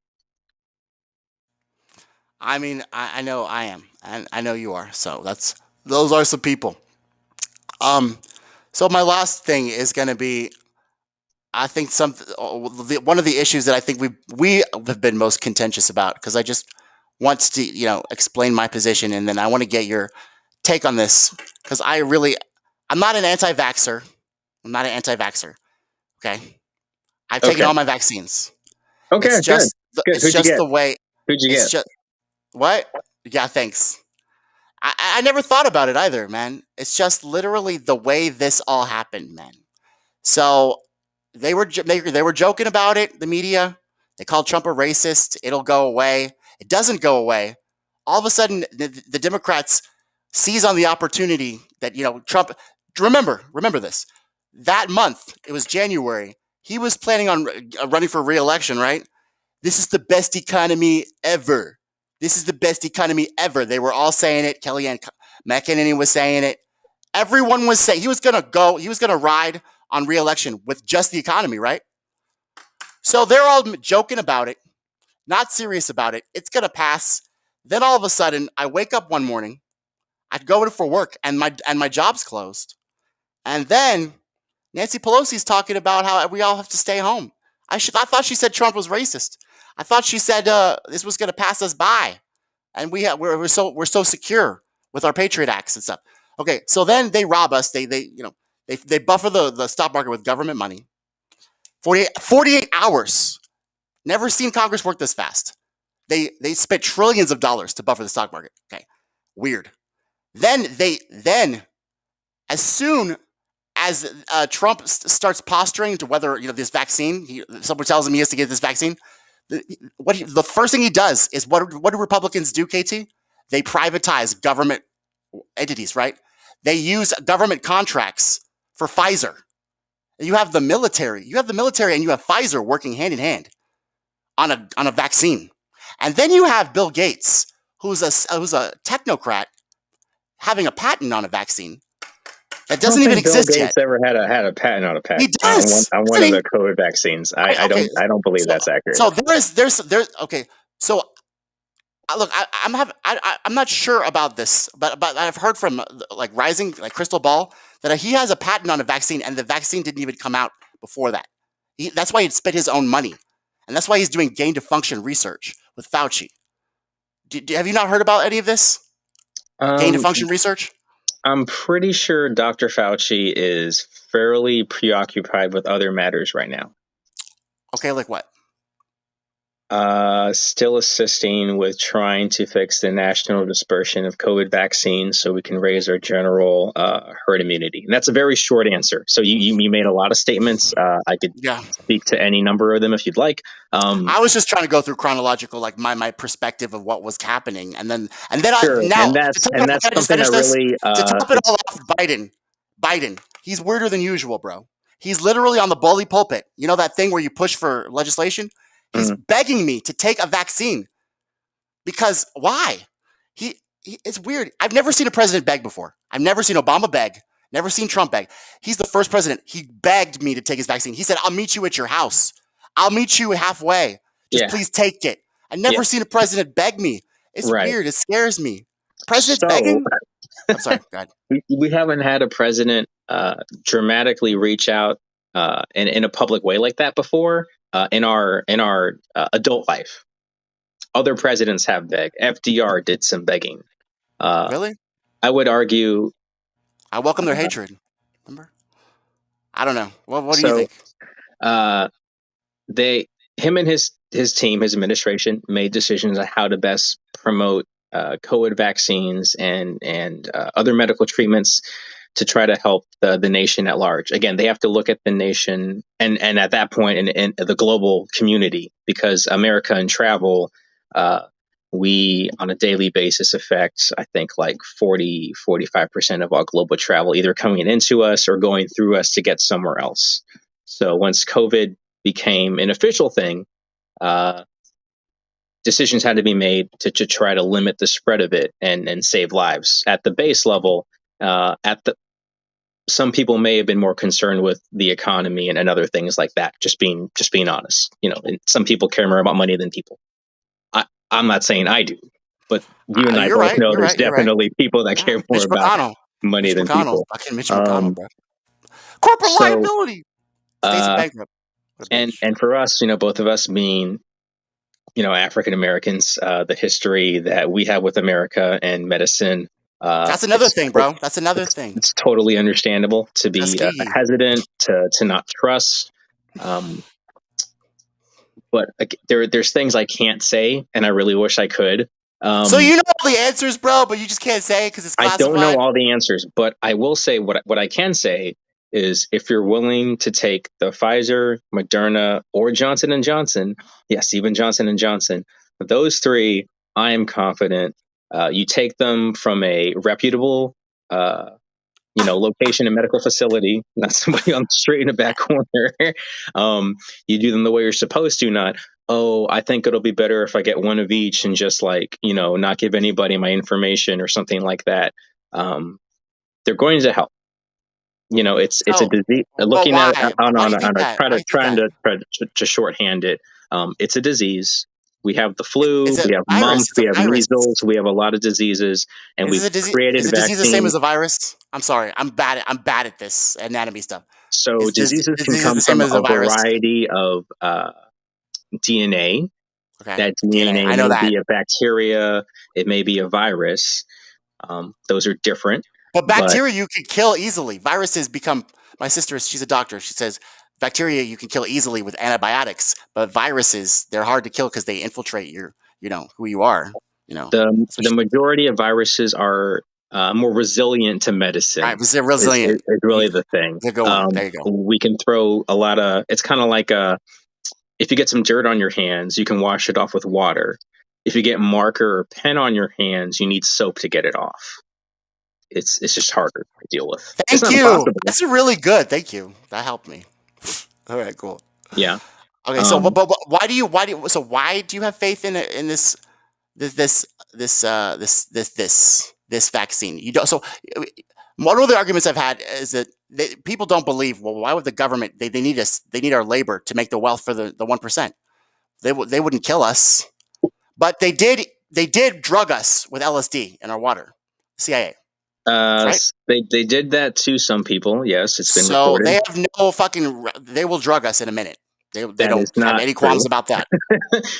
I mean, I know I am, and I know you are. So those are some people. So my last thing is going to be, I think one of the issues that I think we have been most contentious about, because I just want to explain my position, and then I want to get your take on this, because I'm not an anti-vaxxer. I'm not an anti-vaxxer. Okay, I've taken all my vaccines. Okay, it's just the way. Who'd you get? Just what? Yeah, thanks. I never thought about it either, man. It's just literally the way this all happened, man. So they were joking about it. The media, they called Trump a racist. It'll go away. It doesn't go away. All of a sudden, the Democrats seize on the opportunity that Trump. Remember this. That month, it was January. He was planning on running for re-election, right? This is the best economy ever. This is the best economy ever. They were all saying it. Kellyanne McEnany was saying it. Everyone was saying he was going to ride on re-election with just the economy, right? So they're all joking about it, not serious about it. It's going to pass. Then all of a sudden, I wake up one morning, I go in for work, and my job's closed. And then Nancy Pelosi's talking about how we all have to stay home. I thought she said Trump was racist. I thought she said this was going to pass us by, and we're so secure with our Patriot Acts and stuff. Okay, so then they rob us. They buffer the stock market with government money. 48 hours. Never seen Congress work this fast. They spent trillions of dollars to buffer the stock market. Okay, weird. Then as soon as Trump starts posturing to whether this vaccine, someone tells him he has to get this vaccine. The first thing he does is what do Republicans do, KT? They privatize government entities, right? They use government contracts for Pfizer. You have the military, and you have Pfizer working hand in hand on a vaccine. And then you have Bill Gates, who's a technocrat, having a patent on a vaccine that doesn't even exist Bill yet. Gates ever had a patent on a patent. He does. On one of the COVID vaccines. I don't believe that's accurate. So there's okay. So look, I'm not sure about this, but I've heard from like Rising, like Crystal Ball, that he has a patent on a vaccine, and the vaccine didn't even come out before that. That's why he'd spent his own money, and that's why he's doing gain to function research with Fauci. Have you not heard about any of this gain to function research? I'm pretty sure Dr. Fauci is fairly preoccupied with other matters right now. Okay, like what? Still assisting with trying to fix the national dispersion of COVID vaccines so we can raise our general herd immunity. And that's a very short answer. So you made a lot of statements. I could speak to any number of them if you'd like. I was just trying to go through chronological, like my perspective of what was happening, and then sure. to top it all off, Biden, he's weirder than usual, bro. He's literally on the bully pulpit. You know that thing where you push for legislation? He's begging me to take a vaccine. Because why? It's weird. I've never seen a president beg before. I've never seen Obama beg. Never seen Trump beg. He's the first president. He begged me to take his vaccine. He said, "I'll meet you at your house. I'll meet you halfway. Just please take it." I've never seen a president beg me. It's weird. It scares me. Presidents begging? I'm sorry. Go ahead. We haven't had a president dramatically reach out in a public way like that before in our adult life. Other presidents have begged. FDR did some begging. Really? I would argue. I welcome their hatred. Remember? I don't know. What do you think? Him and his team, his administration, made decisions on how to best promote COVID vaccines and other medical treatments to try to help the nation at large. Again, they have to look at the nation and at that point in the global community, because America and travel, we on a daily basis affect, I think, like 45% of all global travel, either coming into us or going through us to get somewhere else. So once COVID became an official thing, decisions had to be made to try to limit the spread of it and save lives. At the base level, some people may have been more concerned with the economy and other things like that. Just being honest, and some people care more about money than people. I'm not saying I do, but you and I both know there's definitely people that care more about money than people. Mitch McConnell, bro. Corporate liability. States are bankrupt. And for us, both of us being, African Americans, the history that we have with America and medicine. That's another thing, bro. That's another thing. It's totally understandable to be hesitant, to not trust. But there's things I can't say, and I really wish I could. So you know all the answers, bro, but you just can't say it because it's classified? I don't know all the answers, but I will say what I can say is, if you're willing to take the Pfizer, Moderna, or Johnson & Johnson, yes, even Johnson & Johnson, those three, I am confident you take them from a reputable location and medical facility, not somebody on the street in a back corner. You do them the way you're supposed to, not, I think it'll be better if I get one of each and just not give anybody my information or something like that. They're going to help. It's a disease. Looking at it trying to shorthand it. It's a disease. We have the flu, we have mumps, we have measles, we have a lot of diseases, and we've created vaccines. Is a disease the same as a virus? I'm sorry, I'm bad at this anatomy stuff. So diseases can come from a variety of DNA. Okay. That DNA may be a bacteria, it may be a virus. Those are different. But bacteria you can kill easily. Viruses become. My sister, she's a doctor. She says bacteria you can kill easily with antibiotics, but viruses, they're hard to kill because they infiltrate who you are. The majority of viruses are more resilient to medicine. Right, they're resilient. It's really the thing. They're going. There you go. We can throw a lot of. It's kind of like if you get some dirt on your hands, you can wash it off with water. If you get marker or pen on your hands, you need soap to get it off. It's just harder to deal with. Thank you. That's really good. Thank you. That helped me. All right, cool. Yeah. Okay, so but why do you have faith in this vaccine? You don't. So one of the arguments I've had is that people don't believe. Well, why would the government? They need us. They need our labor to make the wealth for the 1%. They wouldn't kill us. But they did drug us with LSD in our water. CIA. Right? They did that to some people. Yes, it's been So reported. they have no fucking. They will drug us in a minute. They That don't is have not any true. qualms about that.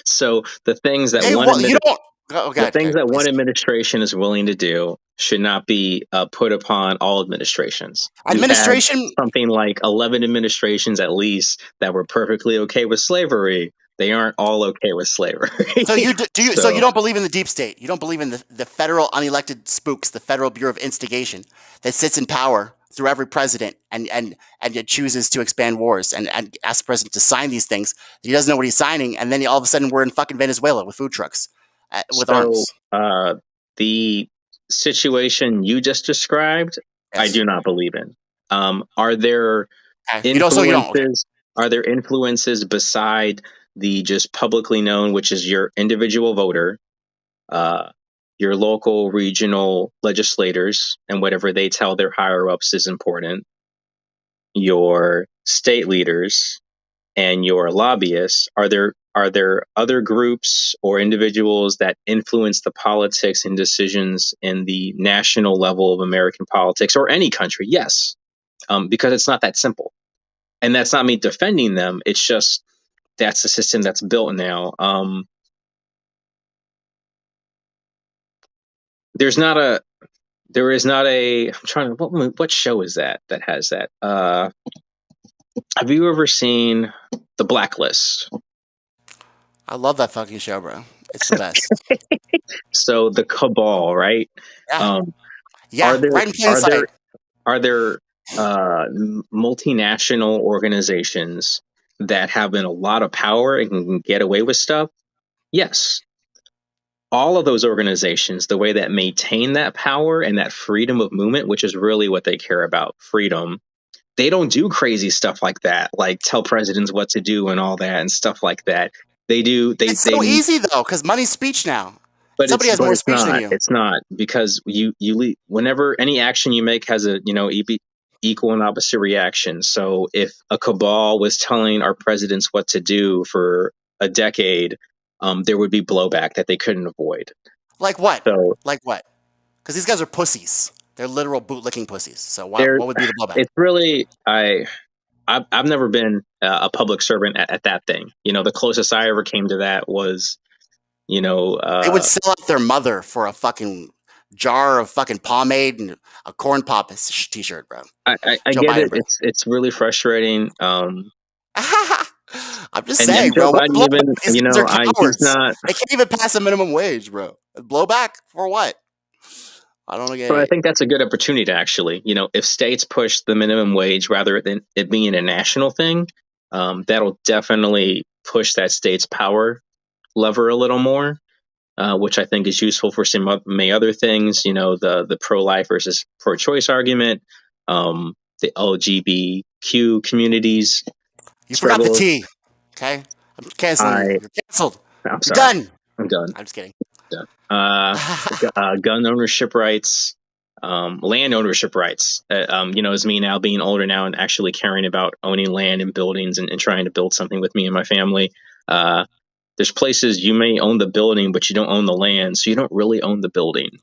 So the things that You don't. the things that one please. administration is willing to do should not be put upon all administrations. We've had Administration. something like 11 administrations at least that were perfectly okay with slavery. They aren't all okay with slavery. So you So you don't believe in the deep state? You don't believe in the federal unelected spooks, the Federal Bureau of Instigation that sits in power through every president and it chooses to expand wars and ask the president to sign these things. He doesn't know what he's signing, and then all of a sudden we're in fucking Venezuela with food trucks with So, arms. the situation you just described, I do not believe in. Are there You don't. So you don't. Okay. influences? Are there influences beside the just publicly known, which is your individual voter, your local, regional legislators, and whatever they tell their higher ups is important, your state leaders, and your lobbyists? Are there other groups or individuals that influence the politics and decisions in the national level of American politics or any country? Yes, because it's not that simple, and that's not me defending them. It's just that's the system that's built now. There is not a. I'm trying to. What show is that has that? Have you ever seen The Blacklist? I love that fucking show, bro. It's the best. So the cabal, right? Yeah. Are there right in plain are sight. there are there multinational organizations that have a lot of power and can get away with stuff? Yes. All of those organizations, the way that maintain that power and that freedom of movement, which is really what they care about, freedom, they don't do crazy stuff like that, like tell presidents what to do and all that and stuff like that. They do. It's so easy though, because money's speech now. Somebody has more speech than you. It's not, because whenever any action you make has a equal and opposite reaction. So if a cabal was telling our presidents what to do for a decade, there would be blowback that they couldn't avoid. Like what? So like what? Because these guys are pussies. They're literal bootlicking pussies. So what would be the blowback? It's really I've never been a public servant at that thing. The closest I ever came to that was, they would sell out their mother for a fucking jar of fucking pomade and a corn pop t-shirt, bro. I get it. It's really frustrating. I'm just saying, Joe bro. Biden even, These guys are cowards. he's not. They can't even pass a minimum wage, bro. Blowback for what? I don't get it. But I think that's a good opportunity to actually, if states push the minimum wage rather than it being a national thing, that'll definitely push that state's power lever a little more, which I think is useful for some many other things. The pro-life versus pro-choice argument, the LGBTQ communities. You forgot the T. Okay, I'm canceling you. You're canceled. I'm You're sorry. done. I'm done. I'm just kidding. Done. Gun ownership rights, land ownership rights. As me now being older now and actually caring about owning land and buildings and trying to build something with me and my family. There's places you may own the building, but you don't own the land, so you don't really own the building.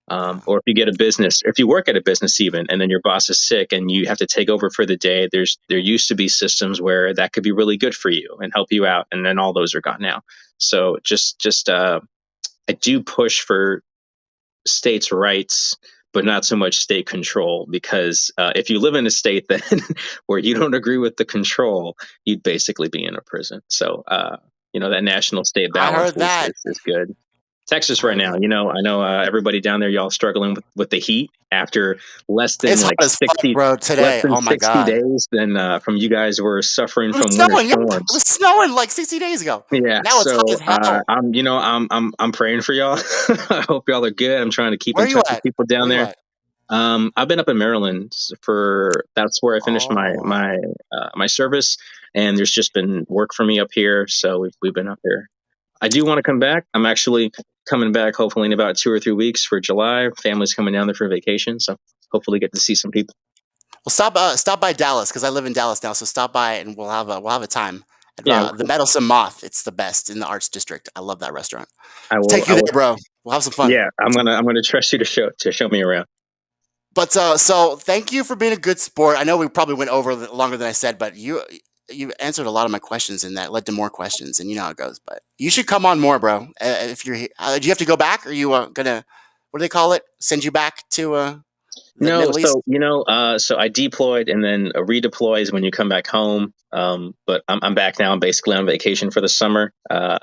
Or if you get a business, if you work at a business even, and then your boss is sick and you have to take over for the day, there used to be systems where that could be really good for you and help you out, and then all those are gone now. So I do push for states' rights, but not so much state control, because if you live in a state then where you don't agree with the control, you'd basically be in a prison. So that national state balance is good. Texas right now, I know everybody down there, y'all struggling with the heat after less than 60 today. Less than 60 God. days than from you guys were suffering from snowing. winter storms. It was snowing like 60 days ago. Yeah, now it's hot as hell. I'm praying for y'all. I hope y'all are good. I'm trying to keep in touch with people down there. I've been up in Maryland that's where I finished my service, and there's just been work for me up here, so we've been up there. I do want to come back. I'm actually coming back hopefully in about 2 or 3 weeks for July. Family's coming down there for vacation, so hopefully get to see some people. Well, stop by Dallas, because I live in Dallas now. So stop by and we'll have a time Yeah, The Meddlesome Moth. It's the best in the Arts District. I love that restaurant. I will Take you there, bro. We'll have some fun. Yeah, I'm gonna trust you to show me around. But so thank you for being a good sport. I know we probably went over longer than I said, but you answered a lot of my questions, and that led to more questions. And you know how it goes. But you should come on more, bro. If you're, do you have to go back? Or are you gonna, what do they call it? Send you back to the No, Middle East? so I deployed and then redeploys when you come back home. But I'm back now. I'm basically on vacation for the summer. I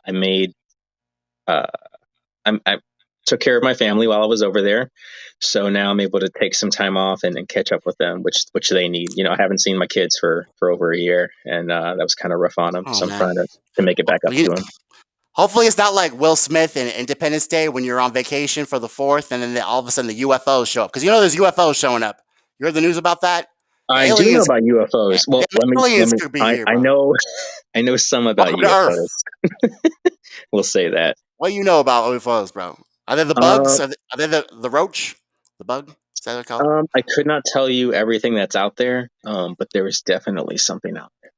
took care of my family while I was over there, so now I'm able to take some time off and catch up with them, which they need. I haven't seen my kids for over a year, and that was kind of rough on them. Oh So I'm man. trying to make it back up to them. Hopefully, it's not like Will Smith in Independence Day when you're on vacation for the 4th, and then all of a sudden the UFOs show up. Because there's UFOs showing up. You heard the news about that? I do know about UFOs. Well, aliens could be here, I bro. know some about Welcome to Earth. UFOs. We'll say that. What do you know about UFOs, bro? Are they the bugs? Are they the roach? The bug? Is that what it's called? I could not tell you everything that's out there, but there is definitely something out there.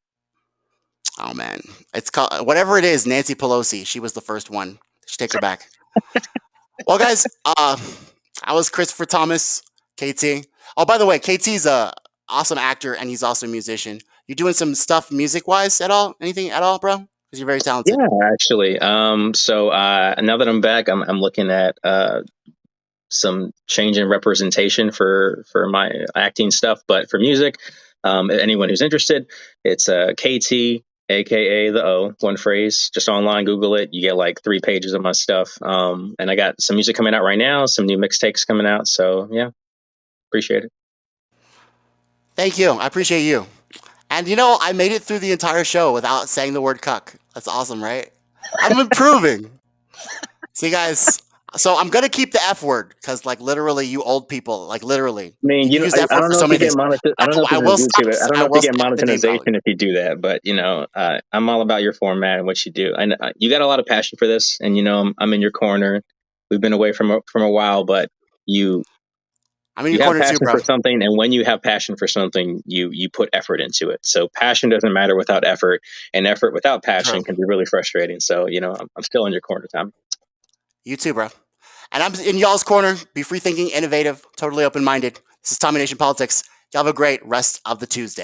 Oh man, it's called whatever it is. Nancy Pelosi. She was the first one. She take her back. Well, guys, I was Christopher Thomas, KT. Oh, by the way, KT's a awesome actor and he's also a musician. You doing some stuff music wise at all? Anything at all, bro? Because you're very talented. Yeah, actually. So now that I'm back, I'm looking at some change in representation for my acting stuff. But for music, anyone who's interested, it's KT, aka the O, one phrase. Just online, Google it. You get like 3 pages of my stuff. And I got some music coming out right now, some new mixtapes coming out. So yeah, appreciate it. Thank you. I appreciate you. And I made it through the entire show without saying the word cuck. That's awesome, right? I'm improving. See, guys. So I'm gonna keep the F word because, literally, you old people, literally. I mean, use the F word for so many things. I don't know if you get monetization if you do that, but I'm all about your format and what you do. And you got a lot of passion for this, and I'm in your corner. We've been away from a while, but you have passion for something, and when you have passion for something, you put effort into it. So passion doesn't matter without effort, and effort without passion can be really frustrating. So I'm still in your corner, Tom. You too, bro. And I'm in y'all's corner. Be free thinking, innovative, totally open minded. This is Tommy Nation Politics. Y'all have a great rest of the Tuesday.